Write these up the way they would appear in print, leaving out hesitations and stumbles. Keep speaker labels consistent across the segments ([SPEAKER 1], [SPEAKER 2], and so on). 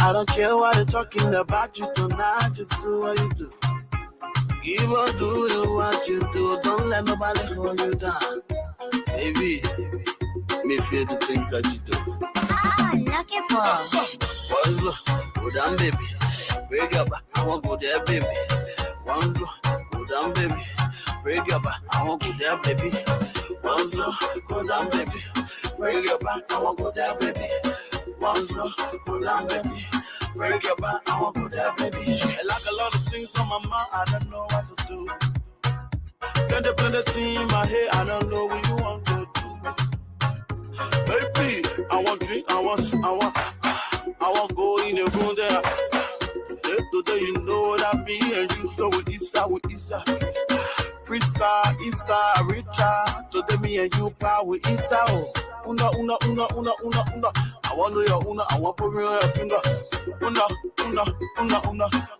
[SPEAKER 1] I don't care what they're talking about you tonight, just do what you do. Keep on doing what you do, don't let nobody hold you down. Baby, me feel the things that you do.
[SPEAKER 2] Lucky for.
[SPEAKER 1] One look, go down, baby. Break your back, I won't go there, baby. One look, go down, baby. Break your back, I won't go there, baby. One look, go down, baby. Break your back, I won't go there, baby. One look, go down, baby. Break your back, I won't go there, baby. I like a lot of things on my mind, I don't know what to do. Plenty in my head, I don't know what you want to do. Baby, I want drink, I want go in the room there. Today you know what I be, and you so with Issa. Freestyle, Issa, Richard. Today me and you power with Issa. Una. I want to know your una, I want to put me on your finger. Una.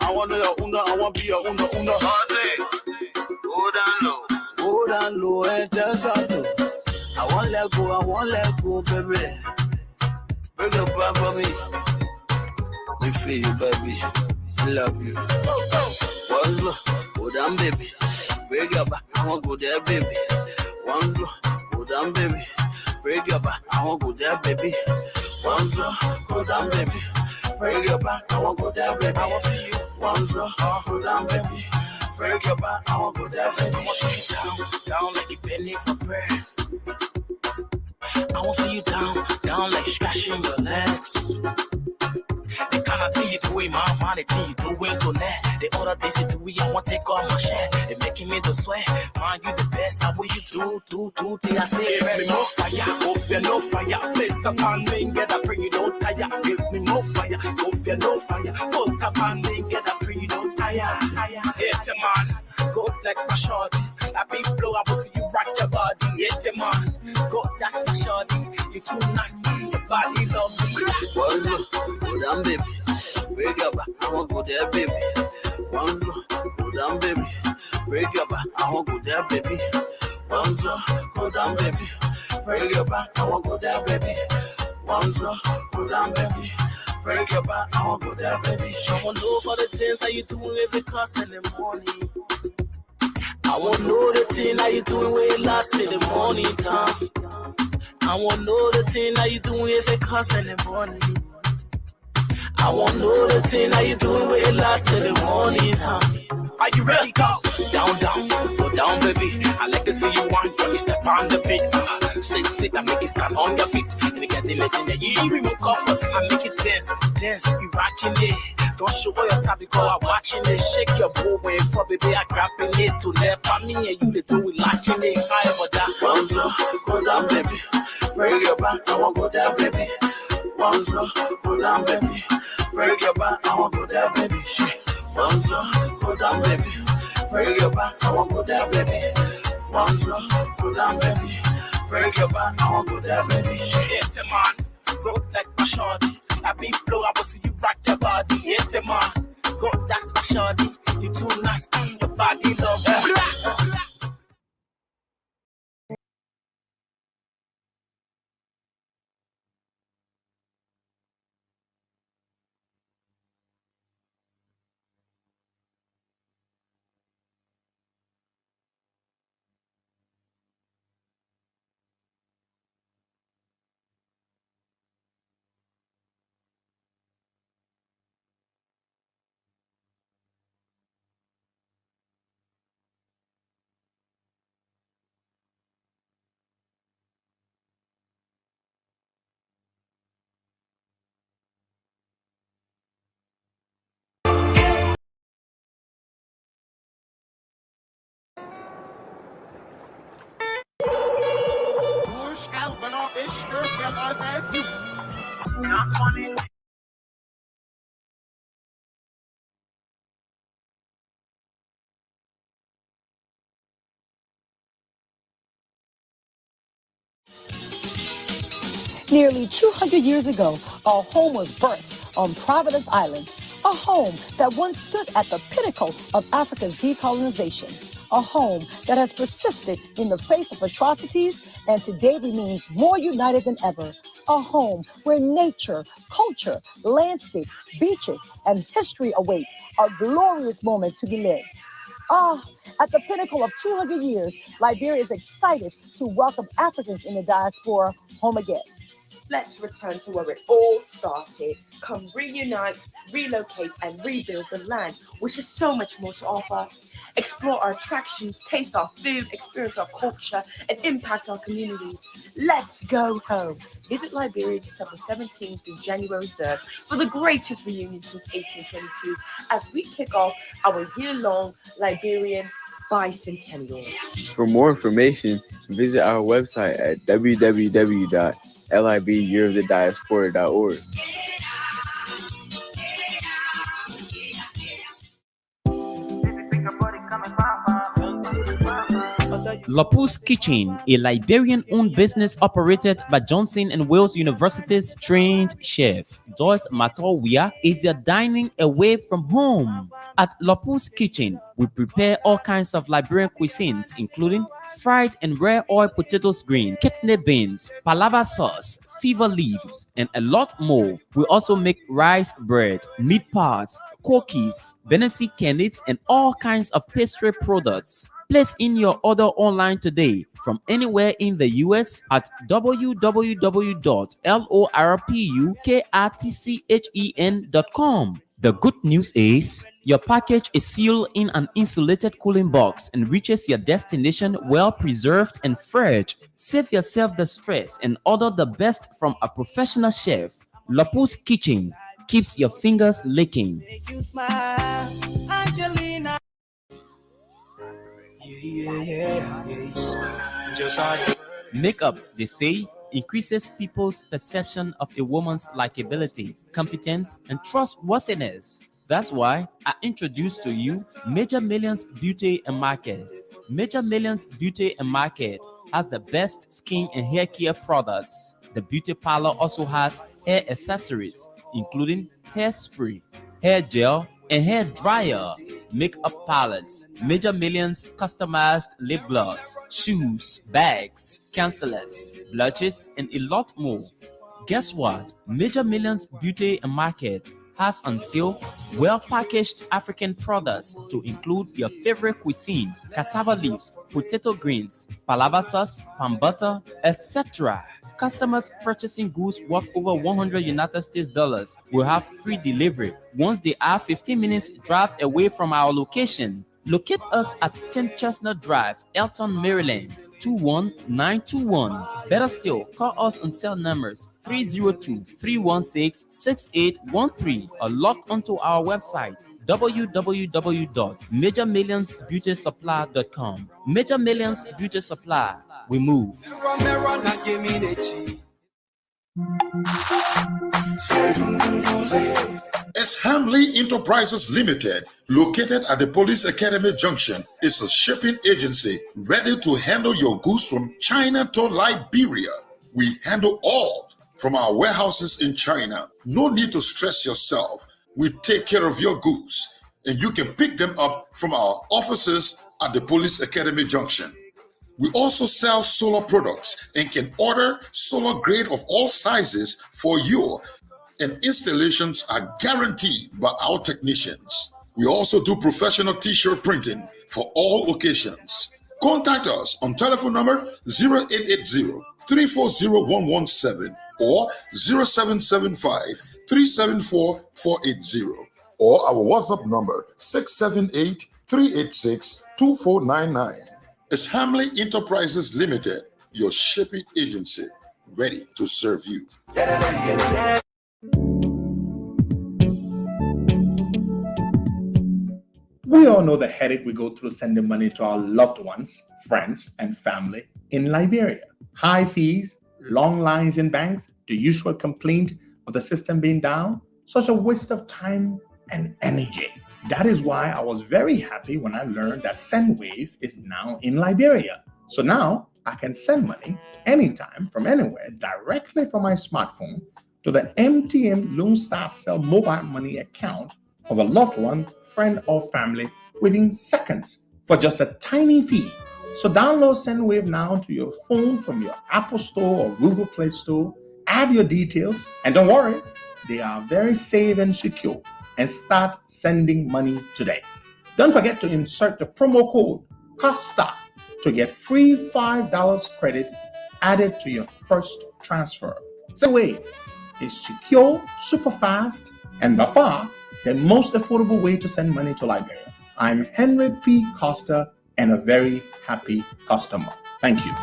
[SPEAKER 1] I want to know your una, I want to be your una. Go down low, and just drop it. I won't let go, baby. Break your back for me. We feel you, baby. I love you. One look, go down, baby. Break your back, I won't go there, baby. One look, go down, baby. Break your back, I won't go there, baby. One look, go down, baby. Break your back, I won't go there, baby. I want to see you. One look, go down, baby. Break your back, I won't go there, baby. I want to see you down like you bending for prayer. I want to see you down like scratching your legs. The kind of thing you do in my mind, the thing you do in connect. The other things you do, I want to take all my share. They're making me the sweat. Man, you the best. How will you do? Till I say, give me more fire. Go fear no fire. Place the pan, get up, pray you don't tire. Give me more fire. Go fear no fire. Go the pan, get up, pray you don't tire. Hit the man. Go like my shorty. That big blow, I will see you rock your body. Hit the man. Go, that's my shorty. You too nasty. Your body loves me. One look, go down, baby. Break your back, I won't go there, baby. One look, go down, baby. Break your back, I won't go there, baby. One look, go down, baby. Break your back, I won't go there, baby. One look, go down, baby. Break your back, I won't go there, baby. Someone know for the things that you doing every class in the morning. I won't know the thing that you doing where it lasts till the morning time. I won't know the thing that you doing if it costs in the morning. I won't know the thing that you doing where it lasts till the morning time. Are you ready? Go down, go down, baby. I like to see you one, you step on the beat. Sit, I make it stand on your feet. And you get it legendary, you remove covers. I make it dance, you rocking it. Don't show your style because I'm watching it. Shake your boo when for baby, I grabbing it. To let me and you the do it locking it. I ever that. One slow, go down, baby. Break your back, I won't go there, baby. One slow, go down, baby. Break your back, I won't go there, baby. One slow, go down, baby. Break your back, I won't go there, baby. One slow, go down, baby. Break your back, I won't go there, baby. Hit the man, go like my shorty. That big blow, I will see you rock your body. Hit the man, go that's my shorty. You too nasty, your body love.
[SPEAKER 3] Nearly 200 years ago, a home was birthed on Providence Island, a home that once stood at the pinnacle of Africa's decolonization, a home that has persisted in the face of atrocities and today remains more united than ever, A home where nature, culture, landscape, beaches, and history await a glorious moment to be lived. Ah, at the pinnacle of 200 years, Liberia is excited to welcome Africans in the diaspora home again.
[SPEAKER 4] Let's return to where it all started. Come reunite, relocate, and rebuild the land, which has so much more to offer. Explore our attractions, taste our food, experience our culture, and impact our communities. Let's go home. Visit Liberia December 17th through January 3rd for the greatest reunion since 1822 as we kick off our year-long Liberian bicentennial.
[SPEAKER 5] For more information, visit our website at www.libyearofthediaspora.org.
[SPEAKER 6] Lapus Kitchen, a Liberian-owned business operated by Johnson and Wales University's trained chef Joyce Matowia, is your dining away from home. At Lapus Kitchen, we prepare all kinds of Liberian cuisines, including fried and rare oil potatoes green, kidney beans, palava sauce, fever leaves, and a lot more. We also make rice bread, meat pies, cookies, Benesi candies, and all kinds of pastry products. Place in your order online today from anywhere in the US at www.lorpuktchen.com. The good news is your package is sealed in an insulated cooling box and reaches your destination well preserved and fresh. Save yourself the stress and order the best from a professional chef. Lapus Kitchen keeps your fingers licking.
[SPEAKER 1] Make you smile, Angelina. Just like
[SPEAKER 6] Makeup, they say, increases people's perception of a woman's likability, competence, and trustworthiness. That's why I introduced to you Major Millions Beauty and Market. Major Millions Beauty and Market has the best skin and hair care products. The beauty parlor also has hair accessories, including hairspray, hair gel, and hair dryer, makeup palettes, Major Millions customized lip gloss, shoes, bags, concealers, blushes, and a lot more. Guess what? Major Millions Beauty and Market has on sale well-packaged African products to include your favorite cuisine, cassava leaves, potato greens, palava sauce, palm butter, etc. Customers purchasing goods worth over 100 United States dollars will have free delivery once they are 15 minutes drive away from our location. Locate us at 10 Chestnut Drive, Elton, Maryland, 21921. Better still, call us on cell numbers 302-316-6813 or log onto our website www.majormillionsbeautysupply.com. Major Millions Beauty Supply. We move.
[SPEAKER 7] S. Hamley Enterprises Limited, located at the Police Academy Junction, is a shipping agency ready to handle your goods from China to Liberia. We handle all from our warehouses in China. No need to stress yourself. We take care of your goods, and you can pick them up from our offices at the Police Academy Junction. We also sell solar products and can order solar grade of all sizes for you, and installations are guaranteed by our technicians. We also do professional t-shirt printing for all occasions. Contact us on telephone number 0880-340-117 or 0775-374-480 or our WhatsApp number 678-386-2499. It's Hamley Enterprises Limited, your shipping agency, ready to serve you.
[SPEAKER 8] We all know the headache we go through sending money to our loved ones, friends, and family in Liberia. High fees, long lines in banks, the usual complaint of the system being down, such a waste of time and energy. That is why I was very happy when I learned that SendWave is now in Liberia. So now I can send money anytime from anywhere directly from my smartphone to the MTN Lone Star Cell mobile money account of a loved one, friend, or family within seconds for just a tiny fee. So download SendWave now to your phone from your Apple Store or Google Play Store. add your details, and don't worry, they are very safe and secure, and start sending money today. Don't forget to insert the promo code COSTA to get free $5 credit added to your first transfer. Wave is secure, super fast, and by far the most affordable way to send money to Liberia. I'm Henry P. Costa and a very happy customer. Thank you.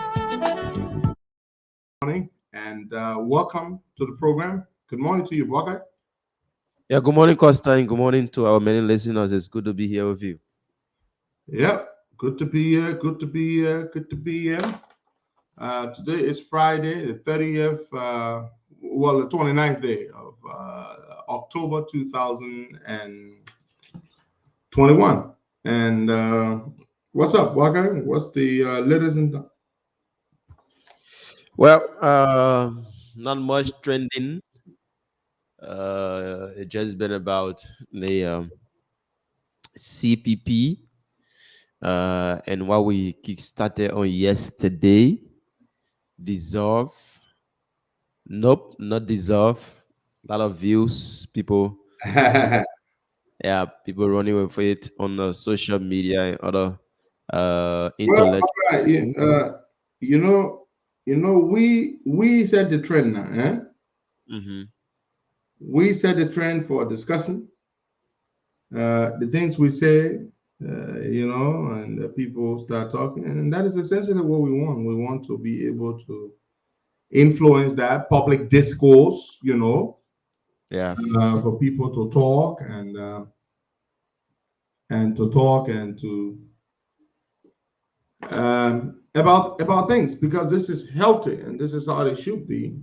[SPEAKER 9] Morning and welcome to the program. Good morning to you, Bogart.
[SPEAKER 10] Yeah, good morning, Costa, and good morning to our many listeners. It's good to be here with you.
[SPEAKER 9] Yep, good to be here. Good to be here. Good to be here. Today is Friday, the 30th, the 29th day of October 2021. And what's up, Bogart? What's the latest and
[SPEAKER 10] Well, not much trending. It just been about the CPP and what we kickstarted on yesterday. Dissolve. Nope, not dissolve. A lot of views. People, yeah, people running with it on social media and other
[SPEAKER 9] well,
[SPEAKER 10] internet.
[SPEAKER 9] Bogart, we set the trend now, eh?
[SPEAKER 10] Mm-hmm.
[SPEAKER 9] We set the trend for discussion. The things we say, and the people start talking, and that is essentially what we want. We want to be able to influence that public discourse,
[SPEAKER 10] Yeah.
[SPEAKER 9] for people to talk and to talk and to about things, because this is healthy and this is how it should be.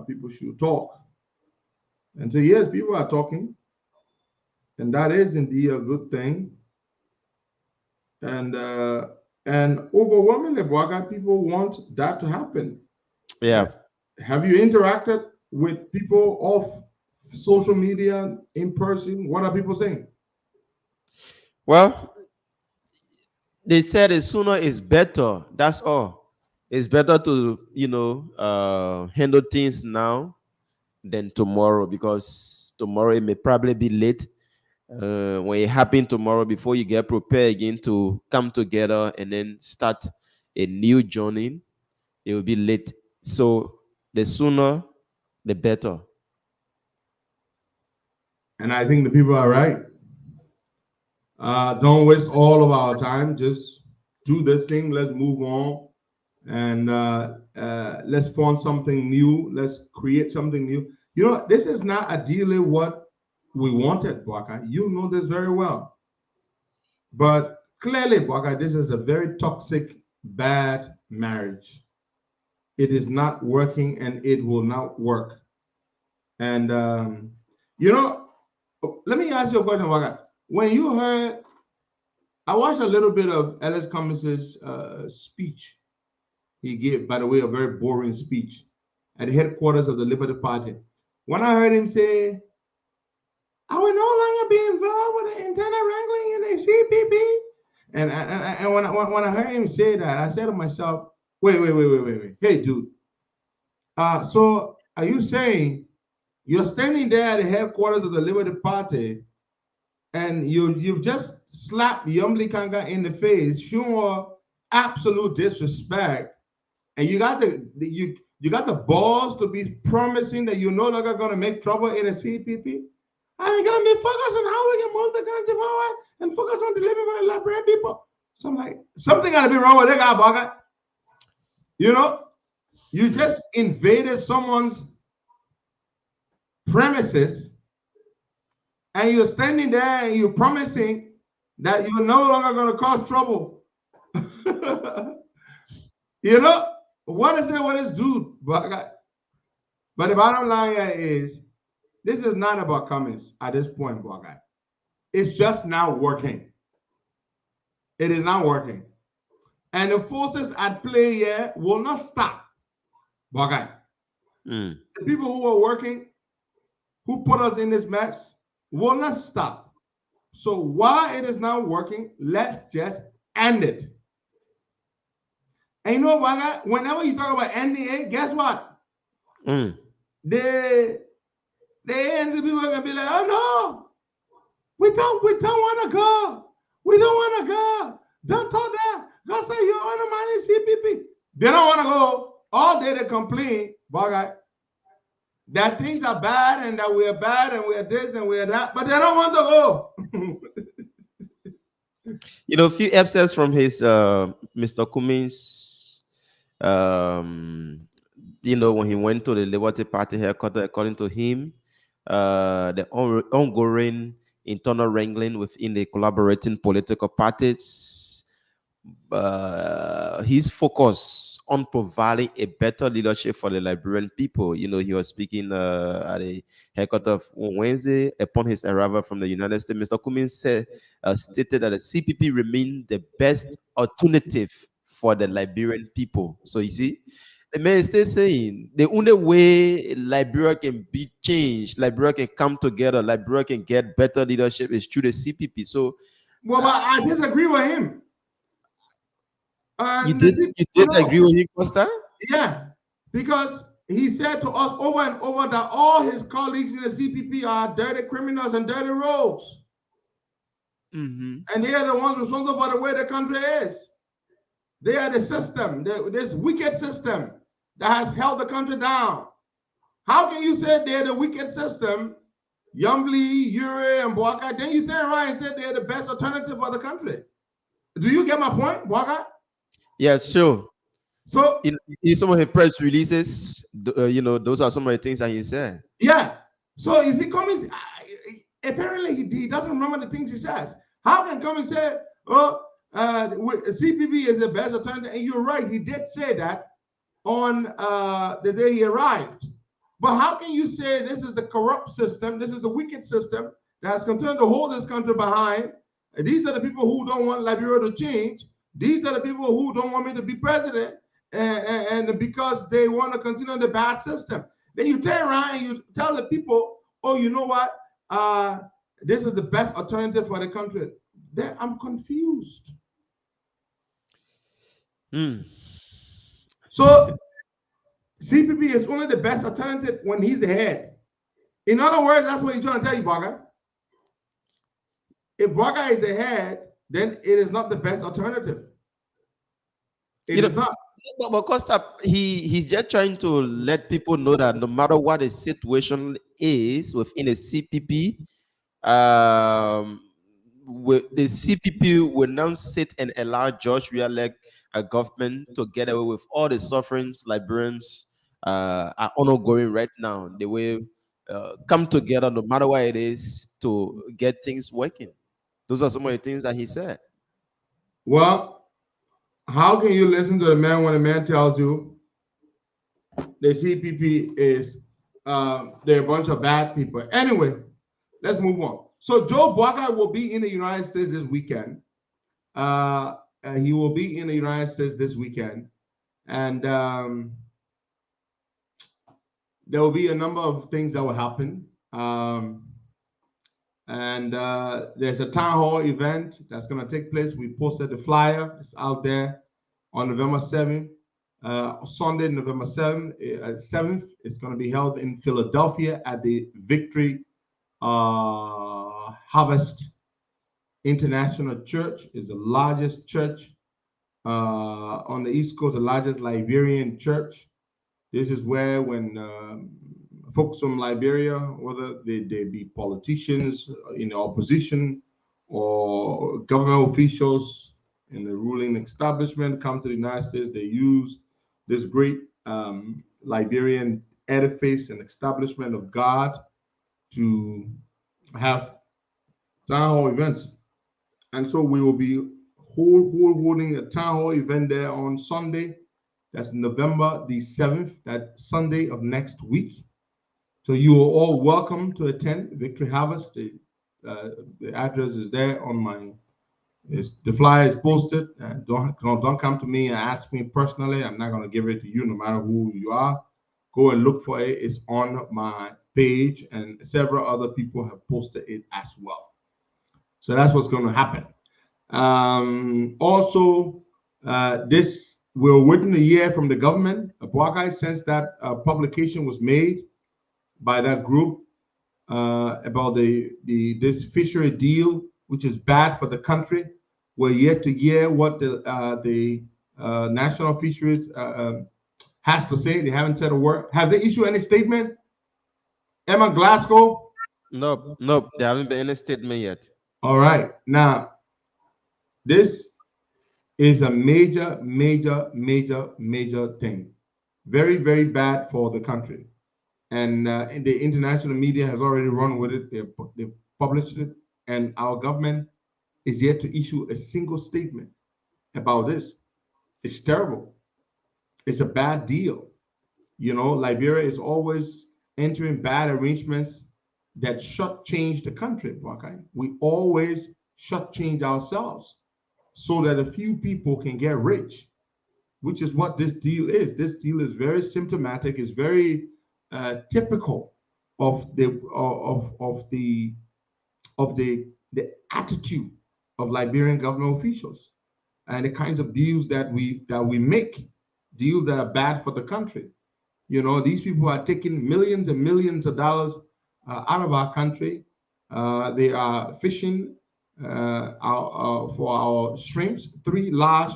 [SPEAKER 9] People should talk, and so yes, people are talking, and that is indeed a good thing. And overwhelmingly, Bwaga, people want that to happen.
[SPEAKER 10] Yeah.
[SPEAKER 9] Have you interacted with people off social media, in person? What are people saying?
[SPEAKER 10] Well, they said the sooner is better. That's all. It's better to, handle things now than tomorrow, because tomorrow it may probably be late. When it happens tomorrow, before you get prepared again to come together and then start a new journey, it will be late. So the sooner, the better.
[SPEAKER 9] And I think the people are right. Don't waste all of our time. Just do this thing. Let's move on, and let's form something new. Let's create something new. This is not ideally what we wanted, Bwaka. You know this very well. But clearly, Bwaka, this is a very toxic, bad marriage. It is not working, and it will not work. And let me ask you a question, Bwaka. When you heard, I watched a little bit of Ellis Cummins's speech he gave, by the way, a very boring speech at the headquarters of the Liberty Party. When I heard him say, I will no longer be involved with the internal wrangling in the CPP. And when I heard him say that, I said to myself, wait. Hey, dude. So are you saying you're standing there at the headquarters of the Liberty Party and you've just slapped Yumli Kanga in the face, showing absolute disrespect, and you got the balls to be promising that you're no longer going to make trouble in the CPP? I'm going to be focused on how we can move the country forward and focus on delivering for the Liberian people. So I'm like, something got to be wrong with that guy, Bogart. You just invaded someone's premises, and you're standing there and you're promising that you're no longer going to cause trouble. What is it with this dude? But the bottom line is, this is not about Cummins at this point, Bogart. It's just not working. It is not working. And the forces at play here will not stop, Bogart. The people who are working, who put us in this mess, will not stop. So while it is not working, let's just end it. And Bogart, whenever you talk about NDA, guess what? the ANC people are gonna be like, oh no, we don't want to go. We don't want to go. Don't talk that. Don't say you undermining CPP. They don't want to go. All day they complain, that things are bad and that we are bad and we are this and we are that, but they don't want to go.
[SPEAKER 10] You know, a few episodes from his Mr. Cummings, you know, when he went to the Liberty Party headquarters, according to him, the ongoing internal wrangling within the collaborating political parties, his focus on providing a better leadership for the Liberian people. You know, he was speaking at the headquarters on Wednesday upon his arrival from the United States. Mr. Cummings stated that the CPP remained the best alternative for the Liberian people. So you see, the man is still saying the only way Liberia can be changed, Liberia can come together, Liberia can get better leadership is through the CPP. So,
[SPEAKER 9] well, but I disagree with him.
[SPEAKER 10] you disagree with him, Costa?
[SPEAKER 9] Yeah, because he said to us over and over that all his colleagues in the CPP are dirty criminals and dirty rogues. And they are the ones responsible for the way the country is. They are the system, this wicked system that has held the country down. How can you say they're the wicked system, Yumbly, Ure, and Boaka? Then you turn around and say they're the best alternative for the country. Do you get my point, Boaka?
[SPEAKER 10] Yeah, sure.
[SPEAKER 9] So
[SPEAKER 10] in some of his press releases, you know, those are some of the things that he said.
[SPEAKER 9] Yeah. So you see, Cummings, apparently he doesn't remember the things he says. How can Cummings say, oh, CPP is the best alternative? And you're right, he did say that on the day he arrived. But how can you say this is the corrupt system, this is the wicked system that has continued to hold this country behind? These are the people who don't want Liberia to change. These are the people who don't want me to be president, and because they want to continue the bad system. Then you turn around and you tell the people, oh, you know what? This is the best alternative for the country. Then I'm confused. So CPP is only the best alternative when he's the head. In other words, that's what he's trying to tell you, Baga. If Baga is the head, then it is not the best alternative. It is not.
[SPEAKER 10] But Costa, he's just trying to let people know that no matter what the situation is within a CPP, the CPP will now sit and allow George re-elect a government to get away with all the sufferings Liberians are undergoing right now. They will come together no matter what it is to get things working. Those are some of the things that he said.
[SPEAKER 9] Well, how can you listen to the man when the man tells you the CPP is they're a bunch of bad people? Anyway, let's move on. So Joe Boakai will be in the United States this weekend. He will be in the United States this weekend, and there will be a number of things that will happen. And there's a town hall event that's going to take place. We posted the flyer. It's out there on November 7th. Sunday, November 7th. It's going to be held in Philadelphia at the Victory Harvest International Church. Is the largest church on the East Coast, the largest Liberian church. This is where when folks from Liberia, whether they be politicians in the opposition or government officials in the ruling establishment, come to the United States, they use this great Liberian edifice and establishment of God to have town hall events. And so we will be holding a town hall event there on Sunday. That's November the 7th, that Sunday of next week. So you are all welcome to attend Victory Harvest. The address is there on the flyer is posted. Don't come to me and ask me personally. I'm not going to give it to you no matter who you are. Go and look for it. It's on my page, and several other people have posted it as well. So that's what's going to happen. Also, this we're waiting a year from the government. Boakai, since that publication was made, by that group about this fishery deal, which is bad for the country. We're yet to hear what the National Fisheries has to say. They haven't said a word. Have they issued any statement? Emma Glasgow?
[SPEAKER 10] Nope, nope. There haven't been any statement yet.
[SPEAKER 9] All right. Now, this is a major, major, major, major thing. Very, very bad for the country. And the international media has already run with it. They've published it. And our government is yet to issue a single statement about this. It's terrible. It's a bad deal. You know, Liberia is always entering bad arrangements that shortchange the country. Okay? We always shortchange ourselves so that a few people can get rich, which is what this deal is. This deal is very symptomatic. It's very typical of the attitude of Liberian government officials and the kinds of deals that we make, deals that are bad for the country. You know, these people are taking millions and millions of dollars out of our country. They are fishing for our shrimps, 3 large,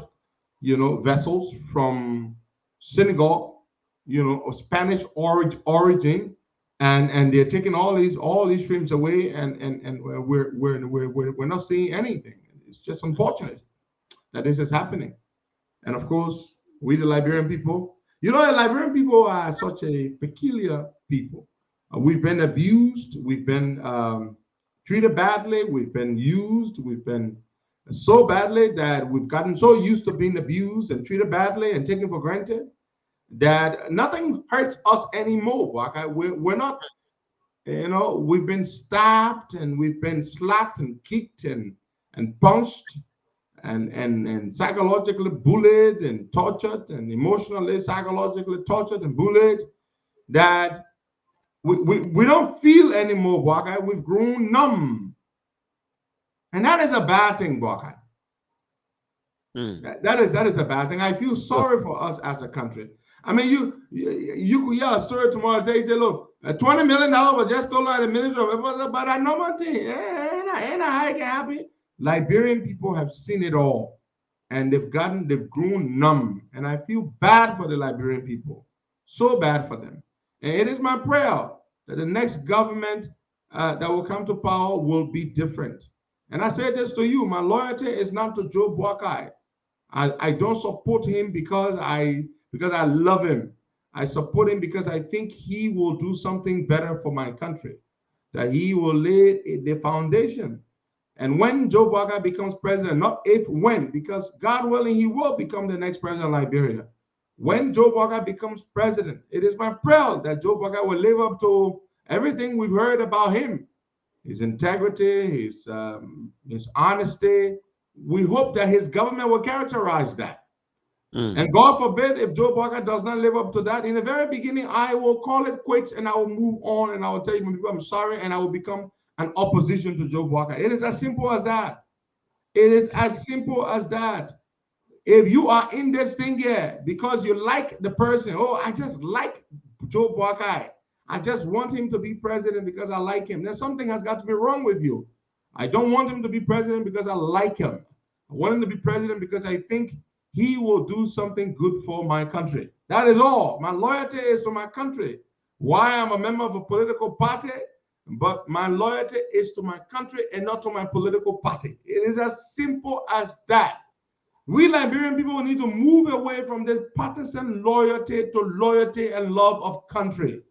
[SPEAKER 9] vessels from Senegal, of Spanish origin, and they're taking all these shrimps away, and we're not seeing anything. It's just unfortunate that this is happening. And of course, we the Liberian people, the Liberian people are such a peculiar people. We've been abused, we've been treated badly, we've been used, we've been so badly that we've gotten so used to being abused and treated badly and taken for granted that nothing hurts us anymore. Okay? We're not, we've been stabbed and we've been slapped and kicked and punched and psychologically bullied and tortured and emotionally, psychologically tortured and bullied that we don't feel anymore, okay? We've grown numb. And that is a bad thing, Bokai. That is a bad thing. I feel sorry for us as a country. I mean, you could hear a story tomorrow. They say, look, $20 million was just stolen at the Ministry of, but I know one thing. Ain't I happy? Liberian people have seen it all, and they've grown numb. And I feel bad for the Liberian people, so bad for them. And it is my prayer that the next government that will come to power will be different. And I say this to you, my loyalty is not to Joe Boakai. I don't support him because I love him. I support him because I think he will do something better for my country, that he will lay the foundation. And when Joe Boakai becomes president, not if, when, because God willing, he will become the next president of Liberia. When Joe Boakai becomes president, it is my prayer that Joe Boakai will live up to everything we've heard about him. His integrity, his honesty. We hope that his government will characterize that. And God forbid if Joe Boakai does not live up to that. In the very beginning, I will call it quits and I will move on and I will tell you, people, I'm sorry, and I will become an opposition to Joe Boakai. It is as simple as that. It is as simple as that. If you are in this thing here because you like the person, I just like Joe Boakai. I just want him to be president because I like him. Then something has got to be wrong with you. I don't want him to be president because I like him. I want him to be president because I think he will do something good for my country. That is all. My loyalty is to my country. Why I'm a member of a political party, but my loyalty is to my country and not to my political party. It is as simple as that. We Liberian people need to move away from this partisan loyalty to loyalty and love of country.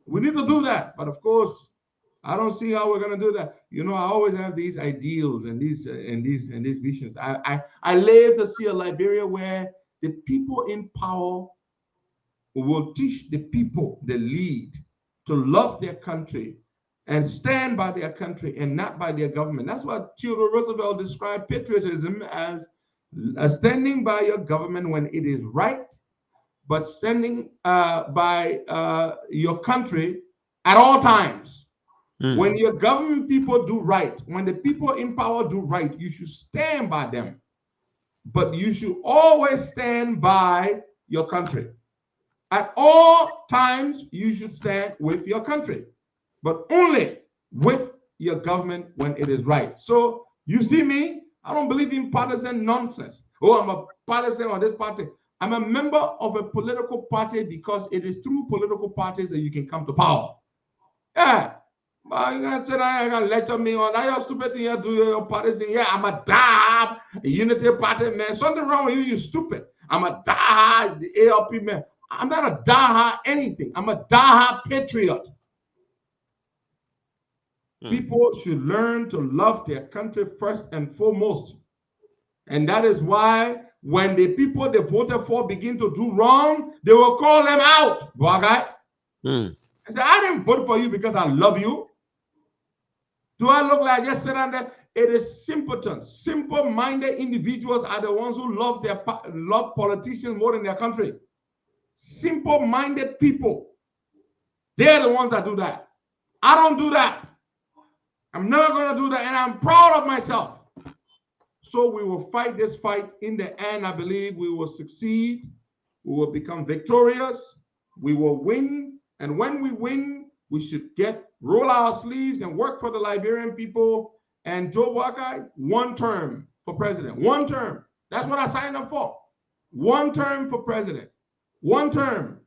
[SPEAKER 9] We need to do that. But of course, I don't see how we're going to do that. I always have these ideals and these visions. I live to see a Liberia where the people in power will teach the people they lead to love their country and stand by their country and not by their government. That's what Theodore Roosevelt described patriotism as standing by your government when it is right, but standing by your country at all times. When your government people do right, when the people in power do right, you should stand by them. But you should always stand by your country. At all times, you should stand with your country, but only with your government when it is right. So you see me, I don't believe in partisan nonsense. Oh, I'm a partisan on this party. I'm a member of a political party because it is through political parties that you can come to power. Yeah. But you're gonna say that, you're gonna lecture me on that. You're stupid thing you do your partisan. Yeah, I'm a die unity party man. Something wrong with you, you stupid. I'm a die the ALP man. I'm not a die anything. I'm a die patriot. People should learn to love their country first and foremost. And that is why when the people they voted for begin to do wrong, they will call them out. I say, I didn't vote for you because I love you. Do I look like just sit down there? It is simpletons, simple-minded individuals are the ones who love politicians more than their country. Simple-minded people, they're the ones that do that. I don't do that. I'm never going to do that, and I'm proud of myself. So we will fight this fight. In the end, I believe we will succeed. We will become victorious. We will win. And when we win, we should roll our sleeves and work for the Liberian people. And Joe Buckeye, 1 term for president. 1 term. That's what I signed up for. 1 term for president. 1 term.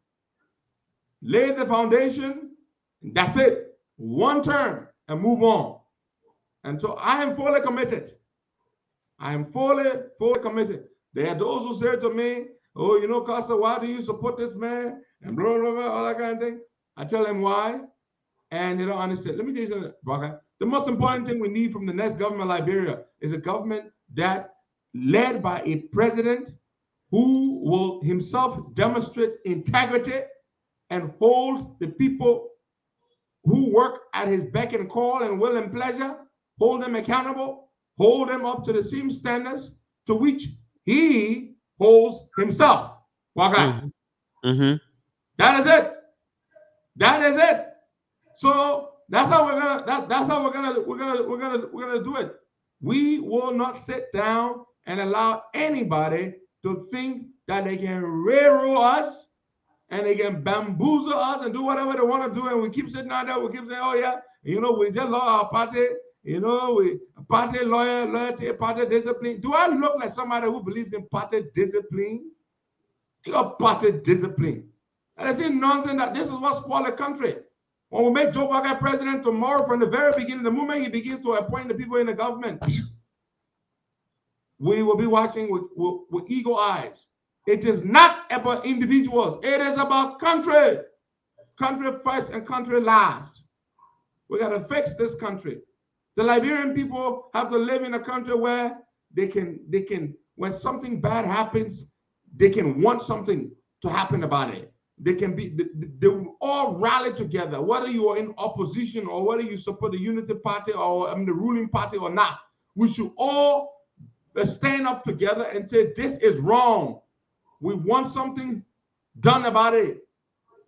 [SPEAKER 9] Lay the foundation. That's it. 1 term and move on. And so I am fully committed. I am fully committed. There are those who say to me, oh, you know, Costa, why do you support this man? And blah, blah, blah, all that kind of thing. I tell them why, and they don't understand. Let me tell you something, Baka. The most important thing we need from the next government of Liberia is a government that led by a president who will himself demonstrate integrity and hold the people who work at his beck and call and will and pleasure, hold them accountable, hold them up to the same standards to which he holds himself. That is it. That is it. So that's how we're gonna do it. We will not sit down and allow anybody to think that they can railroad us and they can bamboozle us and do whatever they want to do. And we keep sitting out there, we keep saying, oh yeah, you know, we just love our party, you know, we party loyalty, party discipline. Do I look like somebody who believes in party discipline? Your party discipline. And I say nonsense that this is what spoiled the country. When we make Joe Biden president tomorrow, from the very beginning, the moment he begins to appoint the people in the government, we will be watching with eagle eyes. It is not about individuals. It is about country. Country first and country last. We got to fix this country. The Liberian people have to live in a country where they can, when something bad happens, they can want something to happen about it. They will all rally together, whether you are in opposition or whether you support the Unity Party or the ruling party or not. We should all stand up together and say, this is wrong. We want something done about it.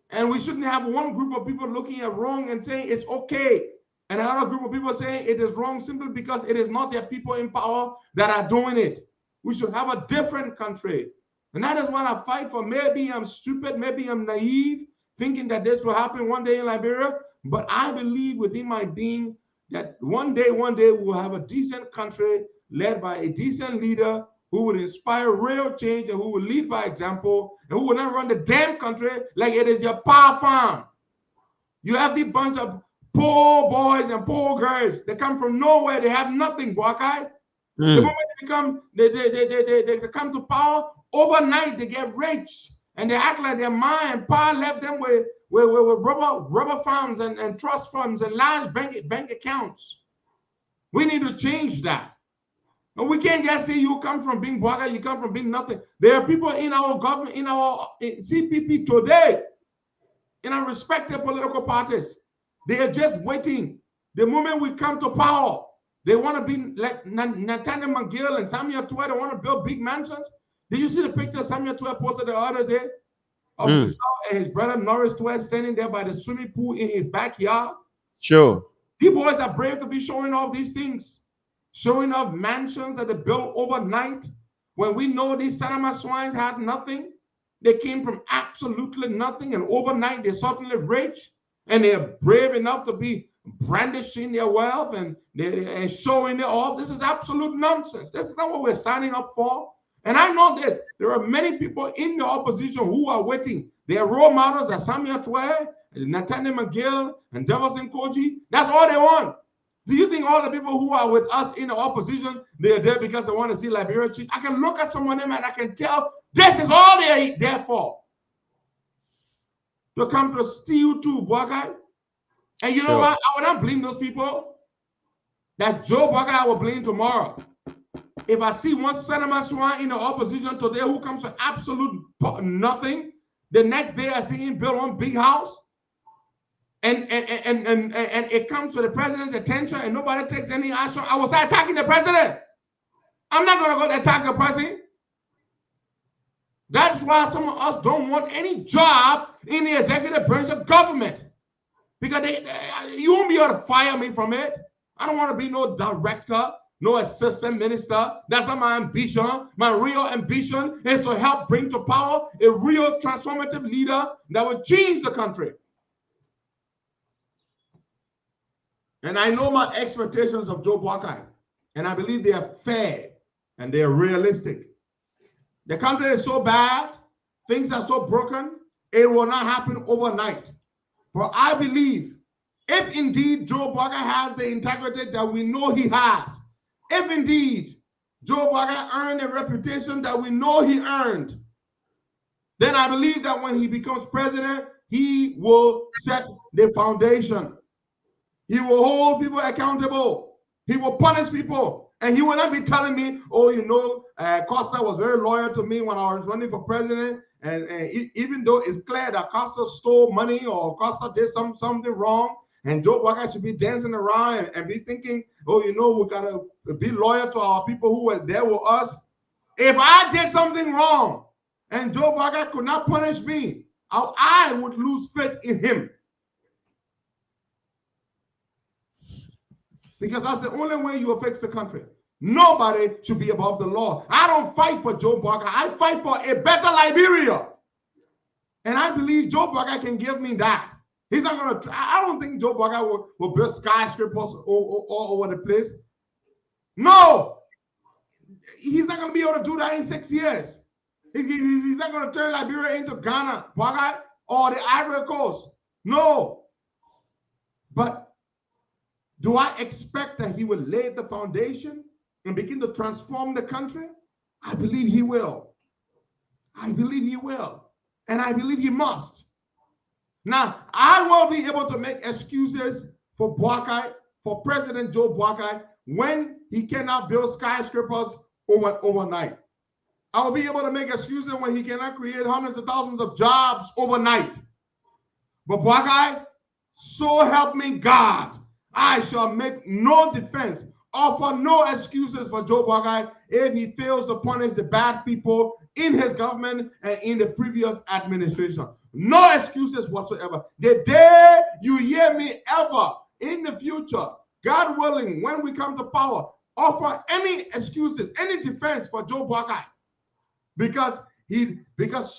[SPEAKER 9] And we shouldn't have one group of people looking at wrong and saying it's okay, and another group of people saying it is wrong simply because it is not their people in power that are doing it. We should have a different country. And that is what I fight for. Maybe I'm stupid, maybe I'm naive, thinking that this will happen one day in Liberia, but I believe within my being that one day we will have a decent country led by a decent leader who would inspire real change and who will lead by example and who will not run the damn country like it is your power farm. You have the bunch of poor boys and poor girls. They come from nowhere. They have nothing, Buckeye. The moment they come to power, overnight they get rich and they act like their mind power left them with rubber farms and trust funds and large bank accounts. We need to change that. And we can't just say you come from being Buckeye, you come from being nothing. There are people in our government, in our CPP today, in our respective political parties. They are just waiting. The moment we come to power, they want to be like Nathaniel McGill and Samuel Twe. They want to build big mansions. Did you see the picture Samuel Twe posted the other day of himself and his brother Norris Twe standing there by the swimming pool in his backyard?
[SPEAKER 10] Sure.
[SPEAKER 9] These boys are brave to be showing off these things, showing off mansions that they built overnight when we know these Sanama swines had nothing. They came from absolutely nothing, and overnight they're suddenly rich, and they're brave enough to be brandishing their wealth and showing it off. This is absolute nonsense. This is not what we're signing up for. And I know this. There are many people in the opposition who are waiting. Their role models are Samuel Twe, Nathaniel McGill, and Jefferson Koji. That's all they want. Do you think all the people who are with us in the opposition, they're there because they want to see Liberia cheat? I can look at some of them and I can tell this is all they're there for. To come to steal too, Boakai. And you know what? I will not blame those people. That Joe Boakai I will blame tomorrow. If I see one Senator Swan in the opposition today who comes to absolute nothing, the next day I see him build one big house, and it comes to the president's attention and nobody takes any action, I will start attacking the president. I'm not going to go attack the president. That's why some of us don't want any job in the executive branch of government. Because you won't be able to fire me from it. I don't want to be no director, no assistant minister. That's not my ambition. My real ambition is to help bring to power a real transformative leader that will change the country. And I know my expectations of Joe Boakai, and I believe they are fair and they are realistic. The country is so bad, things are so broken, it will not happen overnight. But I believe if indeed Joe Boakai has the integrity that we know he has, if indeed Joe Boakai earned a reputation that we know he earned, then I believe that when he becomes president, he will set the foundation. He will hold people accountable. He will punish people. And he will not be telling me, oh, you know, Costa was very loyal to me when I was running for president. And even though it's clear that Costa stole money or Costa did something wrong, and Joe Boakai should be dancing around and be thinking, oh, you know, we got to be loyal to our people who were there with us. If I did something wrong and Joe Boakai could not punish me, I would lose faith in him. Because that's the only way you will fix the country. Nobody should be above the law. I don't fight for Joe Boakai. I fight for a better Liberia. And I believe Joe Boakai can give me that. He's not going to, I don't think Joe Boakai will build skyscrapers all over the place. No. He's not going to be able to do that in 6 years. He's not going to turn Liberia into Ghana, Boakai, or the Ivory Coast. No. But do I expect that he will lay the foundation and begin to transform the country? I believe he will. I believe he will. And I believe he must. Now, I will be able to make excuses for Boakai, for President Joe Boakai, when he cannot build skyscrapers overnight. I will be able to make excuses when he cannot create hundreds of thousands of jobs overnight. But Boakai, so help me God, I shall make no defense, offer no excuses for Joe Boakai if he fails to punish the bad people in his government and in the previous administration. No excuses whatsoever. The day you hear me ever in the future, God willing, when we come to power, offer any excuses, any defense for Joe Boakai, because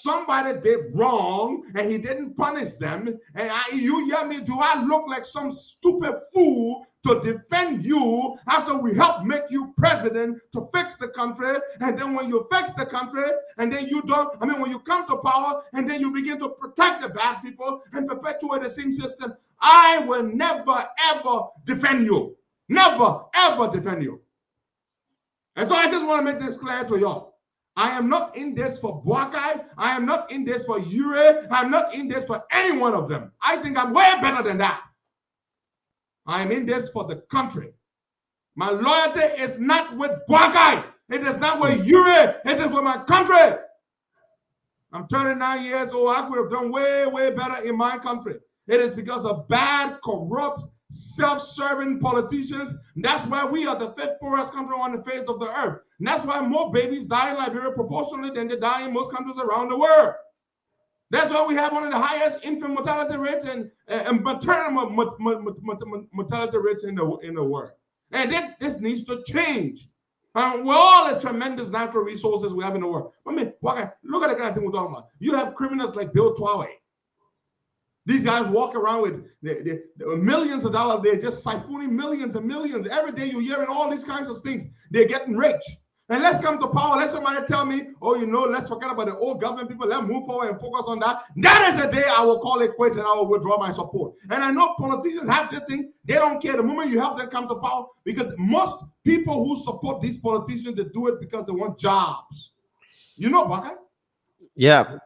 [SPEAKER 9] somebody did wrong and he didn't punish them, and you hear me, do I look like some stupid fool to defend you after we helped make you president to fix the country? And then when you fix the country and then when you come to power and then you begin to protect the bad people and perpetuate the same system, I will never ever defend you. Never ever defend you. And so I just want to make this clear to y'all. I am not in this for Boakai. I am not in this for Ure. I'm not in this for any one of them. I think I'm way better than that. I'm in this for the country. My loyalty is not with Boakai. It is not with Ure. It is with my country. I'm 39 years old. I could have done way, way better in my country. It is because of bad, corrupt, self-serving politicians. That's why we are the fifth poorest country on the face of the earth. And that's why more babies die in Liberia proportionally than they die in most countries around the world. That's why we have one of the highest infant mortality rates and maternal mortality rates in the world. And this needs to change. With all the tremendous natural resources we have in the world. I mean, look at the kind of thing we're talking about. You have criminals like Bill Twaway. These guys walk around with the millions of dollars. They're just siphoning millions and millions. Every day you're hearing all these kinds of things. They're getting rich. And let's come to power. Let somebody tell me, oh, let's forget about the old government people. Let's move forward and focus on that. That is the day I will call it quits and I will withdraw my support. And I know politicians have this thing. They don't care the moment you help them come to power, because most people who support these politicians, they do it because they want jobs. You know, Baka?
[SPEAKER 10] Yeah.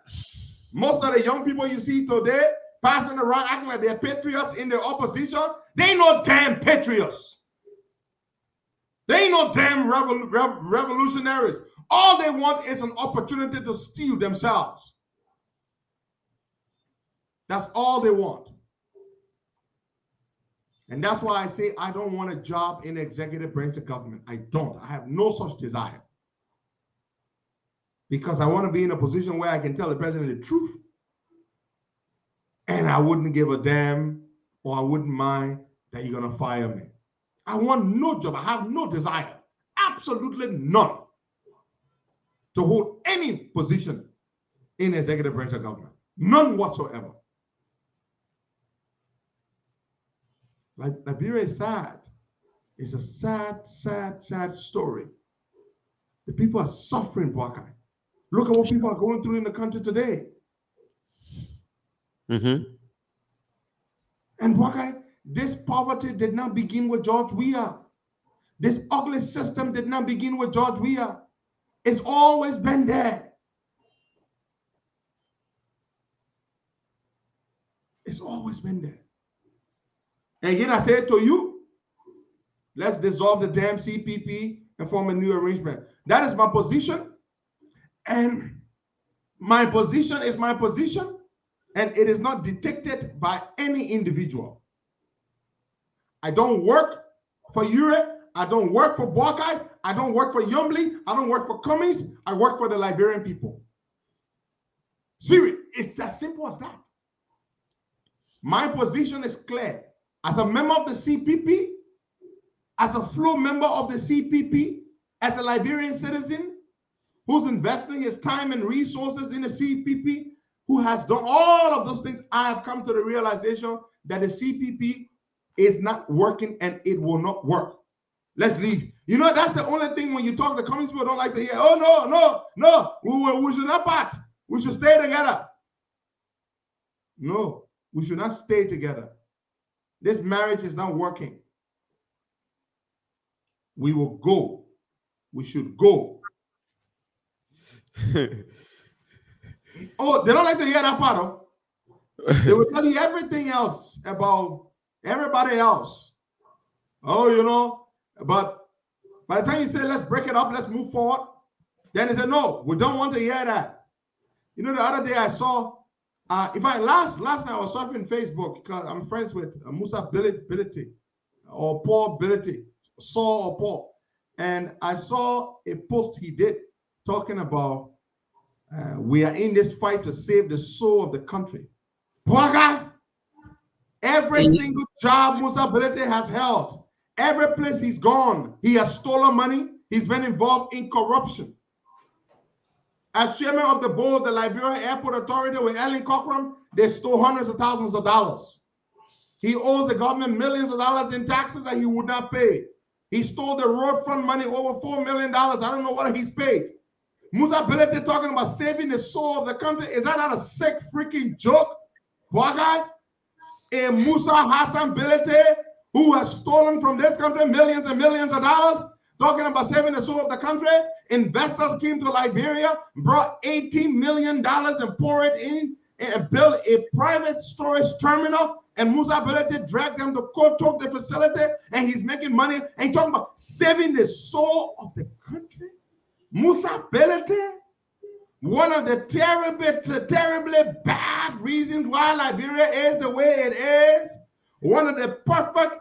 [SPEAKER 9] Most of the young people you see today passing around acting like they're patriots in the opposition, they ain't no damn patriots. They ain't no damn revolutionaries. All they want is an opportunity to steal themselves. That's all they want. And that's why I say I don't want a job in the executive branch of government. I don't. I have no such desire. Because I want to be in a position where I can tell the president the truth. And I wouldn't give a damn, or I wouldn't mind that you're going to fire me. I want no job. I have no desire, absolutely none, to hold any position in the executive branch of government. None whatsoever. Like, Liberia is sad. It's a sad, sad, sad story. The people are suffering, Bwakai. Look at what people are going through in the country today.
[SPEAKER 10] Mm-hmm.
[SPEAKER 9] And Bwakai, this poverty did not begin with George Weah. This ugly system did not begin with George Weah. It's always been there. It's always been there. And yet I say to you, let's dissolve the damn CPP and form a new arrangement. That is my position. And my position is my position. And it is not dictated by any individual. I don't work for Ure. I don't work for Bwakai. I don't work for Yombli. I don't work for Cummings. I work for the Liberian people. Seriously, it's as simple as that. My position is clear. As a member of the CPP, as a flow member of the CPP, as a Liberian citizen who's investing his time and resources in the CPP, who has done all of those things, I have come to the realization that the CPP is not working and it will not work. Let's leave. You know, that's the only thing when you talk to communist people don't like to hear. Oh, no, we should not part. We should stay together. No, we should not stay together. This marriage is not working. We will go. We should go. Oh, they don't like to hear that part, though. They will tell you everything else about everybody else. Oh, but by the time you say, let's break it up, let's move forward, then they say, no, we don't want to hear that. The other day I saw, last night I was surfing Facebook because I'm friends with Musa Bility or Paul Bility, Saul or Paul. And I saw a post he did talking about we are in this fight to save the soul of the country. Bwaga, every single job Musa Bility has held, every place he's gone, he has stolen money. He's been involved in corruption. As chairman of the board of the Liberia Airport Authority with Ellen Cochran, they stole hundreds of thousands of dollars. He owes the government millions of dollars in taxes that he would not pay. He stole the road fund money, over $4 million. I don't know what he's paid. Musa Bility talking about saving the soul of the country. Is that not a sick freaking joke? Bwaga, a Musa Hassan Bility who has stolen from this country millions and millions of dollars, talking about saving the soul of the country. Investors came to Liberia, brought $18 million and poured it in and built a private storage terminal. And Musa Bility dragged them to Kotok, the facility, and he's making money. And he's talking about saving the soul of the country. Musa Bility, one of the terribly bad reasons why Liberia is the way it is, one of the perfect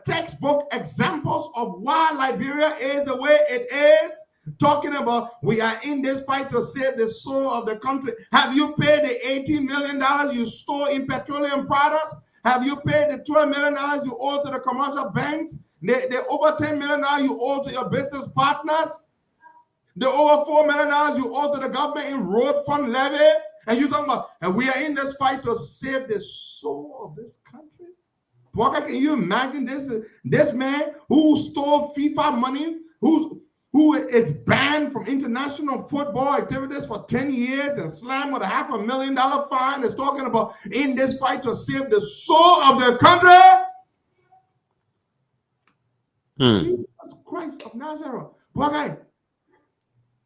[SPEAKER 9] textbook examples of why Liberia is the way it is, talking about we are in this fight to save the soul of the country. Have you paid the $18 million you stole in petroleum products? Have you paid the $12 million you owe to the commercial banks? They over 10 million now you owe to your business partners. The over 4 million you owe to the government in road fund levy. And you talking about, and we are in this fight to save the soul of this country. Walker, can you imagine this man who stole FIFA money, who is banned from international football activities for 10 years and slammed with a $500,000 fine, is talking about in this fight to save the soul of the country? Jesus Christ of Nazareth. Walker,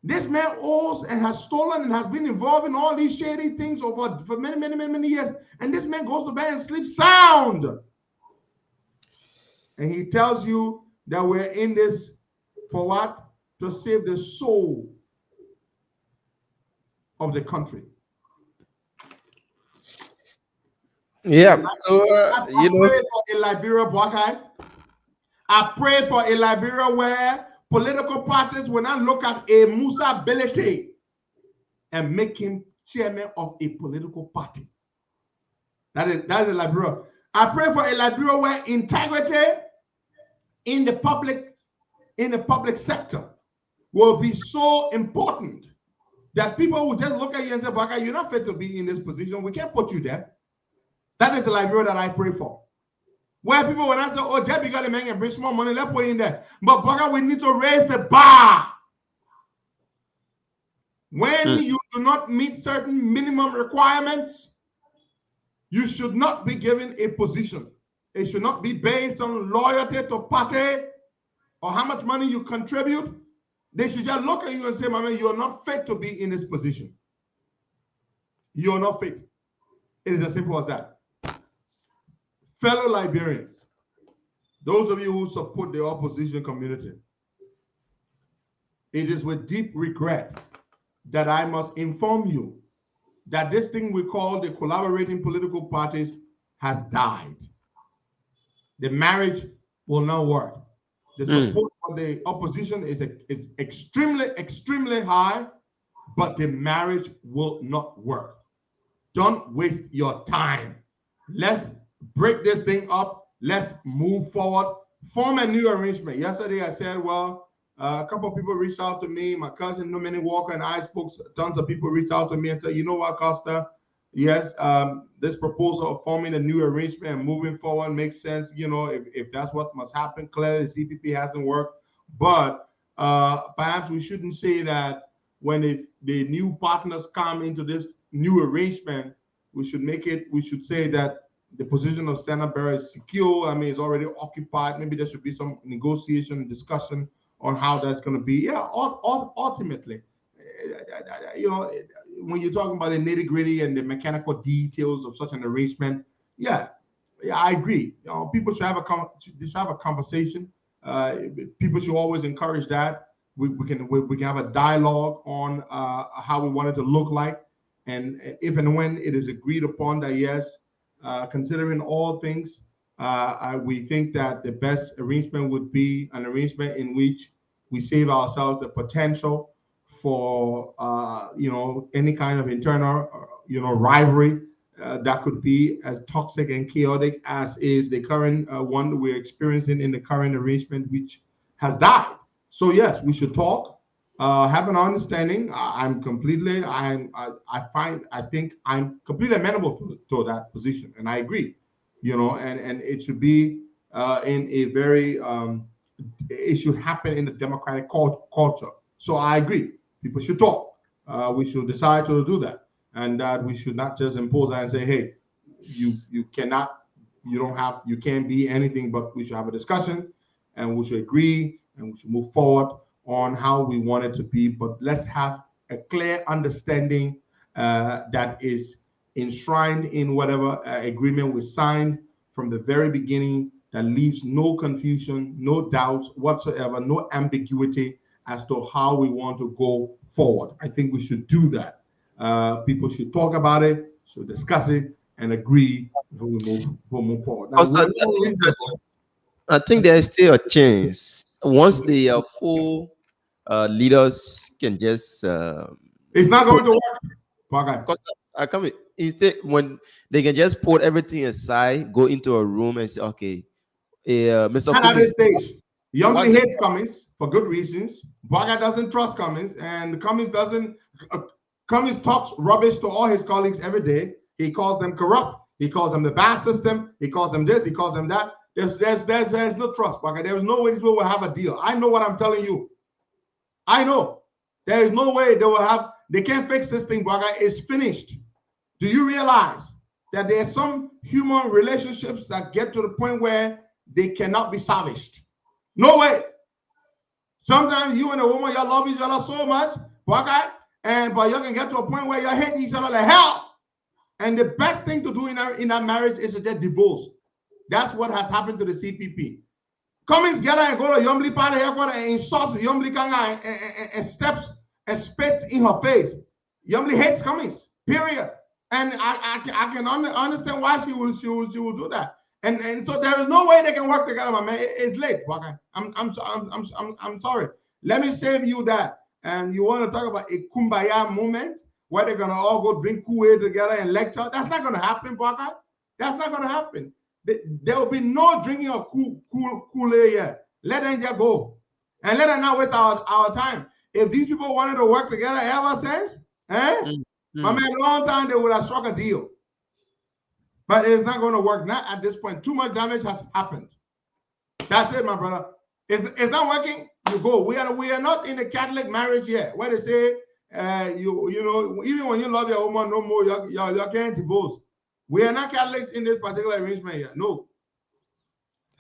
[SPEAKER 9] this man owes and has stolen and has been involved in all these shady things for many years. And this man goes to bed and sleeps sound. And he tells you that we're in this for what? To save the soul of the country.
[SPEAKER 10] Yeah. So,
[SPEAKER 9] I pray for a Liberia, Buckeye. I pray for a Liberia where political parties will not look at a Musa ability and make him chairman of a political party. That is a Liberia. I pray for a Liberia where integrity in the public sector will be so important that people will just look at you and say, Baka, you're not fit to be in this position. We can't put you there. That is the Liberia that I pray for. Where people will not say, oh, Jebby got to make and bring small money, let's put in there. But Baka, we need to raise the bar. When you do not meet certain minimum requirements, you should not be given a position. It should not be based on loyalty to party or how much money you contribute. They should just look at you and say, my man, you're not fit to be in this position. You're not fit. It is as simple as that. Fellow Liberians, those of you who support the opposition community, it is with deep regret that I must inform you that this thing we call the collaborating political parties has died. The marriage will not work. The support for the opposition is extremely high, but the marriage will not work. Don't waste your time. Let's break this thing up. Let's move forward. Form a new arrangement. Yesterday I said, well, a couple of people reached out to me. My cousin, Nomini Walker, and I spoke. Tons of people reached out to me and said, you know what, Costa? Yes, this proposal of forming a new arrangement and moving forward makes sense. You know, if that's what must happen, clearly the CPP hasn't worked. But perhaps we shouldn't say that when the new partners come into this new arrangement, we should say that the position of Standard Bearer is secure. I mean, it's already occupied. Maybe there should be some negotiation and discussion on how that's going to be. Yeah, ultimately, you know, when you're talking about the nitty-gritty and the mechanical details of such an arrangement, yeah, I agree. You know, people should have a conversation. People should always encourage that. We can have a dialogue on how we want it to look like, and if and when it is agreed upon that yes, considering all things, we think that the best arrangement would be an arrangement in which we save ourselves the potential for you know, any kind of internal you know, rivalry that could be as toxic and chaotic as is the current one we're experiencing in the current arrangement, which has died. So yes, we should talk, have an understanding. I think I'm completely amenable to that position, and I agree. You know, and it should be in a very it should happen in the democratic culture. So I agree. People should talk. We should decide to do that, and that we should not just impose that and say, "Hey, you can't be anything." But we should have a discussion, and we should agree, and we should move forward on how we want it to be. But let's have a clear understanding that is enshrined in whatever agreement we signed from the very beginning, that leaves no confusion, no doubts whatsoever, no ambiguity as to how we want to go forward. I think we should do that. People should talk about it, should discuss it, and agree before we move forward. Now,
[SPEAKER 10] I think there is still a chance once the full leaders can just.
[SPEAKER 9] It's not going to work.
[SPEAKER 10] Because I come instead when they can just put everything aside, go into a room and say, okay, Mr.
[SPEAKER 9] And at this
[SPEAKER 10] Cummings,
[SPEAKER 9] stage, Youngly
[SPEAKER 10] was
[SPEAKER 9] hates Cummings for good reasons. Baga doesn't trust Cummings, and Cummings doesn't. Cummings talks rubbish to all his colleagues every day. He calls them corrupt. He calls them the bad system. He calls them this. He calls them that. There's no trust, Baga. There's no way these people will have a deal. I know what I'm telling you. I know. There is no way they will have. They can't fix this thing, Baga. It's finished. Do you realize that there are some human relationships that get to the point where they cannot be salvaged? No way. Sometimes you and a woman, you love each other so much, but you can get to a point where you hate each other like hell. And the best thing to do in that marriage is to just divorce. That's what has happened to the CPP. Cummings together and go to Yombli party headquarters and insults Yombli Kanga and steps and spits in her face. Yombli hates Cummings, period. And I can understand why she will do that. And so there is no way they can work together, my man. It's late. I'm sorry. Let me save you that. And you want to talk about a kumbaya moment where they're gonna all go drink Kool-Aid together and lecture? That's not gonna happen, Baka. That's not gonna happen. There will be no drinking of Kool-Aid yet. Let them just go, and let them not waste our time. If these people wanted to work together ever since, my man, long time they would have struck a deal. But it's not going to work. Not at this point. Too much damage has happened. That's it, my brother. It's not working. You go. We are not in a Catholic marriage yet, where they say you know, even when you love your woman no more, you can't divorce. We are not Catholics in this particular arrangement yet. No.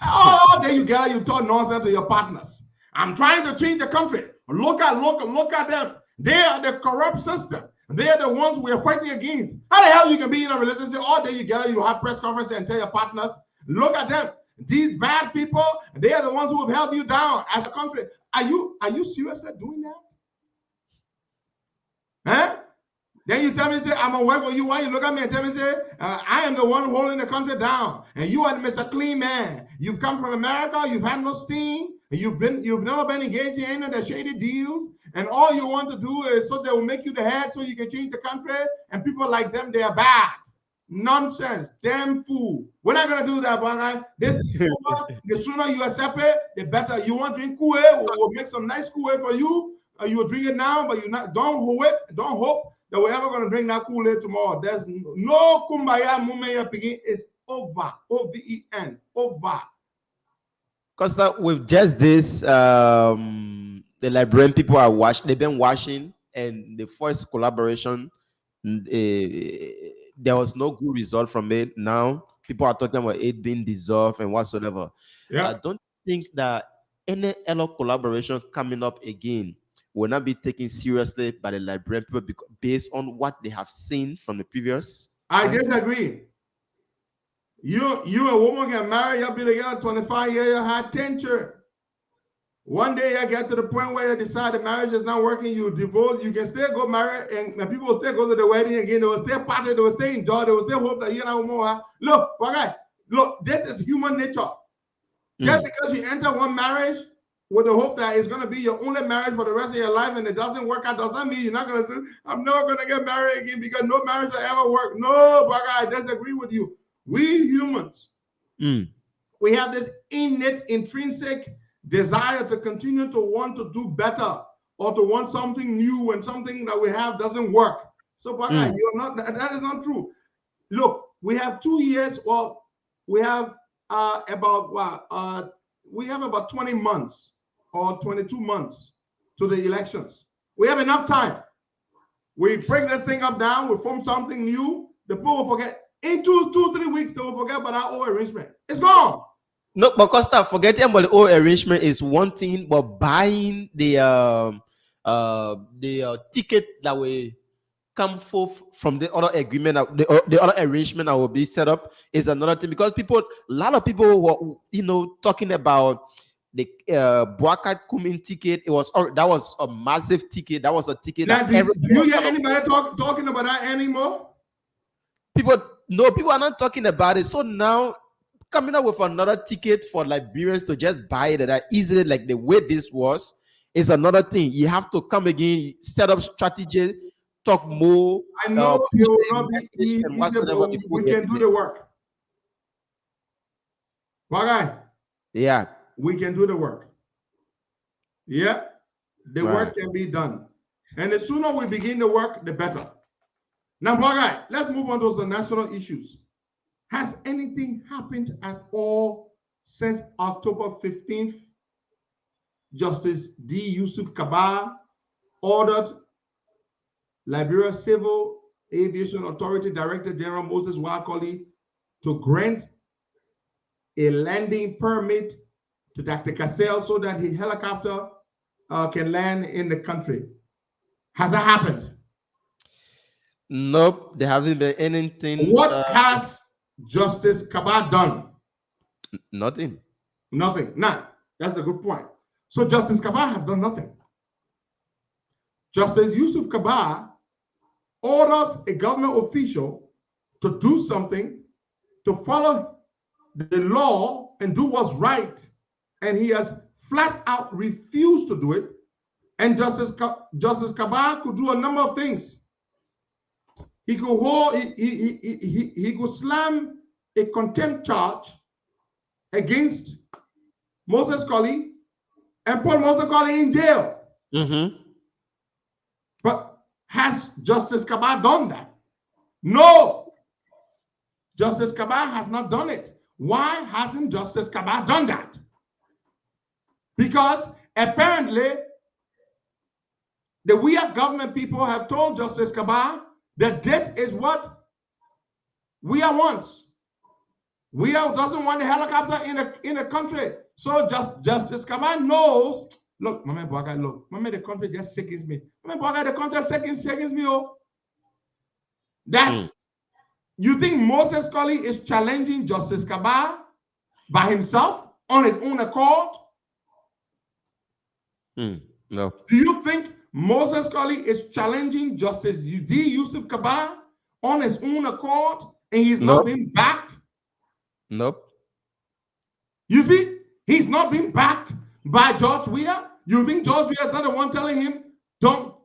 [SPEAKER 9] Oh, there you go. You talk nonsense to your partners. I'm trying to change the country. Look at them. They are the corrupt system. They are the ones we are fighting against. How the hell you can be in a relationship all day together, you have press conference and tell your partners, look at them. These bad people, they are the ones who have held you down as a country. Are you seriously doing that? Huh? Then you tell me, say, I'm gonna work for you. Why you look at me and tell me, say, I am the one holding the country down, and you are Mr. Clean Man. You've come from America, you've had no steam, and you've never been engaged in any of the shady deals, and all you want to do is so they will make you the head so you can change the country, and people like them, they are bad. Nonsense, damn fool. We're not gonna do that, guy. The sooner you accept it, the better. You want to drink Kool-Aid, we'll make some nice Kool-Aid for you. You will drink it now, but don't hope that we're ever going to drink that Kool-Aid tomorrow. There's no kumbaya movement. It's over. OVEN. Over.
[SPEAKER 10] Costa, with just this, the Liberian people are they've been watching, and the first collaboration, there was no good result from it. Now, people are talking about it being dissolved and whatsoever.
[SPEAKER 9] Yeah.
[SPEAKER 10] I don't think that any other collaboration coming up again will not be taken seriously by the Liberian people based on what they have seen from the previous.
[SPEAKER 9] I disagree. You a woman get married, you'll be together 25 years, you had 10 children. One day you get to the point where you decide the marriage is not working, you divorce, you can still go marry, and people will still go to the wedding again, they will still party, they will still enjoy, they will still hope that you know more. Look, this is human nature. Just because you enter one marriage with the hope that it's going to be your only marriage for the rest of your life and it doesn't work out, does not mean you're not going to say, I'm never going to get married again, because no marriage will ever work. No, but I disagree with you. We humans, we have this innate, intrinsic desire to continue to want to do better or to want something new when something that we have doesn't work. So, you're not, that is not true. Look, we have 2 years, well, we have about 20 months or 22 months to the elections. We have enough time. We break this thing up down, we form something new, the people will forget. In 2-3 weeks, they will forget about our old arrangement. It's gone.
[SPEAKER 10] No, but Costa, forgetting about the old arrangement is one thing, but buying the ticket that will come forth from the other agreement, the other arrangement that will be set up is another thing, because a lot of people were, talking about the Boakat Kumin ticket. That was a massive ticket. That was a ticket.
[SPEAKER 9] Now, do you hear anybody talking about that anymore?
[SPEAKER 10] People are not talking about it. So now, coming up with another ticket for Liberians to just buy it that easily, like the way this was, is another thing. You have to come again, set up strategy, talk more.
[SPEAKER 9] I know it will not be easy, but we can do the work. Why?
[SPEAKER 10] Yeah.
[SPEAKER 9] we can do the work. Yeah, the
[SPEAKER 10] Right.
[SPEAKER 9] work can be done. And the sooner we begin the work, the better. Now, Bogai, let's move on to some national issues. Has anything happened at all since October 15th? Justice D. Yusuf Kaba ordered Liberia Civil Aviation Authority Director General Moses Wakoli to grant a landing permit to Dr. Cassell so that his helicopter can land in the country. Has that happened?
[SPEAKER 10] Nope, there hasn't been anything.
[SPEAKER 9] What has Justice Kaba done?
[SPEAKER 10] Nothing.
[SPEAKER 9] Nothing. None. That's a good point. So Justice Kaba has done nothing. Justice Yusuf Kaba orders a government official to do something, to follow the law and do what's right, and he has flat out refused to do it. And Justice Kaba could do a number of things. He could hold, he could slam a contempt charge against Moses Colley and put Moses Colley in jail.
[SPEAKER 10] Mm-hmm.
[SPEAKER 9] But has Justice Kaba done that? No. Justice Kaba has not done it. Why hasn't Justice Kaba done that? Because apparently the weird government people have told Justice Kaba that this is what we wants. We doesn't want a helicopter in the country. So Justice Kaba knows. Look, Mama Boga, look, Mama, the country just sickens me. Mama Boga, the country sickens me. Oh, that you think Moses Colley is challenging Justice Kaba by himself on his own accord?
[SPEAKER 10] No.
[SPEAKER 9] Do you think Moses Colley is challenging Justice D. Yusuf Kaba on his own accord and he's not being backed?
[SPEAKER 10] Nope.
[SPEAKER 9] You see, he's not being backed by George Weah. You think George Weah is not the one telling him, don't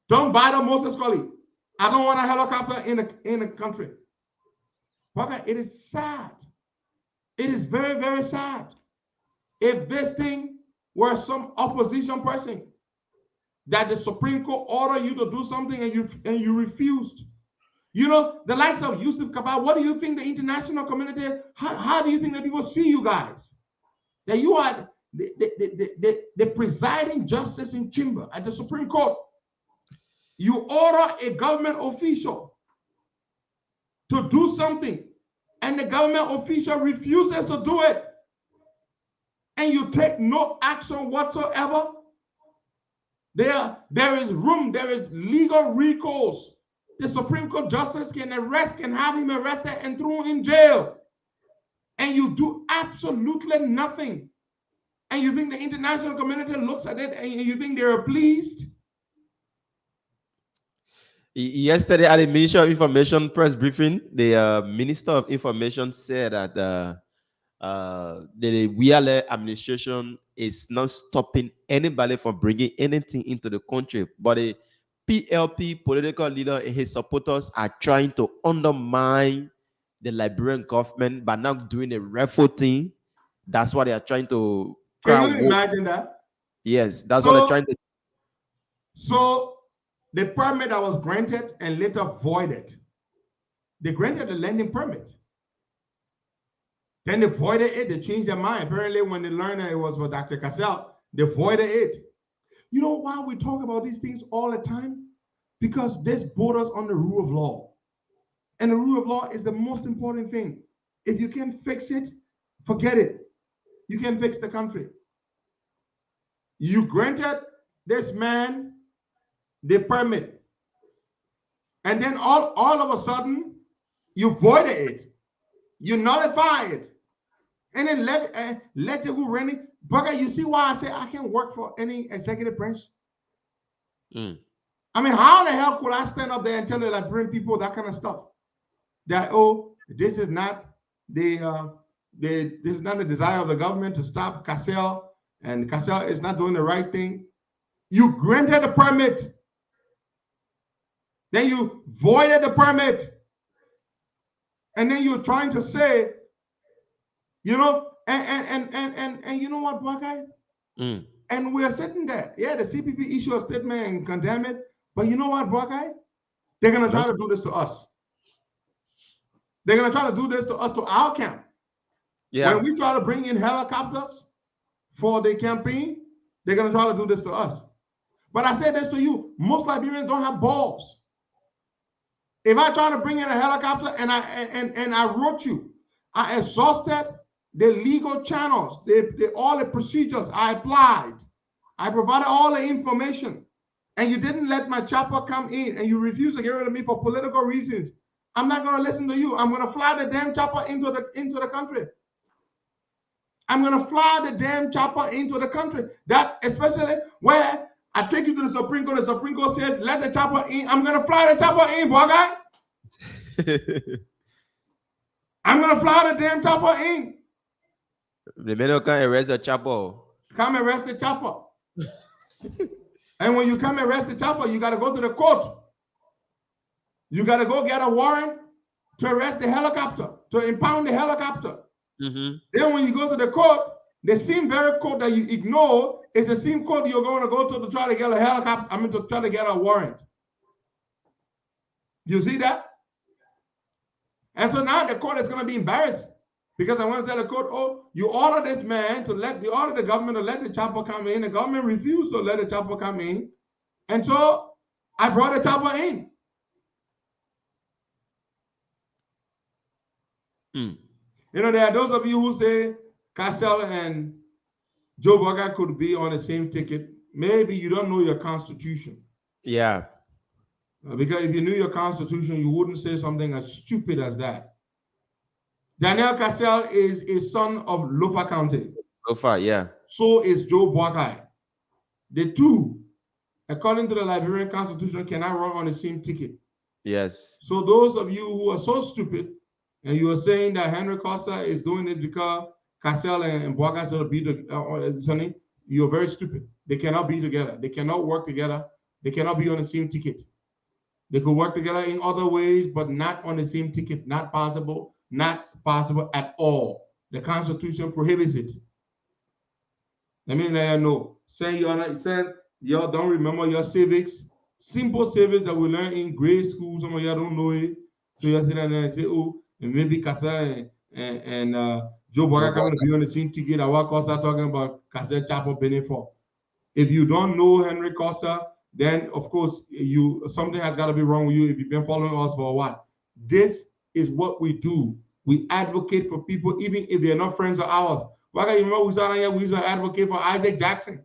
[SPEAKER 9] buy the Moses Colley. I don't want a helicopter in the country. But it is sad. It is very, very sad. If this thing were some opposition person, that the Supreme Court ordered you to do something and you refused. You know, the likes of Yusuf Kaba, what do you think the international community, how do you think that people see you guys? That you are the presiding justice in chamber at the Supreme Court. You order a government official to do something, and the government official refuses to do it, and you take no action whatsoever. There is room, there is legal recourse. The Supreme Court justice can have him arrested and thrown in jail. And you do absolutely nothing. And you think the international community looks at it and you think they're pleased?
[SPEAKER 10] Yesterday at the Ministry of Information press briefing, the Minister of Information said that the Weale administration is not stopping anybody from bringing anything into the country, but the PLP political leader and his supporters are trying to undermine the Liberian government by not doing a referral thing. That's what they are trying to.
[SPEAKER 9] Can you imagine that?
[SPEAKER 10] Yes, that's what they're trying to.
[SPEAKER 9] So the permit that was granted and later voided, they granted the landing permit. Then they voided it, they changed their mind. Apparently, when they learned that it was for Dr. Cassell, they voided it. You know why we talk about these things all the time? Because this borders on the rule of law. And the rule of law is the most important thing. If you can't fix it, forget it. You can fix the country. You granted this man the permit. And then all of a sudden, you voided it. You nullify it. And then let it go running. But you see why I say I can't work for any executive branch? I mean, how the hell could I stand up there and tell the Liberian people that kind of stuff? That, oh, this is not this is not the desire of the government to stop Cassell, and Cassell is not doing the right thing. You granted the permit. Then you voided the permit. And then you're trying to say You know, and you know what, black guy?
[SPEAKER 10] Mm.
[SPEAKER 9] And we're sitting there. Yeah, the CPP issue a statement and condemn it. But you know what, black guy? They're gonna try to do this to us. They're gonna try to do this to us, to our camp.
[SPEAKER 10] Yeah.
[SPEAKER 9] When we try to bring in helicopters for the campaign, they're gonna try to do this to us. But I say this to you: most Liberians don't have balls. If I try to bring in a helicopter and I wrote you, I exhausted the legal channels, all the procedures I applied. I provided all the information, and you didn't let my chopper come in, and you refused to get rid of me for political reasons. I'm not gonna listen to you. I'm gonna fly the damn chopper into the country. I'm gonna fly the damn chopper into the country. That especially where I take you to the Supreme Court says let the chopper in. I'm gonna fly the chopper in, boy guy. I'm gonna fly the damn chopper in.
[SPEAKER 10] The men can arrest the chopper.
[SPEAKER 9] Come arrest the chopper. And when you come arrest the chopper, you gotta go to the court. You gotta go get a warrant to arrest the helicopter, to impound the helicopter.
[SPEAKER 10] Mm-hmm.
[SPEAKER 9] Then when you go to the court, the same very court that you ignore is the same court you're going to go to try to get a helicopter, to try to get a warrant. You see that? And so now the court is going to be embarrassed because I want to tell the court, oh, you order this man you order the government to let the chopper come in. The government refused to let the chopper come in. And so I brought the chopper in. You know, there are those of you who say Cassell and Joe Bugger could be on the same ticket. Maybe you don't know your constitution.
[SPEAKER 10] Yeah.
[SPEAKER 9] Because if you knew your constitution, you wouldn't say something as stupid as that. Daniel Cassell is a son of Lofa County.
[SPEAKER 10] Lofa, yeah.
[SPEAKER 9] So is Joe Bugger. The two, according to the Liberian constitution, cannot run on the same ticket.
[SPEAKER 10] Yes.
[SPEAKER 9] So those of you who are so stupid, and you are saying that Henry Costa is doing it because Cassell and Boagas will be Sonny, you're very stupid. They cannot be together. They cannot work together. They cannot be on the same ticket. They could work together in other ways, but not on the same ticket. Not possible. Not possible at all. The Constitution prohibits it. Let me let you know. Say y'all don't remember your civics. Simple civics that we learn in grade school. Some of y'all don't know it. So you sit there and say, oh, and maybe Casa and Joe Bugger coming to be on the same ticket. Our Costa talking about Casa Chapo Benefort. If you don't know Henry Costa, then of course something has got to be wrong with you if you've been following us for a while. This is what we do. We advocate for people, even if they're not friends of ours. Why can't you remember we used to advocate for Isaac Jackson?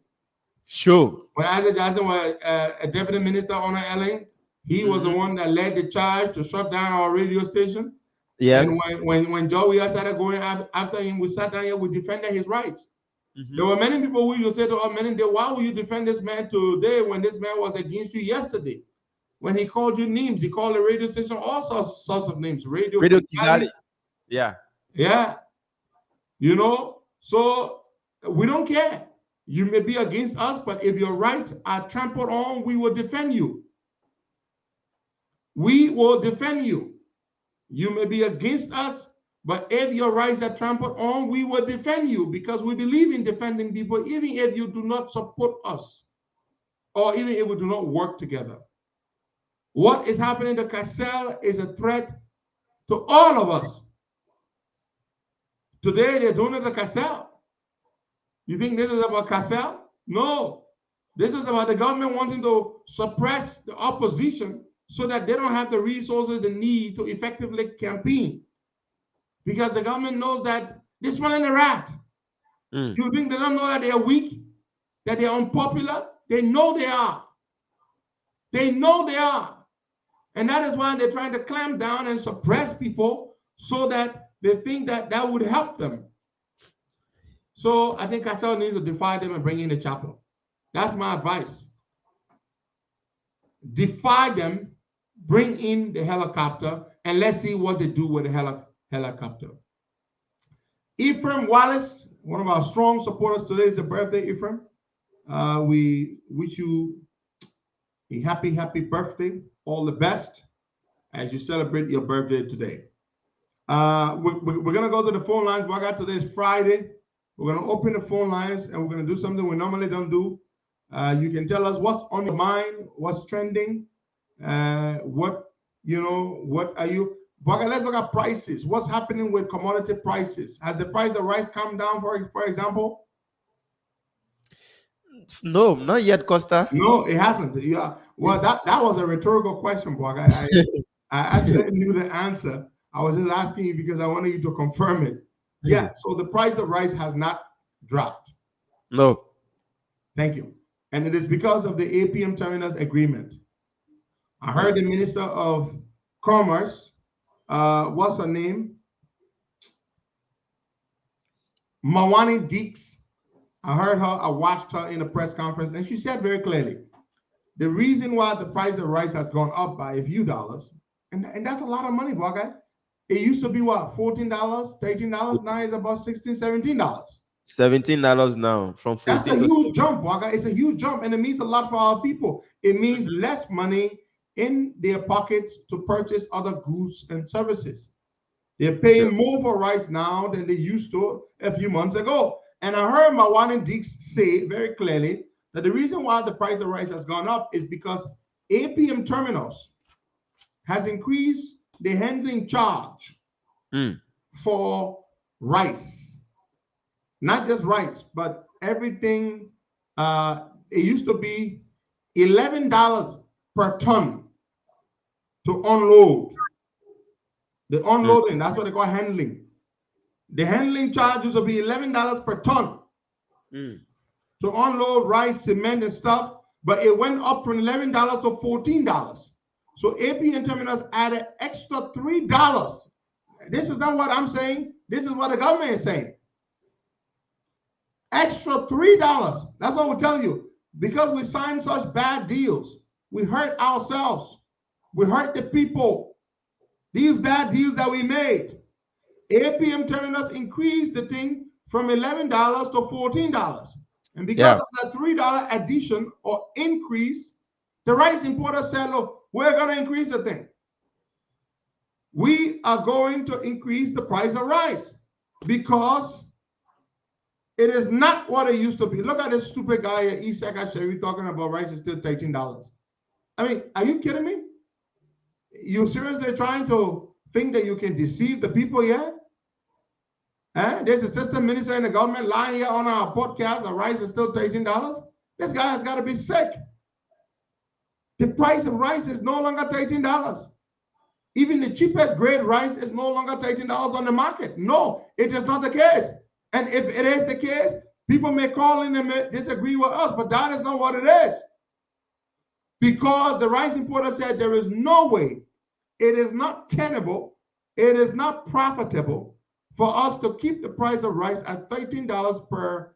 [SPEAKER 9] Sure. When Isaac Jackson was a deputy minister on Ellen, he was the one that led the charge to shut down our radio station. Yes. And when Joey started going after him, we sat down here, we defended his rights. Mm-hmm. There were many people who used to say to us, why will you defend this man today when this man was against you yesterday? When he called you names, he called the radio station all sorts of names. Radio Kigali. Yeah. Yeah. You know, so we don't care. You may be against us, but if your rights are trampled on, we will defend you. We will defend you. You may be against us, but if your rights are trampled on, we will defend you because we believe in defending people, even if you do not support us or even if we do not work together. What is happening to Cassell is a threat to all of us. Today, they're doing it to Cassell. You think this is about Cassell? No. This is about the government wanting to suppress the opposition so that they don't have the resources they need to effectively campaign. Because the government knows that they're smelling a rat. You think they don't know that they are weak, that they are unpopular? They know they are. They know they are. And that is why they're trying to clamp down and suppress people so that they think that that would help them. So I think Cassell needs to defy them and bring in the chapel. That's my advice. Defy them, bring in the helicopter, and let's see what they do with the helicopter. Ephraim Wallace, one of our strong supporters, today is a birthday, Ephraim. We wish you a happy birthday. All the best as you celebrate your birthday today. We're gonna go to the phone lines. But today is Friday. We're gonna open the phone lines and we're gonna do something we normally don't do. You can tell us what's on your mind, what's trending, what are you? But let's look at prices. What's happening with commodity prices? Has the price of rice come down, for example?
[SPEAKER 10] No, not yet, Costa.
[SPEAKER 9] No, it hasn't. Yeah. Well, that was a rhetorical question, Boy. I actually knew the answer. I was just asking you because I wanted you to confirm it. Yeah. So the price of rice has not dropped.
[SPEAKER 10] No.
[SPEAKER 9] Thank you. And it is because of the APM terminals agreement. I heard the Minister of Commerce, what's her name? Mawani Deeks. I heard her, I watched her in a press conference, and she said very clearly, the reason why the price of rice has gone up by a few dollars, and that's a lot of money, Boy. It used to be what, $14, $13? Now it's about $16, $17.
[SPEAKER 10] $17 now from 14.
[SPEAKER 9] That's a huge jump, Boy. It's a huge jump, and it means a lot for our people. It means less money in their pockets to purchase other goods and services. They're paying more for rice now than they used to a few months ago. And I heard Mawani Deeks say very clearly that the reason why the price of rice has gone up is because APM Terminals has increased the handling charge for rice. Not just rice, but everything. It used to be $11 per ton to unload. The unloading, that's what they call handling. The handling charge used to be $11 per ton to unload rice, cement, and stuff, but it went up from $11 to $14. So APM Terminals added extra $3. This is not what I'm saying. This is what the government is saying. Extra $3. That's what we're telling you. Because we signed such bad deals, we hurt ourselves. We hurt the people. These bad deals that we made. APM Terminals increased the thing from $11 to $14. And because of that $3 addition or increase, the rice importer said, look, we're going to increase the thing. We are going to increase the price of rice because it is not what it used to be. Look at this stupid guy at Isaac Asheri talking about rice is still $13. I mean, are you kidding me? You seriously trying to think that you can deceive the people here? There's a assistant minister in the government lying here on our podcast that rice is still $13. This guy has got to be sick. The price of rice is no longer $13. Even the cheapest grade rice is no longer $13 on the market. No, it is not the case. And if it is the case, people may call in and may disagree with us, but that is not what it is. Because the rice importer said there is no way, it is not tenable, it is not profitable for us to keep the price of rice at $13 per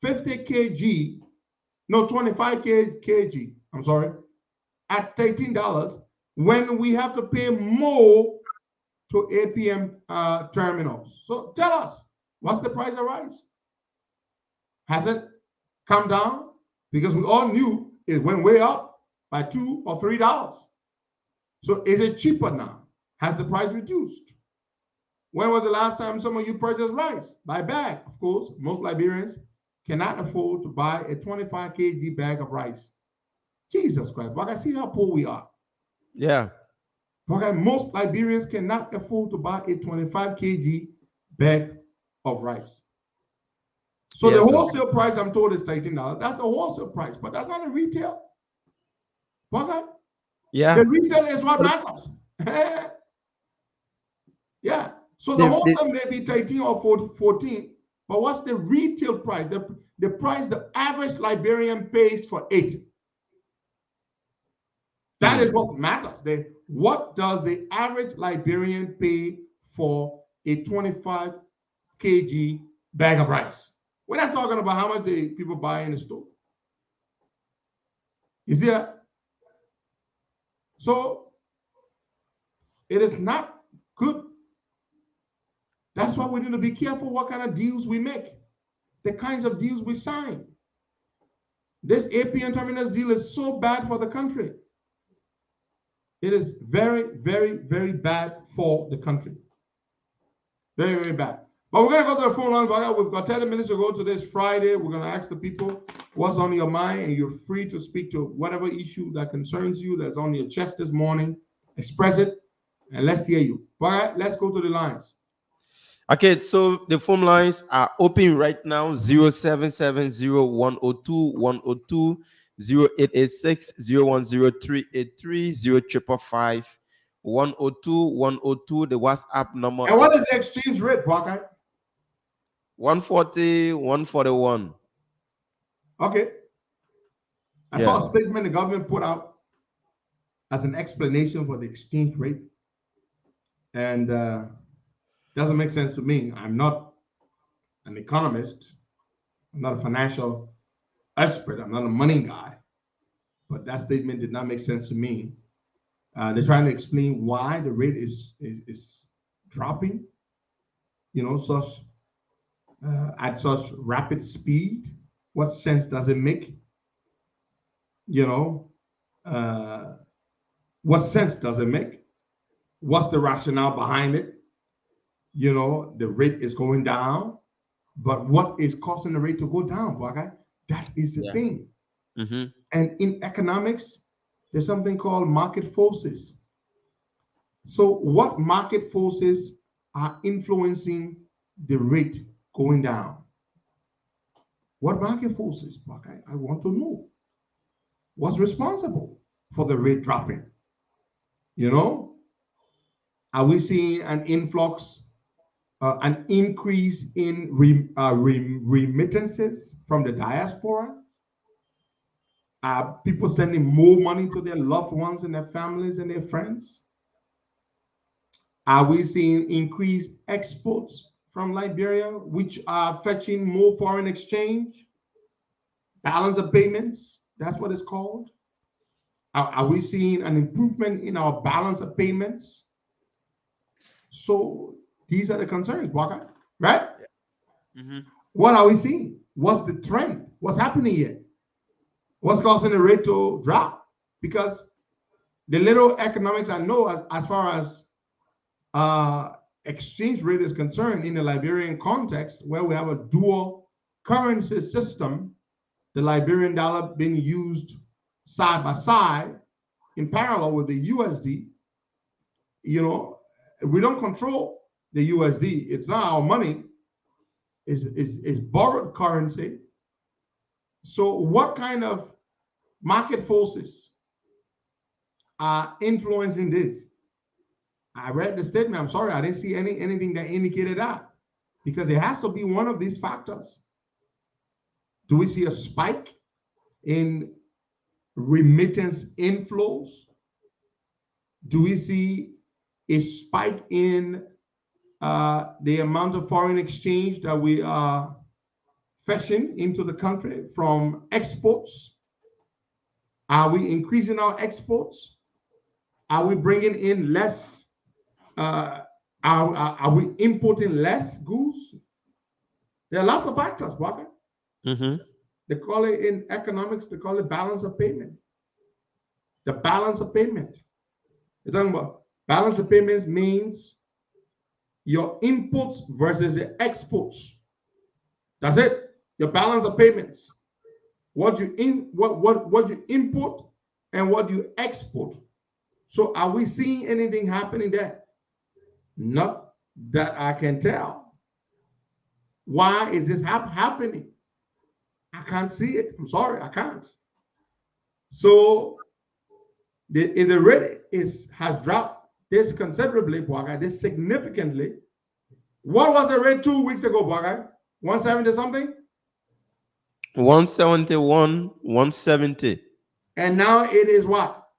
[SPEAKER 9] 50 kg, no, 25 kg, I'm sorry, at $13 when we have to pay more to APM terminals. So tell us, what's the price of rice? Has it come down? Because we all knew it went way up by $2 or $3. So is it cheaper now? Has the price reduced? When was the last time some of you purchased rice? By bag, of course. Most Liberians cannot afford to buy a 25 kg bag of rice. Jesus Christ, but I see how poor we are.
[SPEAKER 10] Yeah.
[SPEAKER 9] Okay, most Liberians cannot afford to buy a 25 kg bag of rice. So the wholesale price, I'm told, is $13. That's the wholesale price, but that's not the retail. Okay?
[SPEAKER 10] Yeah.
[SPEAKER 9] The retail is what matters. Yeah. So the wholesale may be 13 or 14, but what's the retail price? The price the average Liberian pays for it. That is what matters. What does the average Liberian pay for a 25 kg bag of rice? We're not talking about how much the people buy in the store. You see that? So it is not good. That's why we need to be careful what kind of deals we make, the kinds of deals we sign. This APM Terminals deal is so bad for the country. It is very, very, very bad for the country. Very, very bad. But we're going to go to the phone line. We've got 10 minutes to go to this Friday. We're going to ask the people what's on your mind, and you're free to speak to whatever issue that concerns you, that's on your chest this morning. Express it, and let's hear you. All right, let's go to the lines.
[SPEAKER 10] Okay, so the phone lines are open right now: 0770-102-102, 0886-010-383, The WhatsApp number
[SPEAKER 9] And what is the exchange rate, Baka?
[SPEAKER 10] 140, 141.
[SPEAKER 9] Okay. I saw a statement the government put out as an explanation for the exchange rate. And doesn't make sense to me. I'm not an economist. I'm not a financial expert. I'm not a money guy. But that statement did not make sense to me. They're trying to explain why the rate is dropping, such at such rapid speed. What sense does it make? What sense does it make? What's the rationale behind it? The rate is going down, but what is causing the rate to go down, Baka? That is the thing.
[SPEAKER 10] Mm-hmm.
[SPEAKER 9] And in economics, there's something called market forces. So what market forces are influencing the rate going down? What market forces, Baka? I want to know. What's responsible for the rate dropping? Are we seeing an influx, an increase in remittances from the diaspora? Are people sending more money to their loved ones and their families and their friends? Are we seeing increased exports from Liberia, which are fetching more foreign exchange? Balance of payments, that's what it's called. Are we seeing an improvement in our balance of payments? So these are the concerns, Waka, right?
[SPEAKER 10] Mm-hmm.
[SPEAKER 9] What are we seeing? What's the trend? What's happening here? What's causing the rate to drop? Because the little economics I know as far as exchange rate is concerned in the Liberian context, where we have a dual currency system, the Liberian dollar being used side by side in parallel with the USD, we don't control the USD. It's not our money. It's borrowed currency. So what kind of market forces are influencing this? I read the statement. I'm sorry, I didn't see anything that indicated that, because it has to be one of these factors. Do we see a spike in remittance inflows? Do we see a spike in the amount of foreign exchange that we are fetching into the country from exports? Are we increasing our exports? Are we bringing in less? Are we importing less goods? There are lots of factors, Waka.
[SPEAKER 10] Mm-hmm.
[SPEAKER 9] They call it in economics, they call it balance of payment. The balance of payment. You're talking about balance of payments means your inputs versus the exports. That's it. Your balance of payments. What you import and what you export. So are we seeing anything happening there? Not that I can tell. Why is this happening? I can't see it. I'm sorry, I can't. So if the rate has dropped this considerably, this significantly. What was the rate 2 weeks ago, 170 something?
[SPEAKER 10] 171, 170.
[SPEAKER 9] And now it is what?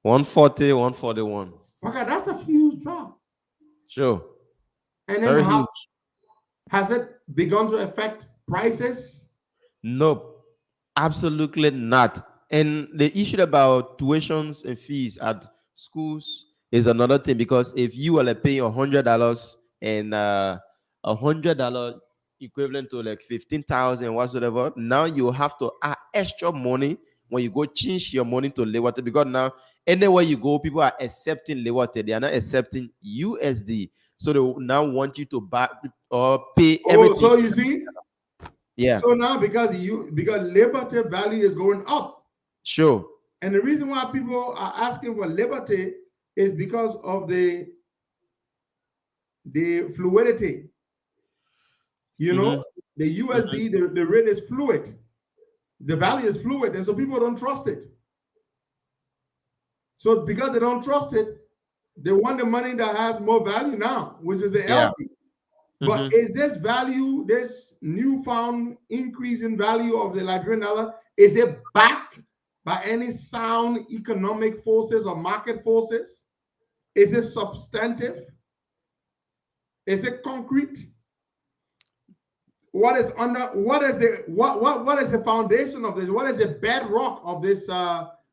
[SPEAKER 10] 140, 141.
[SPEAKER 9] That's a huge drop.
[SPEAKER 10] Sure.
[SPEAKER 9] And then how has it begun to affect prices?
[SPEAKER 10] Nope, absolutely not. And the issue about tuitions and fees at schools is another thing, because if you are like paying $100 and $100 equivalent to like 15,000 whatsoever, now you have to add extra money when you go change your money to Leewate, because now anywhere you go, people are accepting Leewate, they are not accepting USD. So they now want you to buy or pay
[SPEAKER 9] Oh,
[SPEAKER 10] everything.
[SPEAKER 9] so you see?
[SPEAKER 10] Yeah.
[SPEAKER 9] So now because liberty value is going up.
[SPEAKER 10] Sure.
[SPEAKER 9] And the reason why people are asking for liberty is because of the fluidity. You know, the USD, the rate is fluid. The value is fluid, and so people don't trust it. So because they don't trust it, they want the money that has more value now, which is the LD. But is this value, this newfound increase in value of the Liberian dollar, is it backed by any sound economic forces or market forces? Is it substantive? Is it concrete? What is the foundation of this? What is the bedrock of this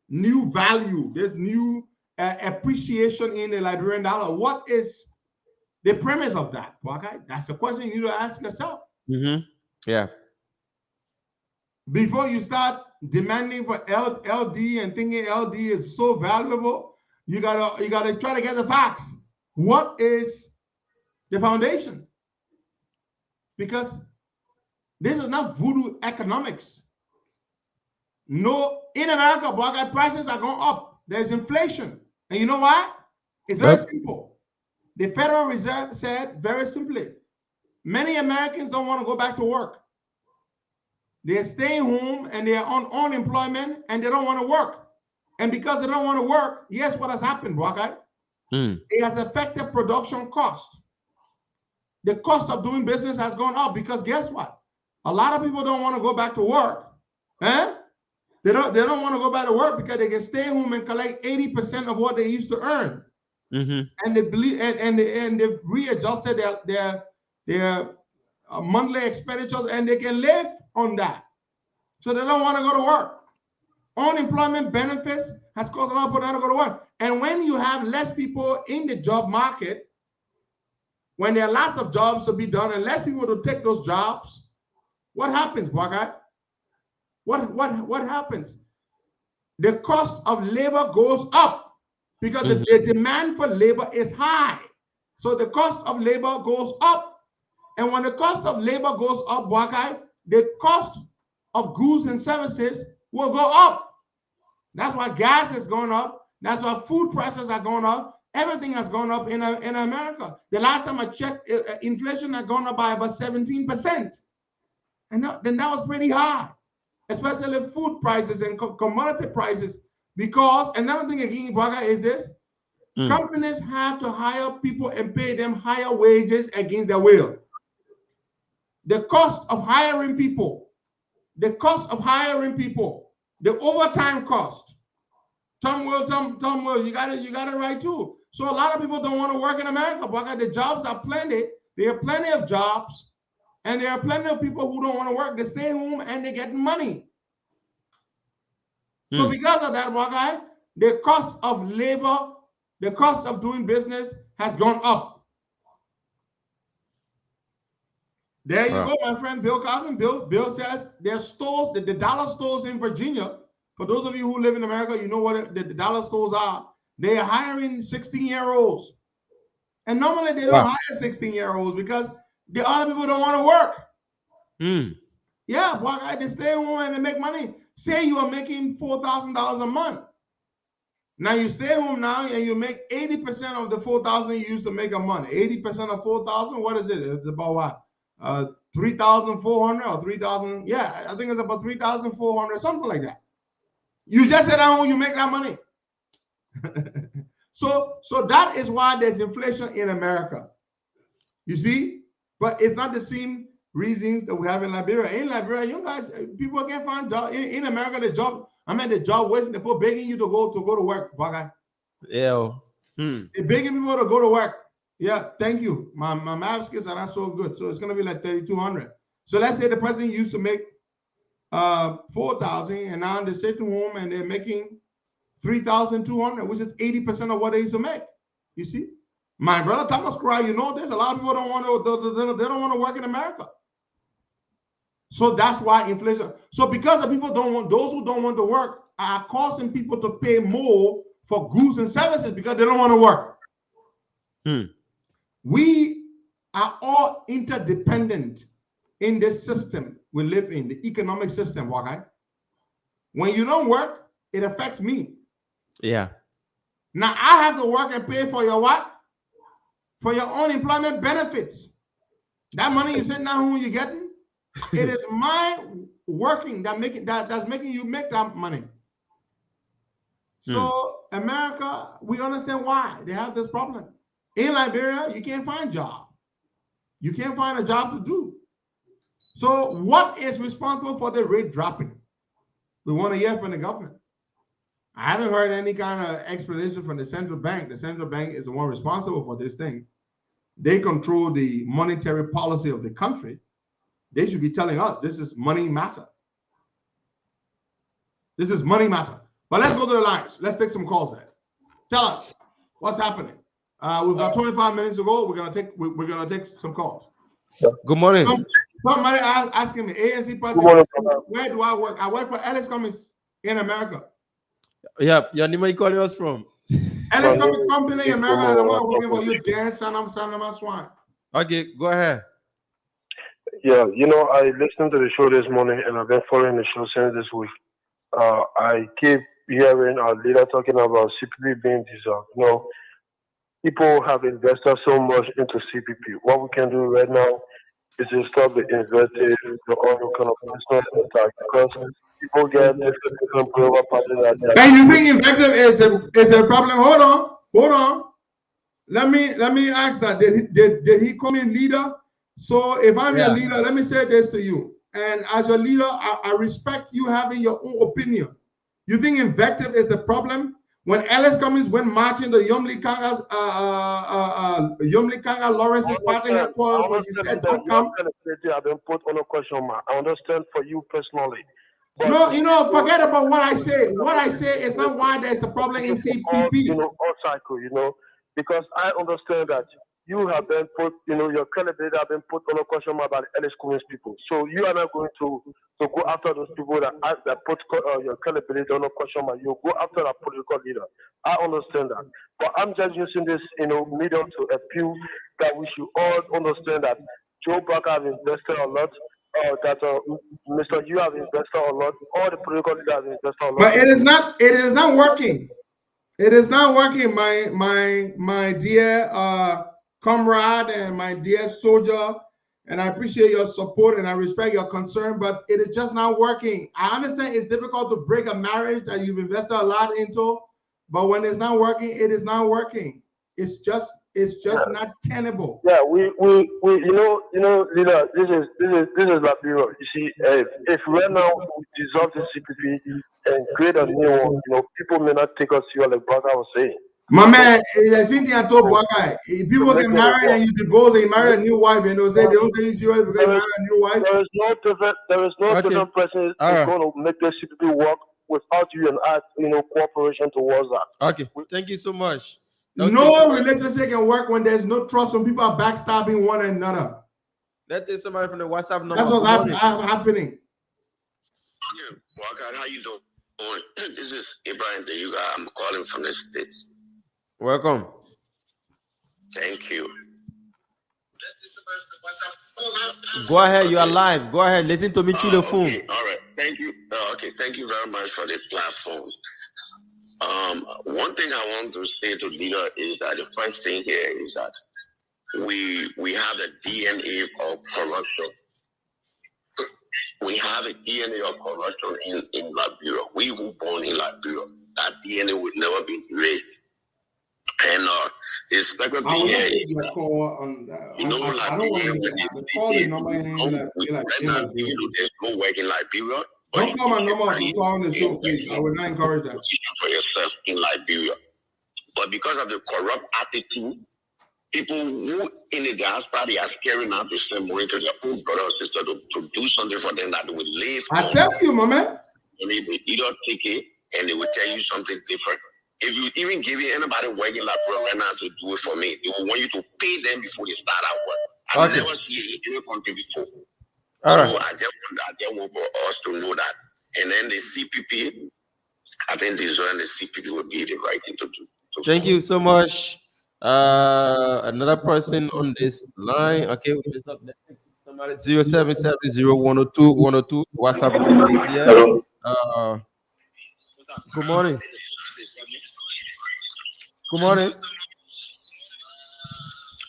[SPEAKER 9] new value, this new appreciation in the Liberian dollar? What is the premise of that? Okay, that's the question you need to ask yourself.
[SPEAKER 10] Yeah.
[SPEAKER 9] Before you start demanding for LD and thinking LD is so valuable, you gotta try to get the facts. What is the foundation? Because this is not voodoo economics. No, in America, black prices are going up. There's inflation. And you know why? It's very simple. The Federal Reserve said very simply, many Americans don't want to go back to work. They're staying home and they're on unemployment and they don't want to work. And because they don't want to work, guess what has happened, black? It has affected production cost. The cost of doing business has gone up because guess what? A lot of people don't want to go back to work. They don't want to go back to work because they can stay home and collect 80% of what they used to earn. And they believe and they've readjusted their monthly expenditures and they can live on that. So they don't want to go to work. Unemployment benefits has caused a lot of people not to go to work. And when you have less people in the job market, when there are lots of jobs to be done and less people to take those jobs, what happens, black guy? What happens? The cost of labor goes up because the demand for labor is high. So the cost of labor goes up. And when the cost of labor goes up, black guy, the cost of goods and services will go up. That's why gas is going up. That's why food prices are going up. Everything has gone up in America. The last time I checked, inflation had gone up by about 17%. And then that was pretty high, especially food prices and commodity prices. Because another thing again, Baga, is this. Companies have to hire people and pay them higher wages against their will. The cost of hiring people, the overtime cost. Tom Will, you got it right too. So a lot of people don't want to work in America, but the jobs are plenty. There are plenty of jobs, and there are plenty of people who don't want to work. They stay home and they get money. So because of that, the cost of labor, the cost of doing business has gone up. There you go, my friend Bill Cosman. Bill says there's stores, the dollar stores in Virginia. For those of you who live in America, you know what the dollar stores are. They are hiring 16-year-olds. And normally they don't hire 16-year-olds because the other people don't want to work. Yeah, black guy, they stay home and they make money. Say you are making $4,000 a month. Now you stay home now and you make 80% of the $4,000 you used to make a month. 80% of 4,000, what is it? It's about what? 3,400 or 3,000? Yeah, I think it's about 3,400, something like that. You just sit at home, you make that money. So that is why there's inflation in America. You see? But it's not the same reasons that we have in Liberia. In Liberia, you guys, people can't find jobs. In America, the job wasting, they put begging you to go to work.
[SPEAKER 10] Yeah.
[SPEAKER 9] They're begging people to go to work. Yeah, thank you. My math skills are not so good. So it's gonna be like 3,200. So let's say the president used to make 4,000 and now they're sitting home and they're making 3,200, which is 80% of what they used to make. You see? My brother Thomas Cry, you know, there's a lot of people don't want to work in America. So that's why inflation. So because the people don't want, those who don't want to work are causing people to pay more for goods and services because they don't want to work. We are all interdependent in this system we live in, the economic system, okay? When you don't work, it affects me.
[SPEAKER 10] Yeah.
[SPEAKER 9] Now I have to work and pay for your what? For your unemployment benefits. That money you said now who you getting? It is my working that's making you make that money. So America, we understand why they have this problem. In Liberia, you can't find a job. You can't find a job to do. So what is responsible for the rate dropping? We want to hear from the government. I haven't heard any kind of explanation from the central bank. The central bank is the one responsible for this thing. They control the monetary policy of the country. They should be telling us this is money matter. This is money matter. But let's go to the lines. Let's take some calls there. Tell us what's happening. We've got 25 minutes to go. We're gonna take some calls.
[SPEAKER 10] Good morning.
[SPEAKER 9] Somebody asking me, ANC president, where do I work? I work for Ellis Cummings in America.
[SPEAKER 10] Yeah, your name are you calling us from?
[SPEAKER 9] Ellis Cummings Company in America, the one working for you, Dan Sanama Swine.
[SPEAKER 10] Okay, go ahead.
[SPEAKER 11] Yeah, I listened to the show this morning and I've been following the show since this week. I keep hearing our leader talking about CPP being dissolved. People have invested so much into CPP. What we can do right now is to stop the investors, the oil kind of business attack, because people get different political parties.
[SPEAKER 9] And you think invective is a problem? Hold on. Let me ask that. Did he come in leader? So if I'm your leader, let me say this to you. And as your leader, I respect you having your own opinion. You think invective is the problem? When Ellis Cummings went marching to Yumli Kanga Lawrence's party headquarters, when she said, "Don't come."
[SPEAKER 11] I've been put on a question mark. I understand for you personally.
[SPEAKER 9] No, forget about what I say. What I say is not why there's a problem in CPP.
[SPEAKER 11] All cycle, because I understand that you have been put, your credibility have been put on a question mark by the Ellis Cummings people. So you are not going to go after those people that put your credibility on a question mark. You go after that political leader. I understand that. But I'm just using this, medium to appeal that we should all understand that Joe Barker has invested a lot. That Mr. You have invested a lot. All the political leaders have invested a lot.
[SPEAKER 9] But it is not working. It is not working, my dear comrade and my dear soldier, and I appreciate your support and I respect your concern, but it is just not working. I understand it's difficult to break a marriage that you've invested a lot into, but when it's not working, it is not working. It's just not tenable.
[SPEAKER 11] Yeah, we leader, this is Liberia. You see, if right now we dissolve the CPP and create a new one, people may not take us serious, like brother was saying.
[SPEAKER 9] My man, Cynthia told Wakai, if people get married and you divorce and you marry a new wife and they'll say they don't take you serious because you marry a new wife.
[SPEAKER 11] There is no different person that's going to make the CPP work without you and I, cooperation towards that.
[SPEAKER 10] Okay, thank you so much.
[SPEAKER 9] No relationship can work when there's no trust, when people are backstabbing one another.
[SPEAKER 10] Let's take somebody from the WhatsApp number.
[SPEAKER 9] That's what's happening.
[SPEAKER 12] Yeah, Wakai, how you doing? This is Ibrahim Deyuga. I'm calling from the States.
[SPEAKER 10] Welcome.
[SPEAKER 12] Thank you.
[SPEAKER 10] Go ahead, you are live. Go ahead, listen to me through the phone.
[SPEAKER 12] Okay. All right, thank you. Thank you very much for this platform. One thing I want to say to leader is that the first thing here is that we have the DNA of corruption. We have a DNA of corruption in Liberia. We were born in Liberia. That DNA would never be erased. And the second thing here is, there's no work in Liberia.
[SPEAKER 9] Don't call my number to call on the show, please. I would not encourage that.
[SPEAKER 12] For yourself in Liberia. But because of the corrupt attitude, people who in the diaspora, they are scaring out to send money to their own brother or sister to do something for them that they will live.
[SPEAKER 9] I tell you, my man.
[SPEAKER 12] And they don't take it and they will tell you something different. If you even give anybody working like right now to do it for me, they will want you to pay them before they start out work. I've never seen it in any country before.
[SPEAKER 10] All right.
[SPEAKER 12] So I just want for us to know that. And then the CPP, I think this one, the CPP would be the right thing to do.
[SPEAKER 10] Thank you so much. Another person on this line. Okay, we just up there. Somebody 0770102 WhatsApp number is here.
[SPEAKER 13] Hello.
[SPEAKER 10] Good morning. Good morning.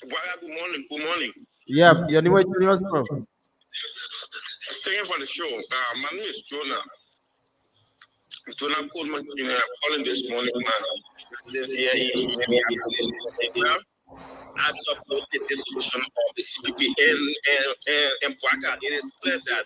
[SPEAKER 12] Good morning. Good morning.
[SPEAKER 10] Yeah, your name is from?
[SPEAKER 12] Thank you for the show. My name is Jonah. Jonah Coleman. I'm calling this morning, man. This year I support the dissolution of the CPP and Baka. It is clear that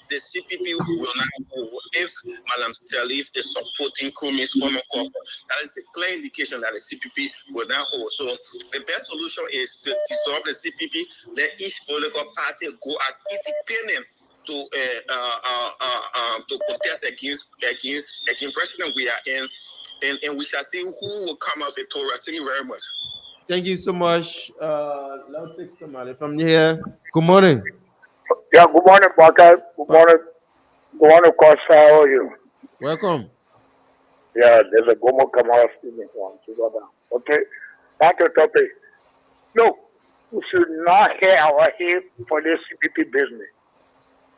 [SPEAKER 12] the CPP will not go if Madam Salif is supporting Kumi's former corporate. That is a clear indication that the CPP will not hold. So the best solution is to dissolve the CPP, let each political party go as independent to contest against president we are in, and we shall see who will come out victorious. Thank you very much.
[SPEAKER 10] Thank you so much. Let's take somebody from here. Good morning.
[SPEAKER 13] Yeah, good morning, Baka. Good morning. Good morning, Costa. How are you?
[SPEAKER 10] Welcome.
[SPEAKER 13] Yeah, there's a Gomo Kamara speaking one. Okay, back to the topic. No, we should not hear our head for this CPP business.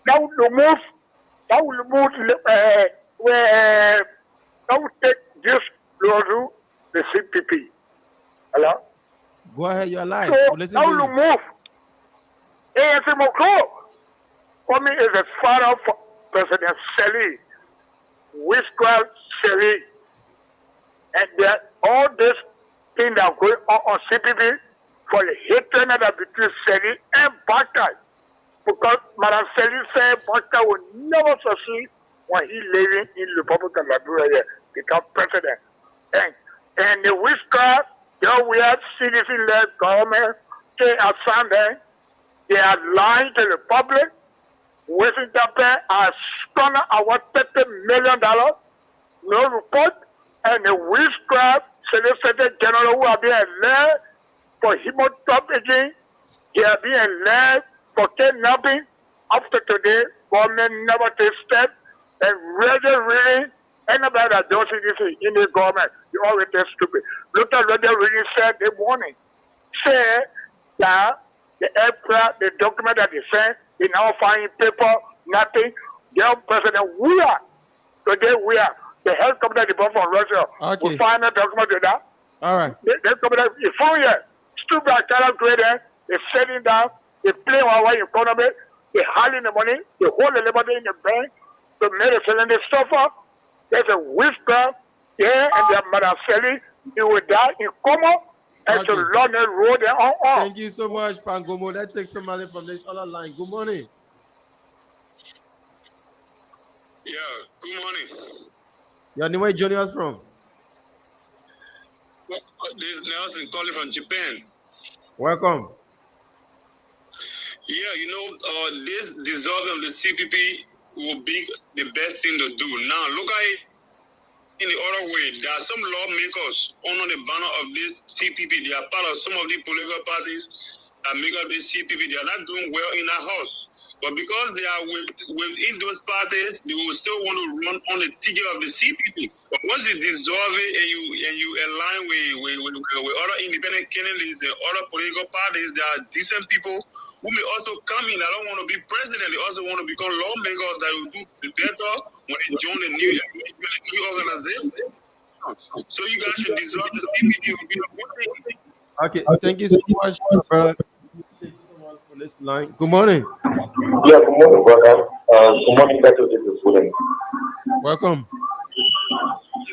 [SPEAKER 13] That will remove, that will take this to the CPP. Hello?
[SPEAKER 10] Go ahead, you're alive.
[SPEAKER 13] So, that will remove ANC Moko. Kwame is the father of President Shelly, witchcraft Shelly, and that all this thing that going on CPP for the hatred that between Shelly and Baka. Because Madam Shelly said Baka will never succeed when he living in the Republic of Liberia become president. And the witchcraft, we have citizen-led government, they are Sunday, they are lying to the public. Western Japan has spent our $30 million, no report, and the witchcraft solicitor general who are being led for human trafficking, they are being led for kidnapping. After today, government never takes steps, and really, anybody that does this in the government, you always get stupid. Look at what they really said this morning. Say that the aircraft, the document that they sent, they now find paper, nothing. Their president, today we are, the helicopter they bought from Russia.
[SPEAKER 10] Okay.
[SPEAKER 13] We find a document to that.
[SPEAKER 10] All right.
[SPEAKER 13] They come there, it's 4 years. Stupid, I cannot do it there. They're sitting down, they play our economy, they're hiding the money, they hold the money in the bank, they made a cylinder suffer. There's a witchcraft there, and their mother Sally, he will die in coma, and to London Road and on.
[SPEAKER 10] Thank you so much, Pangomo. Let's take somebody from this other line. Good morning.
[SPEAKER 12] Yeah, good morning.
[SPEAKER 10] Your name, where you joining us from?
[SPEAKER 12] This is Nelson calling from Japan.
[SPEAKER 10] Welcome.
[SPEAKER 12] Yeah, this dissolving of the CPP will be the best thing to do. Now, look at it in the other way. There are some lawmakers under the banner of this CPP. They are part of some of the political parties that make up this CPP. They are not doing well in the house. But because they are within those parties, they will still want to run on the ticket of the CPP. But once you dissolve it and you align with other independent candidates and other political parties, there are decent people who may also come in. They don't want to be president. They also want to become lawmakers that will do better when they join the new organization. So you guys should dissolve the CPP. Will be a good thing.
[SPEAKER 10] Okay, thank you so much, brother. Thank you so much for this line. Good morning.
[SPEAKER 13] Yeah, good morning, brother. Good morning, Dr. This is William.
[SPEAKER 10] Welcome.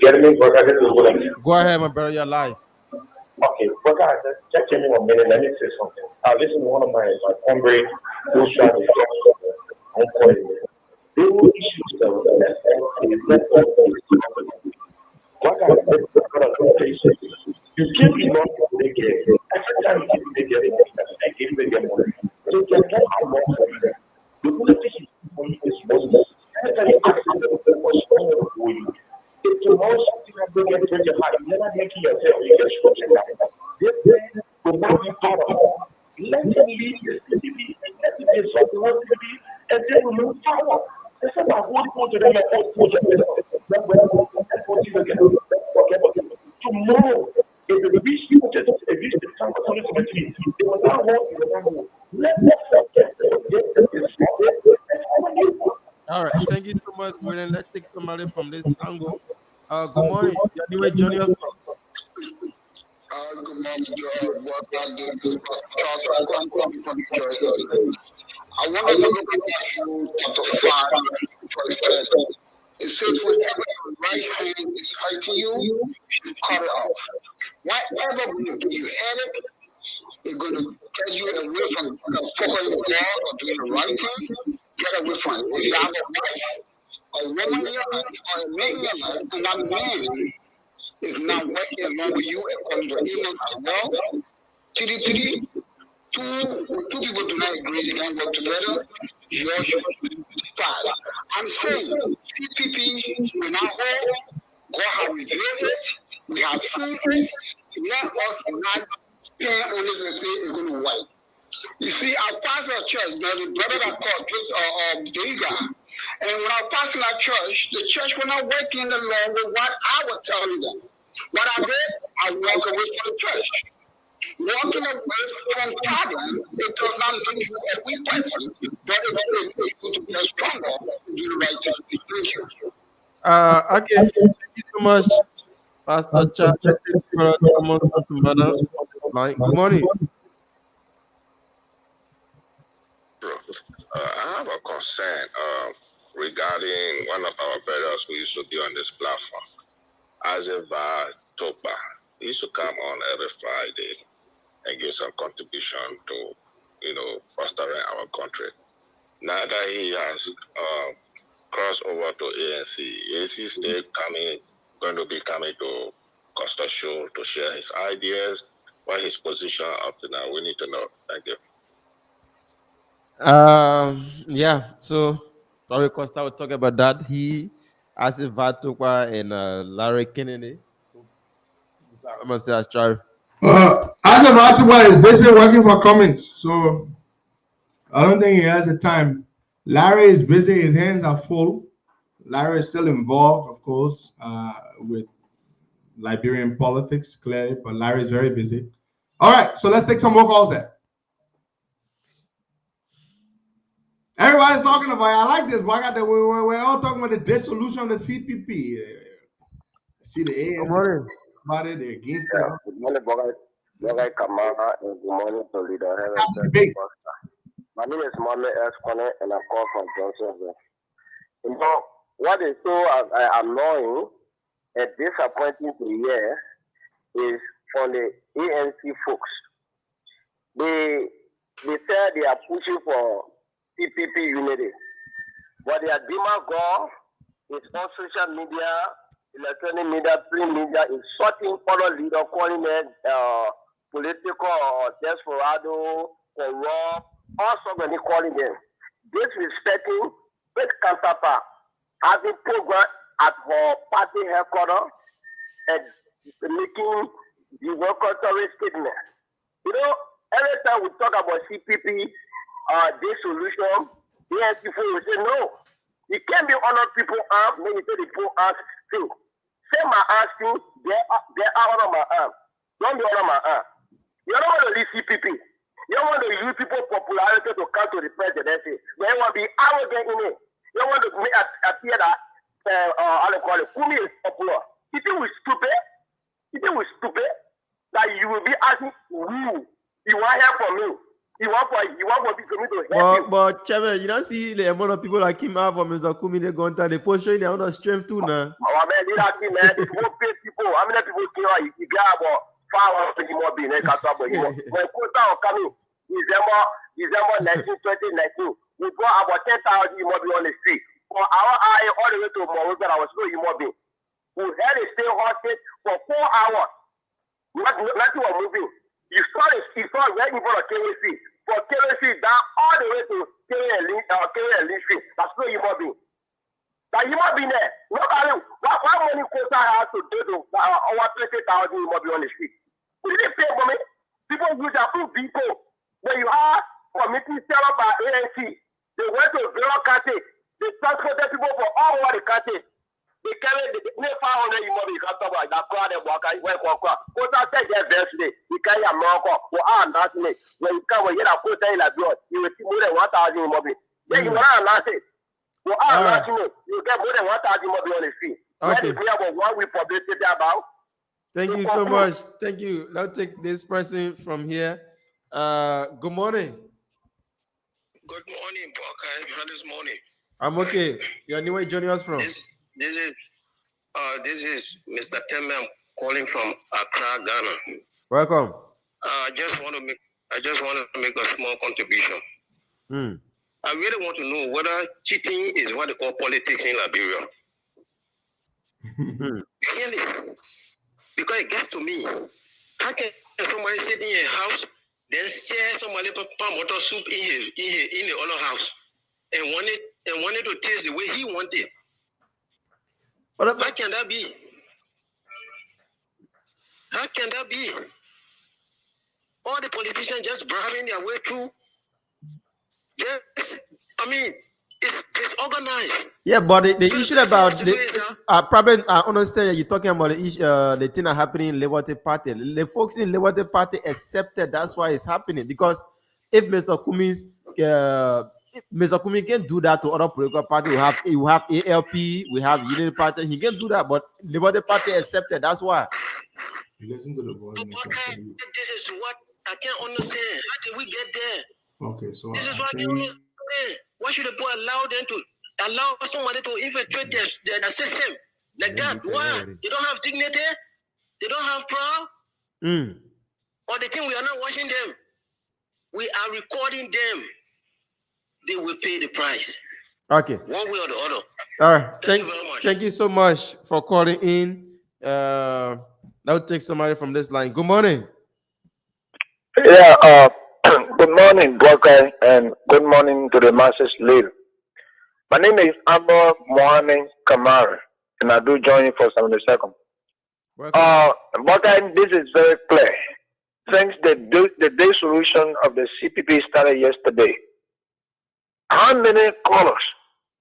[SPEAKER 13] Get me, brother. This is William.
[SPEAKER 10] Go ahead, my brother. You're live.
[SPEAKER 13] Okay, brother. Just give me 1 minute. Let me say something. Listen to one of my comrades who's trying to talk. I'm calling you. There were issues that were you give me money, they get it. Every time you give me, they get it. I give me get money. So you can get out more from them. The politician is money. Every time you ask them, what's wrong with you? If tomorrow something that they get very high, you're not making yourself, you get structured like that. This man will not be part of it. Let him lead the city, let him be something else to be, and then we move forward. It's about what go to them and what go to them. Tomorrow, if the rich people just if you community. They will not want you to know. Let us forget
[SPEAKER 10] All right. Thank you so much, William. Let's take somebody from this angle. Good morning. You're anyway joining us from.
[SPEAKER 12] Good morning, Joe. What I did is Charles Franklin from New Jersey. I wanted to look at Matthew chapter 5, verse 10. It says, whenever your right hand is hurting you, you cut it off. Whatever will do you headache, it's going to get you away from focusing on God or doing the right thing. Get away from it. If you have a wife, a woman in your life, or a man in your life, and that man is not working along with you according to email as well, TDPD, two people do not agree, they can't work together, yours should start. I'm saying, CPP will not hold, God has revealed it, we have seen it, let us not stand on this and say it's going to work. You see, our pastor at church, the brother that called Dega, and when I pastor at church, the church were not working along with what I was telling them. What I did, I walked away from the church. Walking away from problem, it does not make you a weak person, but it makes you to be stronger to do the right thing. Thank you.
[SPEAKER 10] Okay. Thank you so much, Pastor Charles. Good morning.
[SPEAKER 12] I have a concern regarding one of our brothers who used to be on this platform, Azeva Topa. He used to come on every Friday and give some contribution to, fostering our country. Now that he has crossed over to ANC, ANC is still going to be coming to Costa Show to share his ideas, what his position up to now. We need to know. Thank you.
[SPEAKER 10] Yeah. So sorry, Costa will talk about that. He, as a Vatukwa and Larry Kennedy. I'm gonna say I try.
[SPEAKER 9] As of Atiba is busy working for Cummins, so I don't think he has the time. Larry is busy; his hands are full. Larry is still involved, of course, with Liberian politics, clearly, but Larry is very busy. All right, so let's take some more calls there. Everybody's talking about it. I like this. We're all talking about the dissolution of the CPP. See the ANC about it. They're against it.
[SPEAKER 11] Good morning, Bogai Kamara, and good morning to Leader. My name is Mohamed S. Kone, and I'm called from Johnsonville. You know, what is so annoying and disappointing to hear is from the ANC folks. They say they are pushing for CPP unity, but their demagogue is on social media, electronic media, print media, insulting other leaders, calling them political or desperado, corrupt, all sorts of calling them. Disrespecting its counterpart, having program at her party headquarters and making derogatory statements. You know, every time we talk about CPP, dissolution, the ANC will say no. You can't be honor people arms, then you say the people arms still. Say my arms still, they are honor my arm. Don't be honor my arm. You don't want to leave CPP. You don't want to use people's popularity to come to the presidency. But you want to be arrogant in it. You don't want to make appear that Kumi is popular. You think we're stupid? You think we're stupid? That you will be asking who you want help from me. You want for me to help you.
[SPEAKER 10] But Chairman, you don't see the amount of people that came out for Mr. Kumi, they go into the post showing their own strength too now.
[SPEAKER 11] Oh man, you don't see, man, they won't pay people. How many people came out? You got about 500 more being when Costa will come in December 19, 2019, we got about 10,000 more on the street. For our eye all the way to Morocco, I was no more being. We had a stay hostage for 4 hours. Nothing was moving. You saw right in front of KAC. For KAC down all the way to KAC Street. That's no human being. That human being there. Nobody. Why money Costa has to do to over 20,000 human being on the street? We didn't pay for me. People use their own people. When you have committee set up by ANC, they went to Vero County. They transported people from all over the country. They carried the 500 human beings. That crowd and walk. Costa said that yesterday. He
[SPEAKER 13] carry a mark that's me. When you come and get a quota in a blood, you will see more than 1,000 mobile. Then you are announced it. You get more than 1,000 mobile on the fee.
[SPEAKER 10] Okay.
[SPEAKER 13] We have what we publicity about.
[SPEAKER 10] Thank you so much. Thank you. I'll take this person from here. Good morning.
[SPEAKER 12] Good morning, Boka. How this morning?
[SPEAKER 10] I'm okay. You're anywhere joining us from?
[SPEAKER 12] This is Mr. Temem calling from Accra, Ghana.
[SPEAKER 10] Welcome.
[SPEAKER 12] I just want to make a small contribution. I really want to know whether cheating is what they call politics in Liberia. Really? Because it gets to me. How can somebody sit in a house, then share somebody put water soup in the other house, and wanted to taste the way he wanted? How can that be? How can that be? All the politicians just bribing their way through. It's organized.
[SPEAKER 10] Yeah, but the issue about probably I understand that you're talking about the issue, the thing that happening in Liberty Party. The folks in Liberty Party accepted that's why it's happening, because if Mr. Cummings can do that to other political parties, we have ALP, we have Unity Party. He can do that, but Liberty Party accepted. That's why.
[SPEAKER 9] Listen to the voice.
[SPEAKER 12] This is what I can't understand. How did we get there?
[SPEAKER 9] Okay, so
[SPEAKER 12] this is what I don't understand. Why should the boy allow somebody to infiltrate their system like that? Why? They don't have dignity. They don't have pride. Or they think we are not watching them. We are recording them. They will pay the price.
[SPEAKER 10] Okay.
[SPEAKER 12] One way or the other.
[SPEAKER 10] All right.
[SPEAKER 12] Thank you very much.
[SPEAKER 10] Thank you so much for calling in. I'll take somebody from this line. Good morning.
[SPEAKER 13] Yeah, good morning, Broker, and good morning to the masses leader. My name is Amber Mohamed Kamara, and I do join you for 70 seconds. Broker, this is very clear. Since the day solution of the CPP started yesterday, how many colors?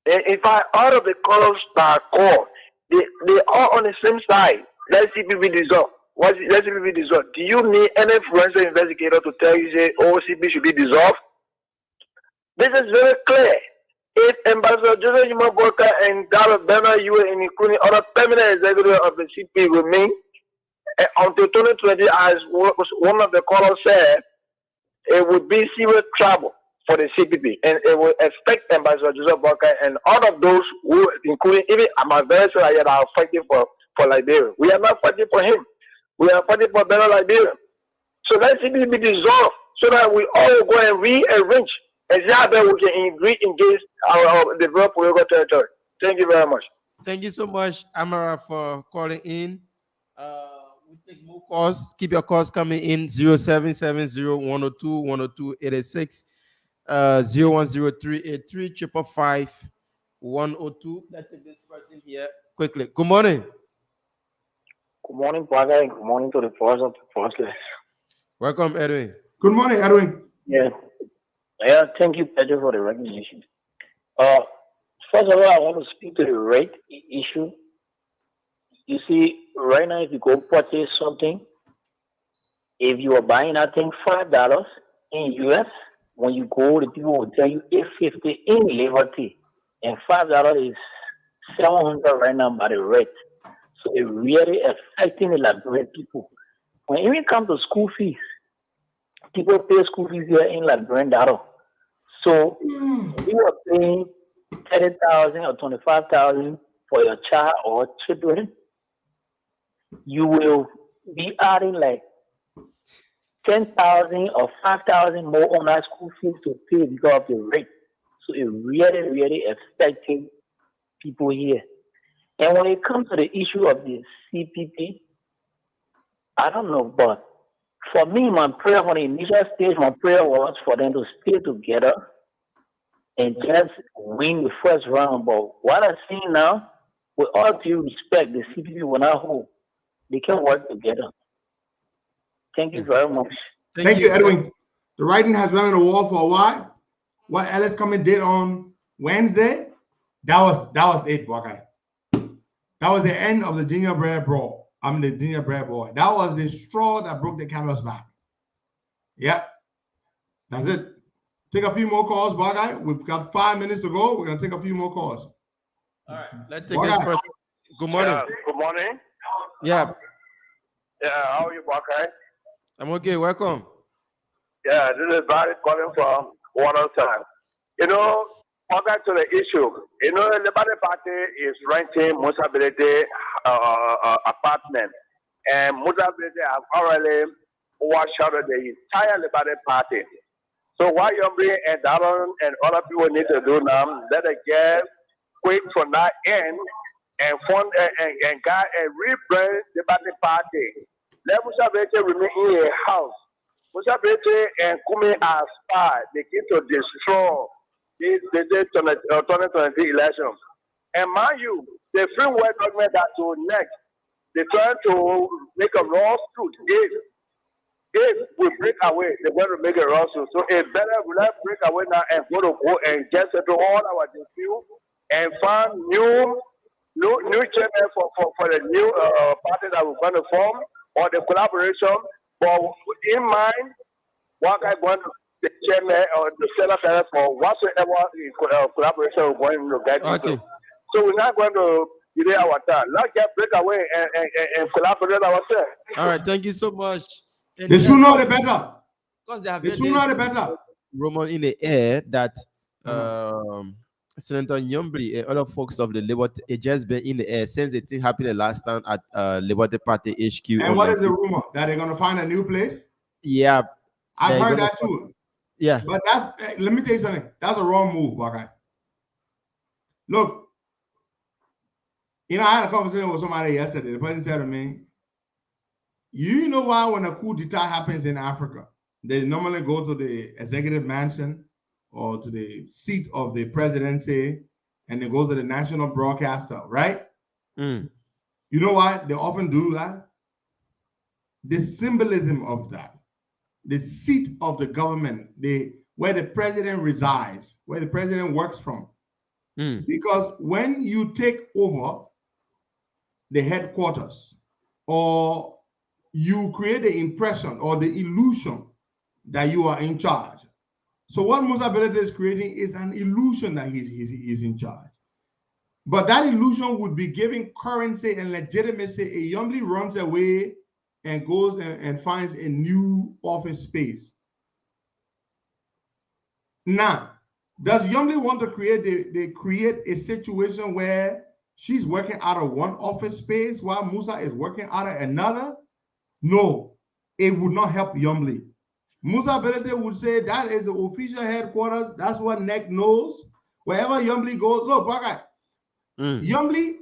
[SPEAKER 13] If all of the colors that are called, they are on the same side. Let CPP dissolve. Let CPP dissolve. Do you need any forensic investigator to tell you say CPP should be dissolved? This is very clear. If Ambassador Joseph Juma Boka and Dallas Bernard, you and including other permanent executives of the CPP remain until 2020, as one of the callers said, it would be serious trouble for the CPP, and it will affect Ambassador Joseph Boka and all of those who, including even Amazon, that are fighting for Liberia. We are not fighting for him. We are fighting for better Liberia. So let CPP be dissolved so that we all go and rearrange and see how we can engage our developed political territory. Thank you very much.
[SPEAKER 10] Thank you so much, Amara, for calling in. We take more calls. Keep your calls coming in. 0770-102-102-86, 010-383-555-102. Let's take this person here quickly. Good morning.
[SPEAKER 14] Good morning, brother. Good morning to the force of the forceless.
[SPEAKER 10] Welcome, Edwin.
[SPEAKER 9] Good morning, Edwin.
[SPEAKER 14] Yeah, thank you, Pedro, for the recognition. First of all, I want to speak to the rate issue. You see, right now, if you go purchase something, if you are buying, I think $5 in US, when you go, the people will tell you $8.50 in Liberty, and $5 is $700 right now by the rate. So it really affecting the Liberian people. When it even comes to school fees, people pay school fees here in Liberian dollar. So you are paying $30,000 or $25,000 for your child or children, you will be adding like $10,000 or $5,000 more on that school fees to pay because of the rate. So it really, really affecting people here. And when it comes to the issue of the CPP, I don't know, but for me, my prayer on the initial stage, my prayer was for them to stay together and just win the first round. But what I see now, with all due respect, the CPP will not hold. They can work together. Thank you very much.
[SPEAKER 9] Thank you, Edwin. The writing has been on the wall for a while. What Ellis Cummings did on Wednesday, that was it, Buckeye. That was the end of the gingerbread brawl. The gingerbread boy. That was the straw that broke the camel's back. Yeah, that's it. Take a few more calls, Bagay. We've got 5 minutes to go. We're gonna take a few more calls.
[SPEAKER 10] All right, let's take this person. Good morning.
[SPEAKER 13] Yeah, good morning.
[SPEAKER 10] Yeah,
[SPEAKER 13] Yeah, how are you, Bakai?
[SPEAKER 10] I'm okay. Welcome.
[SPEAKER 13] Yeah, this is Barry calling from Watertown. You know, back to the issue. You know, the Liberty Party is renting Musability apartment, and Musability have already washed out the entire Liberty Party. So what Yombri and Darren and other people need to do now, let it get quick from that end and fund and guide and rebrand the party. Let Musability remain in a house. Musability and Kumi are spies. They came to destroy the 2023 election. And mind you, the free world government that will next, they're trying to make a lawsuit. If we break away, they're going to make a lawsuit. So it's better we let break away now and go and get settle all our dispute and find new chairman for the new party that we're going to form or the collaboration. But in mind, what I want the chairman or the senator for whatsoever collaboration we're going to get into. So we're not going to delay our time. Let's get break away and collaborate ourselves.
[SPEAKER 10] All right, thank you so much. And
[SPEAKER 9] the sooner the better.
[SPEAKER 10] Because they have
[SPEAKER 9] the sooner the better.
[SPEAKER 10] Rumor in the air that Senator Nyombri and other folks of the Liberty it just been in the air since the thing happened the last time at Liberty Party HQ.
[SPEAKER 9] And what is the rumor? That they're gonna find a new place?
[SPEAKER 10] Yeah.
[SPEAKER 9] I've heard that too.
[SPEAKER 10] Yeah.
[SPEAKER 9] But that's let me tell you something. That's a wrong move, okay? Look, you know, I had a conversation with somebody yesterday. The person said to me, you know why when a coup d'etat happens in Africa, they normally go to the executive mansion or to the seat of the presidency and they go to the national broadcaster, right? You know why they often do that? The symbolism of that, the seat of the government, where the president resides, where the president works from. Because when you take over the headquarters or you create the impression or the illusion that you are in charge. So what Musability is creating is an illusion that he's in charge. But that illusion would be giving currency and legitimacy. A Yombly runs away and goes and finds a new office space. Now, does Yombly want to create a situation where she's working out of one office space while Musa is working out of another? No, it would not help Yombly. Musability would say that is the official headquarters. That's what NEC knows. Wherever Yombly goes, look, Bagay, Yombly,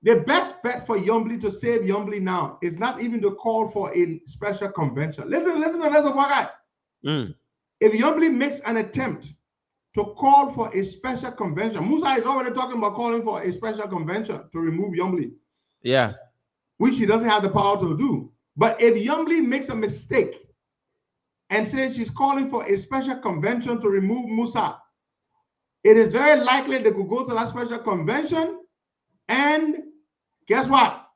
[SPEAKER 9] the best bet for Yombly to save Yombly now is not even to call for a special convention. Listen, Bagay. If Yombly makes an attempt to call for a special convention, Musa is already talking about calling for a special convention to remove Yombly.
[SPEAKER 10] Yeah.
[SPEAKER 9] Which he doesn't have the power to do. But if Yombly makes a mistake and says she's calling for a special convention to remove Musa, it is very likely they could go to that special convention and guess what?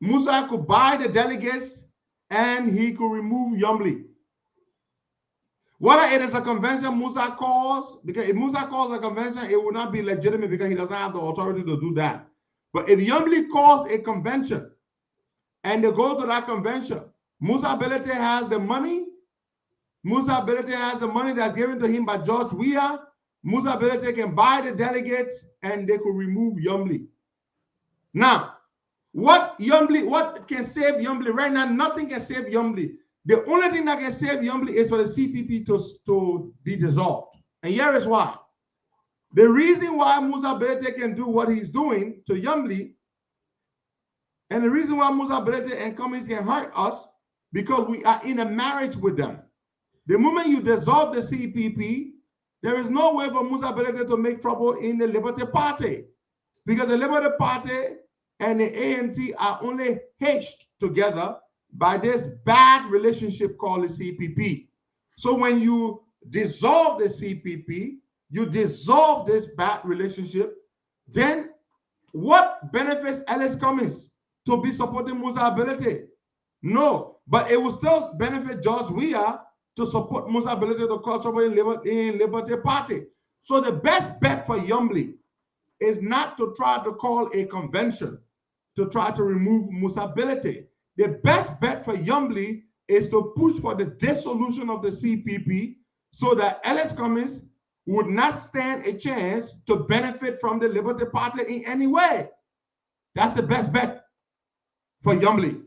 [SPEAKER 9] Musa could buy the delegates and he could remove Yombly. Whether it is a convention Musa calls, because if Musa calls a convention, it will not be legitimate because he doesn't have the authority to do that. But if Yombly calls a convention and they go to that convention, Musability has the money. Musability has the money that's given to him by George Weah. Musability can buy the delegates and they could remove Yombly. Now, what can save Yombly right now? Nothing can save Yombly. The only thing that can save Yombly is for the CPP to be dissolved. And here is why. The reason why Musability can do what he's doing to Yombly, and the reason why Musability and companies can hurt us, because we are in a marriage with them. The moment you dissolve the CPP, there is no way for Musability to make trouble in the Liberty Party, because the Liberty Party and the ANC are only hitched together by this bad relationship called the CPP. So when you dissolve the CPP, you dissolve this bad relationship, then what benefits Alice Cummings to be supporting Musability? No, but it will still benefit George Weah to support Musa ability to cause trouble in Liberty Party. So the best bet for Yombly is not to try to call a convention to try to remove Musa ability. The best bet for Yombly is to push for the dissolution of the CPP so that Ellis Cummings would not stand a chance to benefit from the Liberty Party in any way. That's the best bet for Yombly.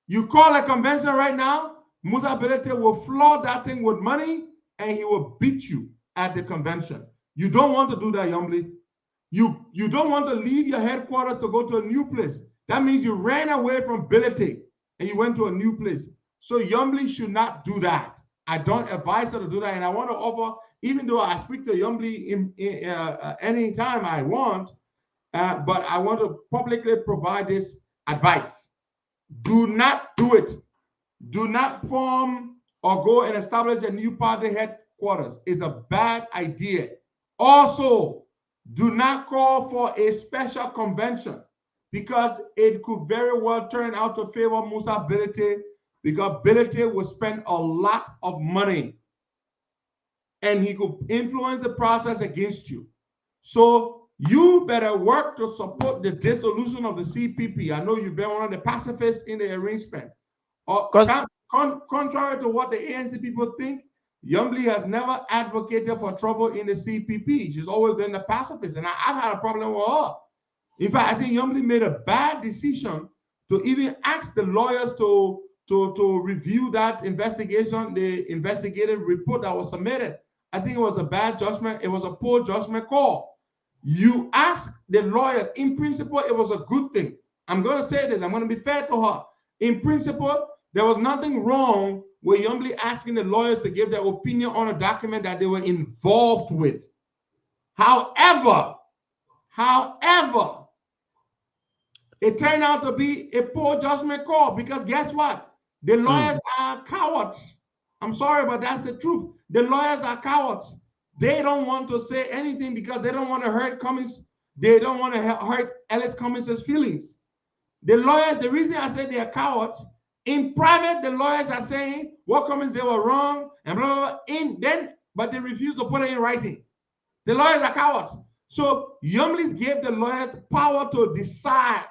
[SPEAKER 9] You call a convention right now, Musa Ability will flood that thing with money and he will beat you at the convention. You don't want to do that, Yombly. You don't want to leave your headquarters to go to a new place. That means you ran away from Ability and you went to a new place. So Yombly should not do that. I don't advise her to do that. And I want to offer, even though I speak to Yombly anytime I want, but I want to publicly provide this advice. Do not do it. Do not form or go and establish a new party headquarters. It's a bad idea. Also, do not call for a special convention because it could very well turn out to favor Musa Ability because Ability will spend a lot of money and he could influence the process against you. So you better work to support the dissolution of the CPP. I know you've been one of the pacifists in the arrangement. Contrary to what the ANC people think, Yombly has never advocated for trouble in the CPP. She's always been the pacifist, and I've had a problem with her. In fact, I think Yombly made a bad decision to even ask the lawyers to review that investigation, the investigative report that was submitted. I think it was a bad judgment. It was a poor judgment call. You ask the lawyers, in principle, it was a good thing. I'm going to say this, I'm going to be fair to her. In principle, there was nothing wrong with Yombly asking the lawyers to give their opinion on a document that they were involved with. However, it turned out to be a poor judgment call because guess what? The lawyers are cowards. I'm sorry, but that's the truth. The lawyers are cowards. They don't want to say anything because they don't want to hurt Cummings. They don't want to hurt Ellis Cummings' feelings. The lawyers, the reason I say they are cowards, in private, the lawyers are saying what Cummings they were wrong and blah, blah, blah. But they refuse to put it in writing. The lawyers are cowards. So Yombly gave the lawyers power to decide,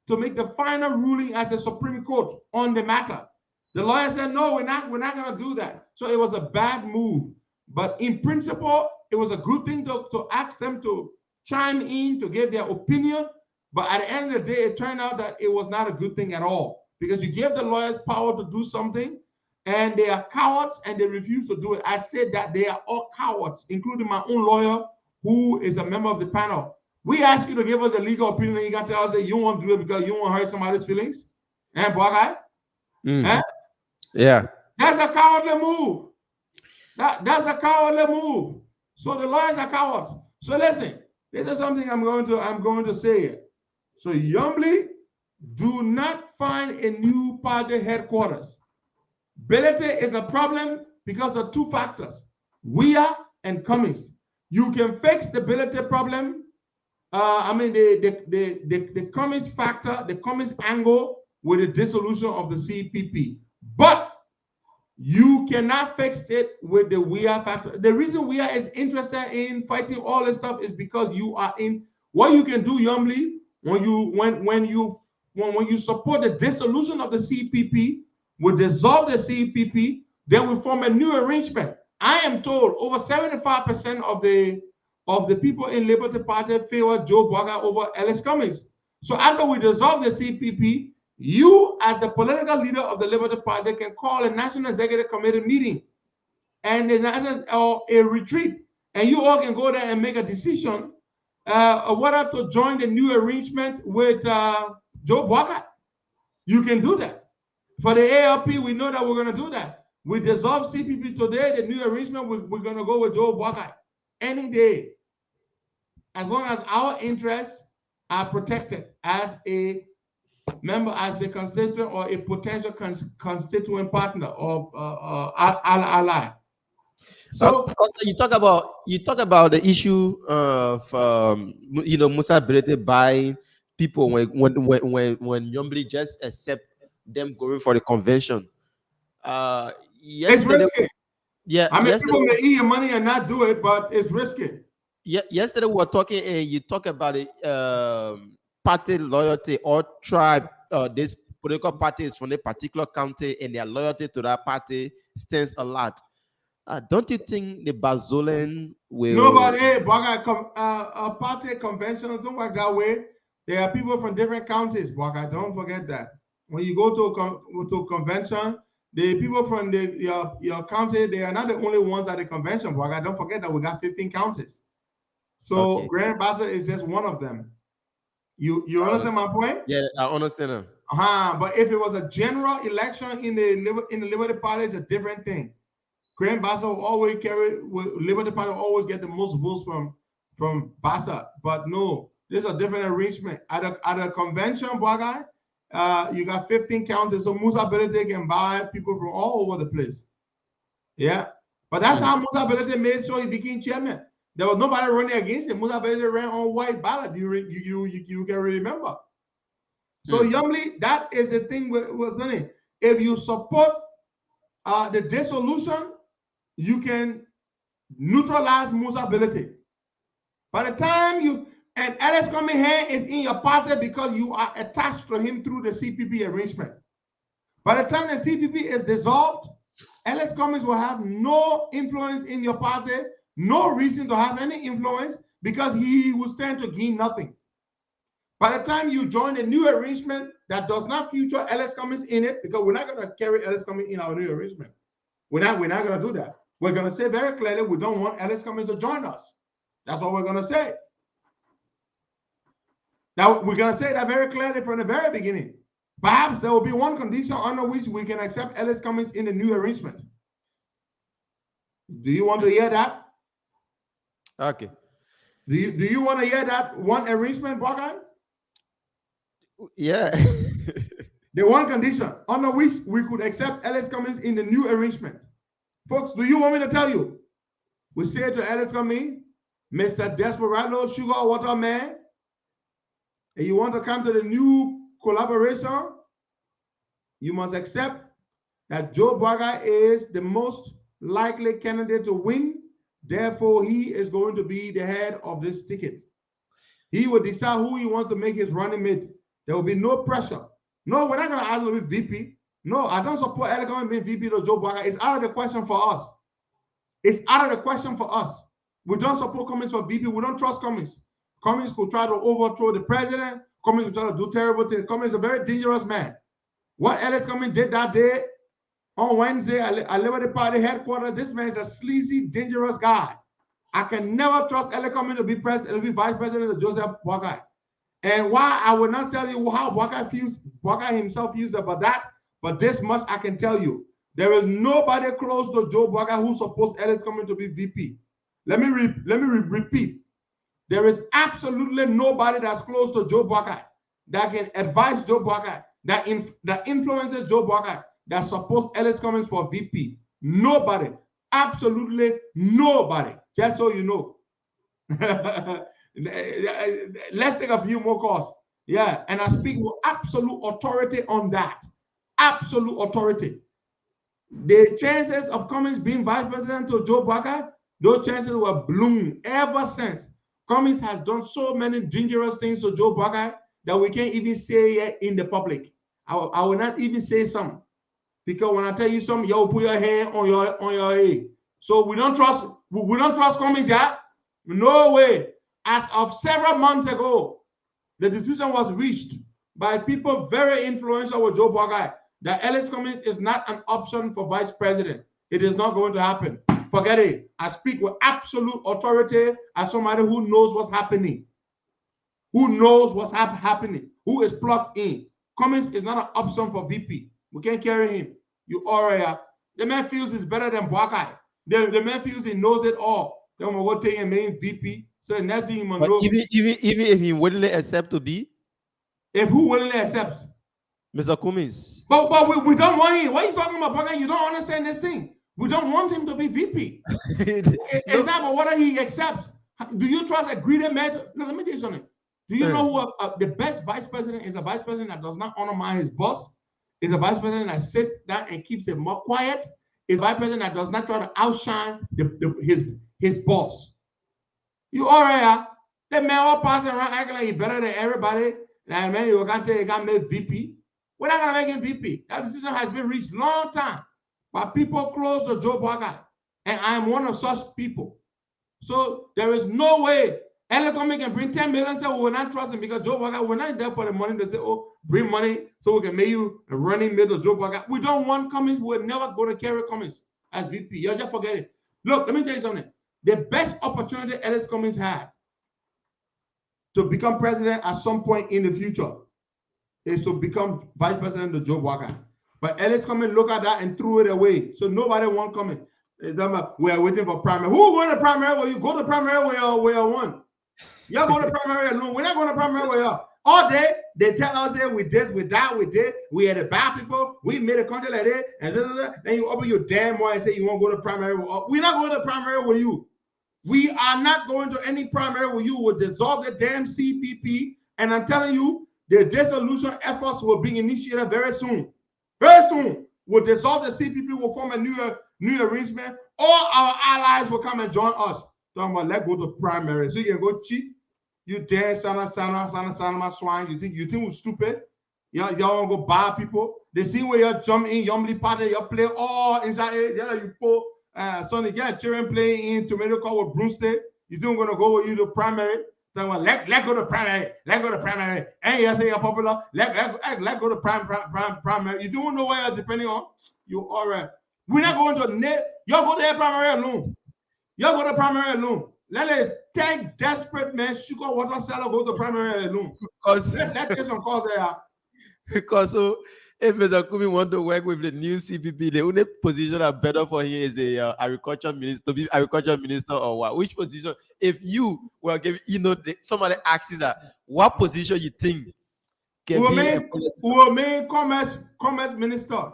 [SPEAKER 9] to make the final ruling as a Supreme Court on the matter. The lawyer said, no, we're not going to do that. So it was a bad move. But in principle, it was a good thing to ask them to chime in, to give their opinion. But at the end of the day, it turned out that it was not a good thing at all because you gave the lawyers power to do something and they are cowards and they refuse to do it. I said that they are all cowards, including my own lawyer, who is a member of the panel. We ask you to give us a legal opinion and you can tell us that you won't do it because you won't hurt somebody's feelings. And black guy?
[SPEAKER 10] Yeah.
[SPEAKER 9] That's a cowardly move. That's a cowardly move. So the lawyers are cowards. So listen, this is something I'm going to say here. So Yombly, do not find a new party headquarters. Ability is a problem because of two factors, Weah and Cummings. You can fix the ability problem. The Cummings factor, the Cummings angle with the dissolution of the CPP. But you cannot fix it with the Weah factor. The reason Weah is interested in fighting all this stuff is because you are in what you can do, Yombly, when you support the dissolution of the CPP, we dissolve the CPP, then we form a new arrangement. I am told over 75% of the people in Liberty Party favor Joe Boga over Ellis Cummings. So after we dissolve the CPP, you, as the political leader of the Liberty Party, can call a National Executive Committee meeting and a retreat, and you all can go there and make a decision whether to join the new arrangement with Joe Boga. You can do that. For the ALP, we know that we're going to do that. We dissolve CPP today. The new arrangement, we're going to go with Joe Boga any day, as long as our interests are protected as a member, as a constituent or a potential constituent partner of ally. So
[SPEAKER 10] you talk about the issue of Musa Ability buying people when Yombly just accept them going for the convention.
[SPEAKER 9] It's
[SPEAKER 10] Yesterday,
[SPEAKER 9] risky.
[SPEAKER 10] yeah,
[SPEAKER 9] I mean,
[SPEAKER 10] yesterday,
[SPEAKER 9] people may eat your money and not do it, but it's risky.
[SPEAKER 10] yesterday we were talking, and you talk about it, party loyalty or tribe. This political party is from a particular county, and their loyalty to that party stands a lot. Don't you think the Bazolan will?
[SPEAKER 9] Nobody, a party conventions don't work that way. There are people from different counties, Baka. Don't forget that. When you go to a convention, the people from your county, they are not the only ones at the convention, Baka. Don't forget that we got 15 counties. So
[SPEAKER 10] Okay.
[SPEAKER 9] Grand Bassa is just one of them. You understand my point?
[SPEAKER 10] Yeah, I understand.
[SPEAKER 9] But if it was a general election in the Liberty Party, it's a different thing. Grand Bassa will always Liberty Party will always get the most votes from Bassa. But no, there's a different arrangement. At a convention, Bwagai, you got 15 counties, so Musa Belete can buy people from all over the place. Yeah. But that's how Musa Belete made sure he became chairman. There was nobody running against him. Musa Belete ran on white ballot. You can remember. So Yumli, that is the thing with Zane. If you support the dissolution, you can neutralize Musa ability. By the time Ellis coming here is in your party because you are attached to him through the CPP arrangement. By the time the CPP is dissolved, Ellis Cummings will have no influence in your party, no reason to have any influence because he will stand to gain nothing. By the time you join a new arrangement that does not feature Ellis Cummings in it, because we're not going to carry Ellis Cummings in our new arrangement. We're not going to do that. We're going to say very clearly we don't want Ellis Cummings to join us. That's what we're going to say. Now, we're going to say that very clearly from the very beginning. Perhaps there will be one condition under which we can accept Ellis Cummings in the new arrangement. Do you want to hear that?
[SPEAKER 10] Okay.
[SPEAKER 9] Do you want to hear that one arrangement, Bogdan?
[SPEAKER 10] Yeah.
[SPEAKER 9] The one condition under which we could accept Ellis Cummings in the new arrangement. Folks, do you want me to tell you? We say to Ellis Cummings, Mr. Desperado Sugar Water Man, and you want to come to the new collaboration, you must accept that Joe Braga is the most likely candidate to win. Therefore, he is going to be the head of this ticket. He will decide who he wants to make his running mate. There will be no pressure. No, we're not going to ask him to be VP. No, I don't support Ellis Cummings being VP to Joe Braga. It's out of the question for us. It's out of the question for us. We don't support Cummings for VP. We don't trust Cummings. Cummings could try to overthrow the president. Cummings could try to do terrible things. Cummings is a very dangerous man. What Ellis Cummings did that day on Wednesday at Liberty Party headquarters, this man is a sleazy, dangerous guy. I can never trust Ellis Cummings to be president, to be vice president of Joseph Boakai. And why I will not tell you how Boakai himself feels about that, but this much I can tell you. There is nobody close to Joe Boakai who supports Ellis Cummings to be VP. Let me repeat. There is absolutely nobody that's close to Joe Boakai that can advise Joe Boakai, that influences Joe Boakai, that supports Ellis Cummings for VP. Nobody. Absolutely nobody. Just so you know. Let's take a few more calls. Yeah, and I speak with absolute authority on that. Absolute authority. The chances of Cummings being vice president to Joe Boakai, those chances were blown ever since. Cummings has done so many dangerous things to Joe Boakai that we can't even say it in the public. I will not even say some. Because when I tell you something, you'll put your hand on your head. So we don't trust Cummings yet. No way. As of several months ago, the decision was reached by people very influential with Joe Boakai that Ellis Cummings is not an option for vice president. It is not going to happen. Forget it. I speak with absolute authority as somebody who knows what's happening. Who knows what's happening. Who is plugged in. Cummings is not an option for VP. We can't carry him. You already are. The man feels he's better than Boakai. The man feels he knows it all. Then we'll go take him main VP. So the next thing you must know.
[SPEAKER 10] Even if he willingly accept to be?
[SPEAKER 9] If who willingly accepts?
[SPEAKER 10] Mr. Cummings.
[SPEAKER 9] But we don't want him. What are you talking about, Boakai? You don't understand this thing. We don't want him to be VP. It's not about whether he accepts. Do you trust a greedy man? No, let me tell you something. Do you know who the best vice president is? A vice president that does not undermine his boss. Is a vice president that sits down and keeps it more quiet. Is a vice president that does not try to outshine his boss. You all right? That man all passing around acting like he's better than everybody. And man, you can't tell you got made VP. We're not gonna make him VP. That decision has been reached long time by people close to Joe Biden. And I'm one of such people. So there is no way LA Comic can bring 10 million and say we will not trust him because Joe Biden, we're not there for the money. They say, oh, bring money so we can make you a running mate of Joe Biden. We don't want Cummings. We're never going to carry Cummings as VP. You just forget it. Look, let me tell you something. The best opportunity Ellis Cummings had to become president at some point in the future is to become vice president of Joe Biden. But Ellis Cummings looked at that and threw it away. So nobody won't come in. We are waiting for primary. Who going to primary? Will you go to primary where you won? Y'all go to primary alone. We're not going to primary where y'all. All day, they tell us here, we this, we that, we did. We had a bad people. We made a country like that. And then you open your damn mouth and say you won't go to primary. We're not going to primary with you. We are not going to any primary with you. We'll dissolve the damn CPP. And I'm telling you, the dissolution efforts will be initiated very soon. Very soon. We'll dissolve the CPP. We'll form a new arrangement. All our allies will come and join us. Talking about let's go to primary. So you can go cheat. You damn sana swine. You think we're stupid? Y'all want to go buy people? They see where you jump in, you party, you play all inside it. Yeah, you pull Sonny, get children playing in tomato court with broomstick. You think we're gonna go with you to primary? Talking about let go to primary, let go to primary. And you say you're popular, let go to primary. You don't know where you're depending on. You all right. We're not going to net. Y'all go to that primary alone. Y'all go to primary alone. Let us take desperate men, sugar water seller, go to primary alone. Because let take some calls there.
[SPEAKER 10] Because so if Mr. Kumi want to work with the new CPP, the only position that better for him is the agriculture minister, to be agriculture minister or what? Which position? If you were giving, somebody asks you that, what position you think can
[SPEAKER 9] will make commerce minister.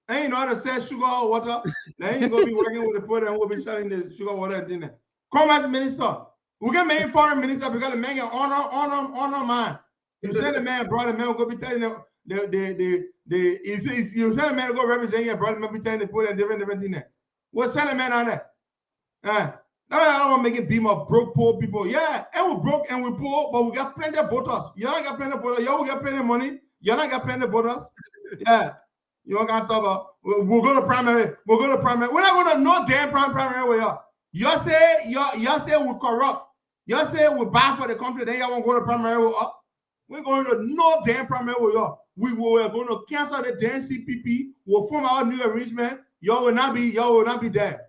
[SPEAKER 9] And you know how to sell sugar or water. Then you're going to be working with the poor and we'll be selling the sugar, water, and dinner. Commerce minister. We can make foreign minister because the man can honor man. You send the man, brother, man, we're going to be telling them, you send a man to go represent your brother, man, be telling the poor and different things. We'll send a man on that. I don't want to make it beam of broke, poor people. Yeah, and we're broke and we're poor, but we got plenty of voters. You don't got plenty of voters. Y'all got plenty of money. You don't got plenty of voters. Yeah. You don't got to talk about, we'll go to primary. We'll go to primary. We're not going to no damn primary where y'all. Y'all say we're corrupt. Y'all say we're bad for the country. Then y'all won't go to primary with us. We're going to no damn primary with y'all. We were going to cancel the damn CPP. We'll form our new arrangement. Y'all will not be there.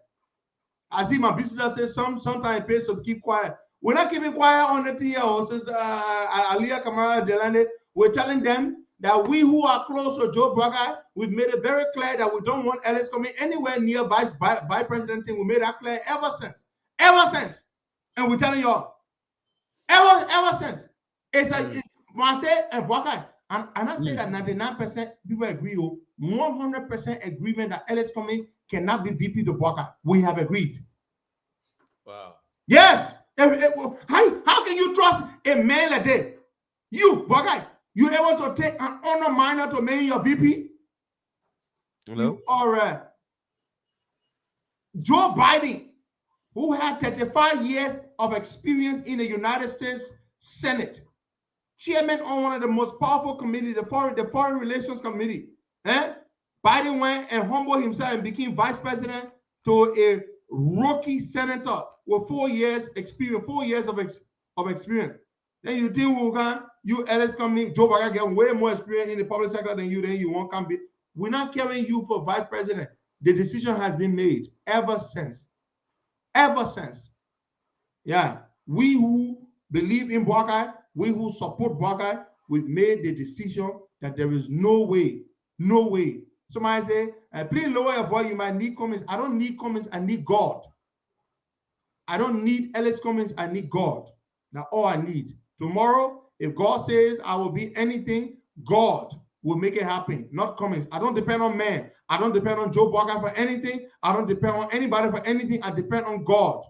[SPEAKER 9] I see my business say sometimes it pays to keep quiet. We're not keeping quiet on the thing. Since Aliyah Kamara Delane, we're telling them that we who are close to Joe Biden, we've made it very clear that we don't want Ellis coming anywhere near vice president thing. We made that clear ever since. And we're telling y'all, ever since. It's like Marseille and Biden. And I say that 99% people agree, 100% agreement that Ellis coming cannot be VP to Biden. We have agreed.
[SPEAKER 10] Wow.
[SPEAKER 9] Yes. How can you trust a man like that? You, Biden. You able to take an honor minor to make your VP?
[SPEAKER 10] Hello?
[SPEAKER 9] You all right. Joe Biden, who had 35 years of experience in the United States Senate, chairman on one of the most powerful committees, the Foreign Relations Committee. Biden went and humbled himself and became vice president to a rookie senator with 4 years experience, 4 years of experience. Then you think you Ellis coming, Joe Biden get way more experience in the public sector than you won't come be. We're not carrying you for vice president. The decision has been made ever since. Yeah. We who believe in Buckeye, we who support Buckeye, we've made the decision that there is no way. Somebody say, please lower your voice, you might need comments. I don't need comments, I need God. I don't need Ellis Cummings, I need God. That's all I need. Tomorrow, if God says I will be anything, God will make it happen, not Cummings. I don't depend on man. I don't depend on Joe Biden for anything. I don't depend on anybody for anything. I depend on God.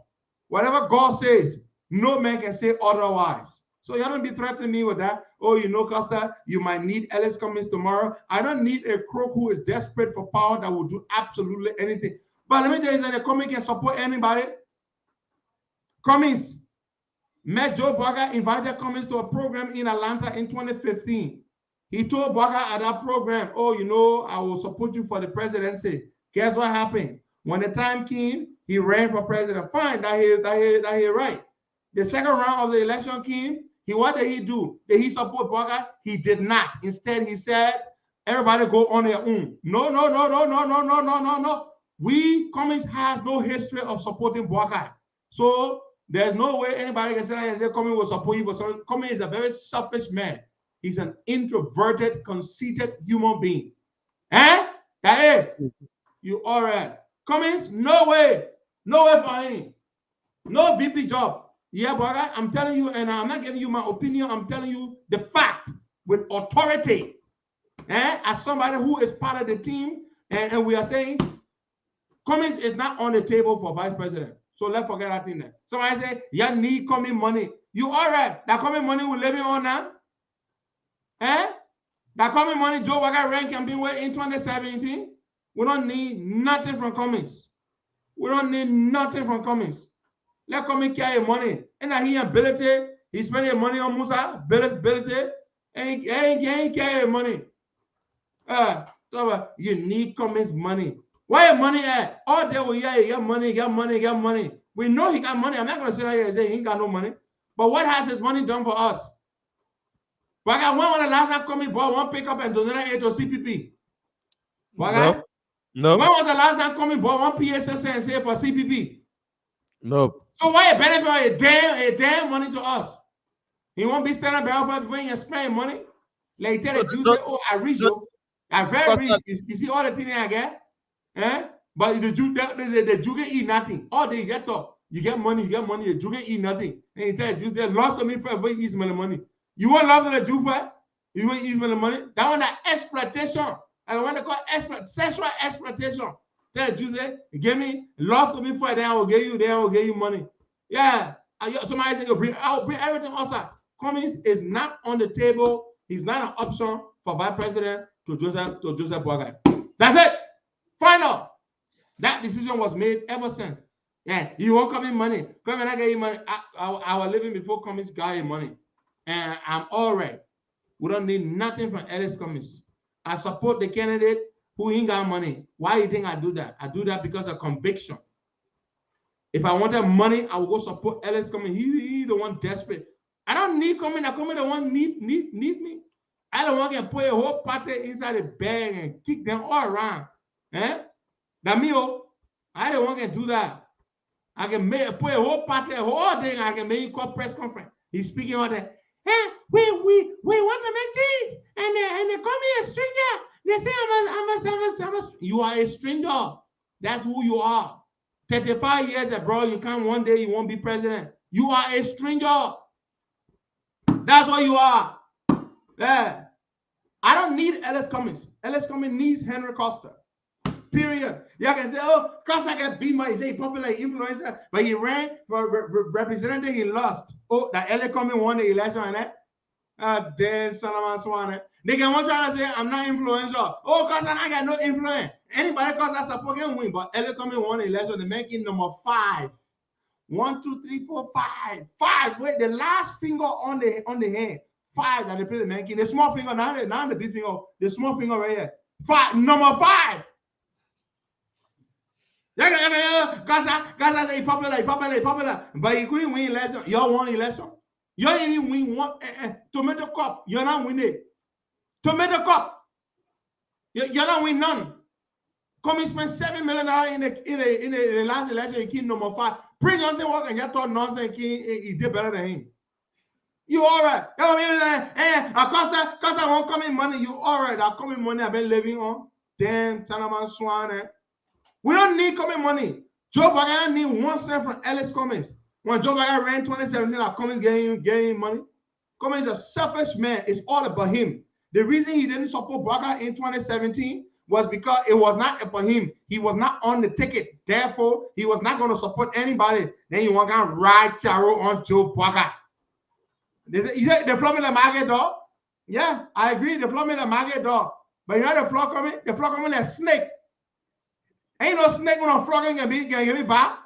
[SPEAKER 9] Whatever God says, no man can say otherwise. So y'all don't be threatening me with that. Oh, you know, Costa, you might need Ellis Cummings tomorrow. I don't need a crook who is desperate for power that will do absolutely anything. But let me tell you something, Cummings can support anybody. Cummings met Joe Bugger, invited Cummings to a program in Atlanta in 2015. He told Bugger at that program, oh, you know, I will support you for the presidency. Guess what happened? When the time came, he ran for president. Fine, that he right. The second round of the election came. What did he do? Did he support Bugger? He did not. Instead, he said, everybody go on their own. No. Cummings has no history of supporting Bugger. So there's no way anybody can say Cummings will support you. But Cummings is a very selfish man. He's an introverted, conceited human being. Hey, you all right? Cummings, no way for him. No VP job. Yeah, but I'm telling you, and I'm not giving you my opinion. I'm telling you the fact with authority. As somebody who is part of the team, and we are saying Cummings is not on the table for vice president. So let's forget that thing there. Somebody say, you need Cummings money. You all right? That Cummings money we're living on now? That Cummings money Joe Bugger ran campaign with in 2017. We don't need nothing from Cummings. We don't need nothing from Cummings. Let Cummings carry money. And that he ability, he spending money on Musa, ability, and he ain't carry money. So you need Cummings money. Where your money at? All day we hear, get money. We know he got money. I'm not going to sit here and say he ain't got no money. But what has his money done for us? When was the last time Cummings bought one pickup and donated it to CPP?
[SPEAKER 10] No.
[SPEAKER 9] When was the last time Cummings bought one PSS and say for CPP?
[SPEAKER 10] No.
[SPEAKER 9] So why you benefit a damn money to us? He won't be standing by when you spend money. Like tell the Jews, oh, I reach you. I'm very rich. You see all the things I get? But the Jew can eat nothing. All day you get up. You get money, the Jew can eat nothing. And he tell the Jews, love to me for everybody eats my money. You want love to the Jew for? You want eat my money? That one that exploitation. And when they call sexual exploitation. Tell the Jews, give me love to me for it, then I will give you money. Yeah. Somebody say I'll bring everything outside. Cummings is not on the table. He's not an option for vice president to Joseph Boagai. That's it. Final. That decision was made ever since. Yeah, you won't come in money. Come and I get you money. I was living before Cummings got your money. And I'm all right. We don't need nothing from Ellis Cummings. I support the candidate who ain't got money. Why do you think I do that? I do that because of conviction. If I wanted money, I would go support Ellis Cummings. He the one desperate. I don't need Cummings. I Cummings the one need me. I don't want to put a whole party inside the bag and kick them all around. That me, I don't want to do that. I can put a whole party, a whole thing. I can make you call press conference. He's speaking on that. We want to make change, and they call me a stranger. They say I'm a you are a stranger. That's who you are. 35 years abroad, you come one day, you won't be president. You are a stranger. That's what you are. Yeah. I don't need Ellis Cummings. Ellis Cummings needs Henry Costa. Period. You can say, oh, Costa can be my popular influencer, but he ran for representative, he lost. Oh, that Ellis Cummings won the election and that. Then Solomon Swan. They can want try to say I'm not influential. Oh, Costa, I got no influence. Anybody Costa support can win, but Ellis Cummings won the election. They make it number 5. 1, 2, 3, 4, 5. 5. Wait, the last finger on the hand. 5 that they play the making. The small finger, not the big finger. The small finger right here. 5. Number 5. Gaza say popular. But you couldn't win election. You all won election. You didn't even win one tomato cup. You're not winning. Tomato cup. You're not win none. Cummings spent $7 million in the last election. He came number 5. Prince Johnson walk and you thought nonsense. He did better than him. You all right? Costa won't come in money. You all right? I'll come in money. I've been living on. Damn, Tanaman Swan. We don't need Cummings money. Joe Biden need 1 cent from Ellis Cummings. When Joe Biden ran 2017, our Cummings getting money. Cummings is a selfish man. It's all about him. The reason he didn't support Biden in 2017 was because it was not about him. He was not on the ticket. Therefore, he was not going to support anybody. Then you want to ride Charo on Joe Biden. They flog me like market dog. Yeah, I agree. They flog me like market dog. But you know the flog coming? The flog coming like snake. Ain't no snake when I'm flogging can get me back.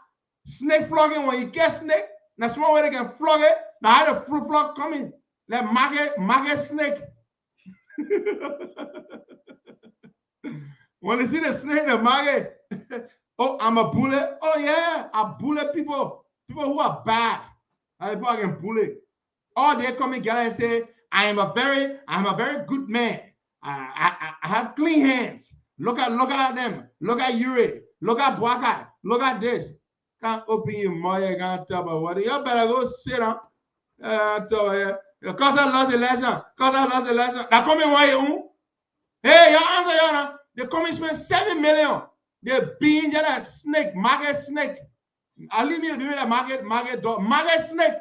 [SPEAKER 9] Snake flogging when you get snake. That's one way they can flog it. Now how the flog coming? Like market snake. When they see the snake, the market, oh, I'm a bullet. Oh yeah, I bullet people who are bad. And people I can bully. Or they come together and say, I am a very good man. I have clean hands. Look at them. Look at Yuri. Look at Bwaka. Look at this. Can't open your mouth. You can't tell about what. You better go sit down. Because I lost the election. Now come in where you. Hey, your answer, Yana. They come and spend 7 million. They're being that snake, market snake. I leave me to do that market dog, market snake.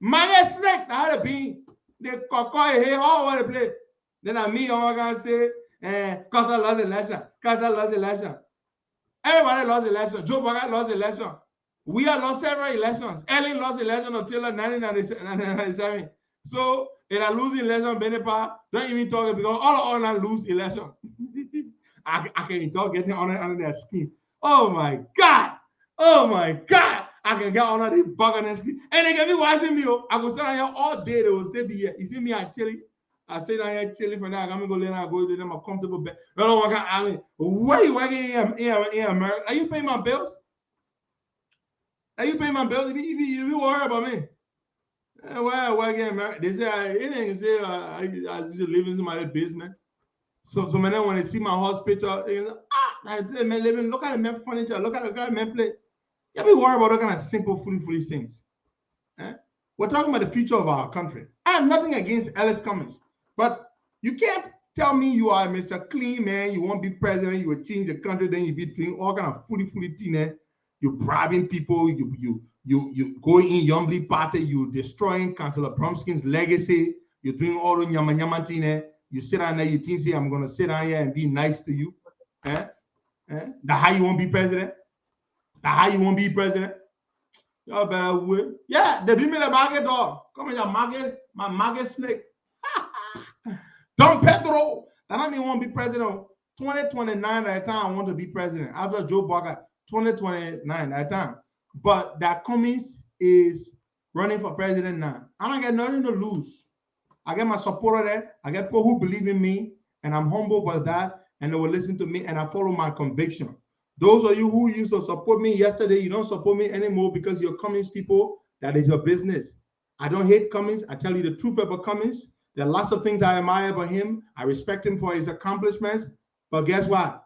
[SPEAKER 9] Market snake. Now how they being. They call it here all over the place. Then I me all gonna say, because I lost the election. Everybody lost the election. Joe Biden lost the election. We have lost several elections. Ellen lost the election until 1997. So in a losing election, Benepa, don't even talk because all of us lose election. I can talk getting under their skin. Oh my God. I can get under the bug on their skin. And they can be watching me. I go sit down here all day. They will stay here. You see me, I'm chilling. I sit down here chilling for that. I'm going to go lay down, go to them a comfortable bed. I don't want to, I mean, where are you working in America? Are you paying my bills? If you worry about me. Why working in America? They say, I just live in somebody's basement. So when they see my hospital, man living, look at the man furniture, look at the man play. You be worried about all kind of simple, foolish things. We're talking about the future of our country. I have nothing against Ellis Cummings, but you can't tell me you are Mr. Clean Man, you won't be president, you will change the country, then you be doing all kind of foolish things. You bribing people, you go in Yombly party, you destroying Councillor Bromskin's legacy, you're doing all the nyama thing. You sit down there, you think, say, I'm gonna sit down here and be nice to you. That how you won't be president? Y'all better wait. Yeah, they bring me the market dog. Come here, my market snake. Don Pedro. That I mean won't be president. 2029 at the time I want to be president. After Joe Biden, 2029 at the time. But that Cummings is running for president now. I don't get nothing to lose. I get my supporter there. I get people who believe in me, and I'm humble for that, and they will listen to me, and I follow my conviction. Those of you who used to support me yesterday, you don't support me anymore because you're Cummings people. That is your business. I don't hate Cummings. I tell you the truth about Cummings. There are lots of things I admire about him. I respect him for his accomplishments. But guess what?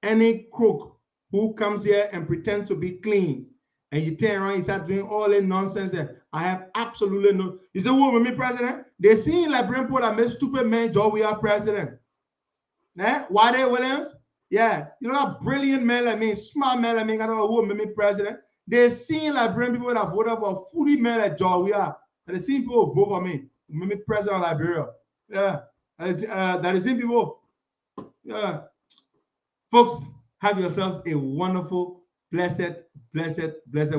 [SPEAKER 9] Any crook who comes here and pretends to be clean, and you turn around, you start doing all that nonsense there. I have absolutely no. You say, who will be president? They see in Librarian that made stupid man job we are president. Wade Williams? Yeah. You know that brilliant man like me, smart man like me, I don't know who will be president. They see Librarian people that voted for fully man like job we are. And they see people vote for me. Me president of Liberia. Yeah. That is same people. Yeah. Folks, have yourselves a wonderful, blessed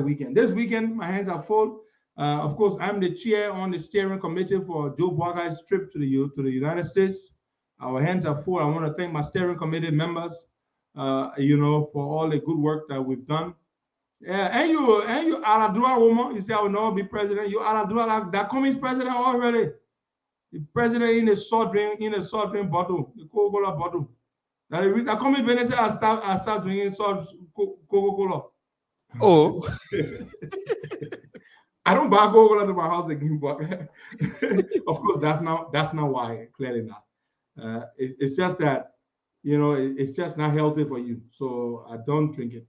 [SPEAKER 9] weekend. This weekend, my hands are full. Of course, I'm the chair on the steering committee for Joe Bwaga's trip to the United States. Our hands are full. I want to thank my steering committee members, for all the good work that we've done. Yeah, and you Aladua woman, you say I will not be president. You Aladua, that Cummings president already. The president in a soft drink bottle, the Coca-Cola bottle. That Cummings Venice I start drinking soft Coca-Cola.
[SPEAKER 10] Oh.
[SPEAKER 9] I don't buy Coca-Cola to my house again, but of course that's not why. Clearly not. It's just that it's just not healthy for you, so I don't drink it.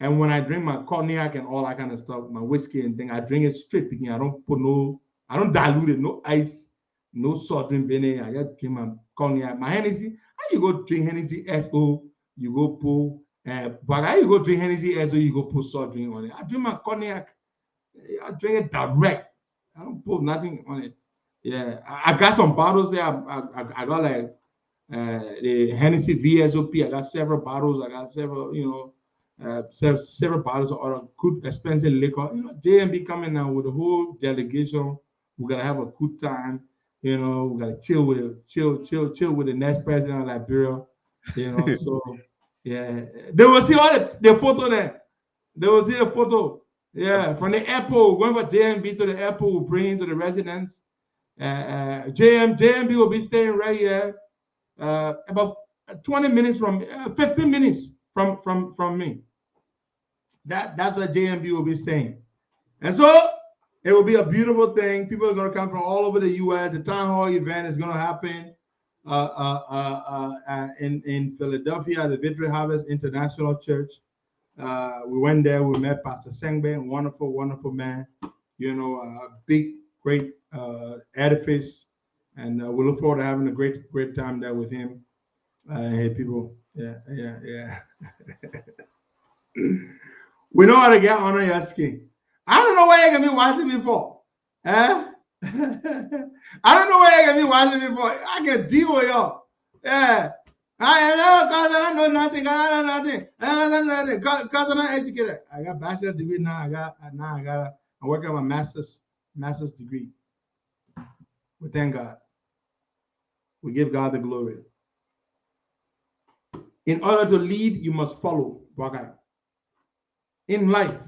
[SPEAKER 9] And when I drink my cognac and all that kind of stuff, my whiskey and thing, I drink it straight. I don't dilute it, no ice, no salt drink vinegar. I just drink my cognac, my Hennessy. How you go drink Hennessy SO? You go pull, but how you go drink Hennessy SO? You go put salt drink on it. I drink my cognac. I drink it direct. I don't put nothing on it. Yeah, I got some bottles there. I got like the Hennessy VSOP. I got several bottles. I got several, several bottles of other good expensive liquor. You know, JMB coming now with the whole delegation. We're gonna have a good time. You know, we gotta chill with the next president of Liberia. You know, so yeah, they will see all the photo there. They will see the photo. Yeah, from the airport, going from JMB to the airport, we'll bring him to the residence. JMB will be staying right here, about 20 minutes from, 15 minutes from me. That's what JMB will be saying. And so it will be a beautiful thing. People are going to come from all over the U.S. The town hall event is going to happen in Philadelphia at the Victory Harvest International Church. We went there. We met Pastor Sengbe, wonderful, wonderful man. You know, big, great edifice, and we look forward to having a great time there with him. Hey, people, yeah. We know how to get under your skin. I don't know why you're gonna be watching me for. I don't know why you're gonna be watching me for. I can deal with y'all. Yeah. I know because I don't know nothing. I don't know nothing. Because I'm not educated. I got bachelor's degree now. I'm working on my master's degree. We thank God. We give God the glory. In order to lead, you must follow. In life,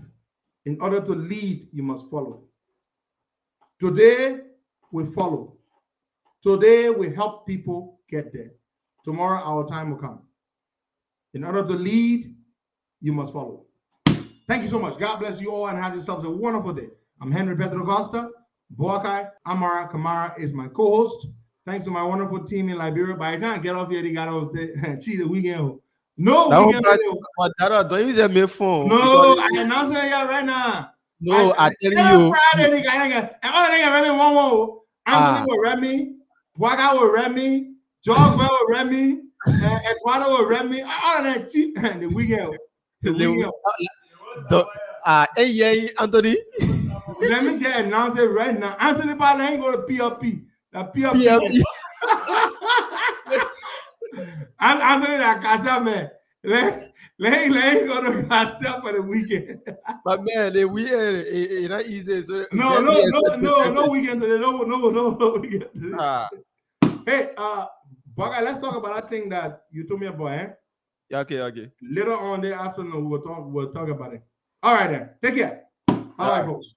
[SPEAKER 9] in order to lead, you must follow. Today, we follow. Today, we help people get there. Tomorrow, our time will come. In order to lead, you must follow. Thank you so much. God bless you all and have yourselves a wonderful day. I'm Henry Pedro Costa. Boakai Amara Kamara is my co-host. Thanks to my wonderful team in Liberia. By the time I get off here, they got off the weekend. No, weekend.
[SPEAKER 10] Don't use my phone.
[SPEAKER 9] No, I announce it here right now.
[SPEAKER 10] No, I tell you.
[SPEAKER 9] Friday, and all the niggas rep me one. Anthony will rep me. Boakai will rep me. George will rep me. Ecuador will rep me. All of that cheap. The weekend.
[SPEAKER 10] Hey, Anthony.
[SPEAKER 9] Let me just announce it right now. Anthony Bala ain't going to PLP. The PLP. And Anthony, that Casa man. Let him go to Casa for the weekend.
[SPEAKER 10] But man, the weekend is not easy. So
[SPEAKER 9] no weekend today. No weekend today. Hey, Boakai, let's talk about that thing that you told me about, eh?
[SPEAKER 10] Okay.
[SPEAKER 9] Later on the afternoon, we'll talk about it. All right, then. Take care. All right, folks.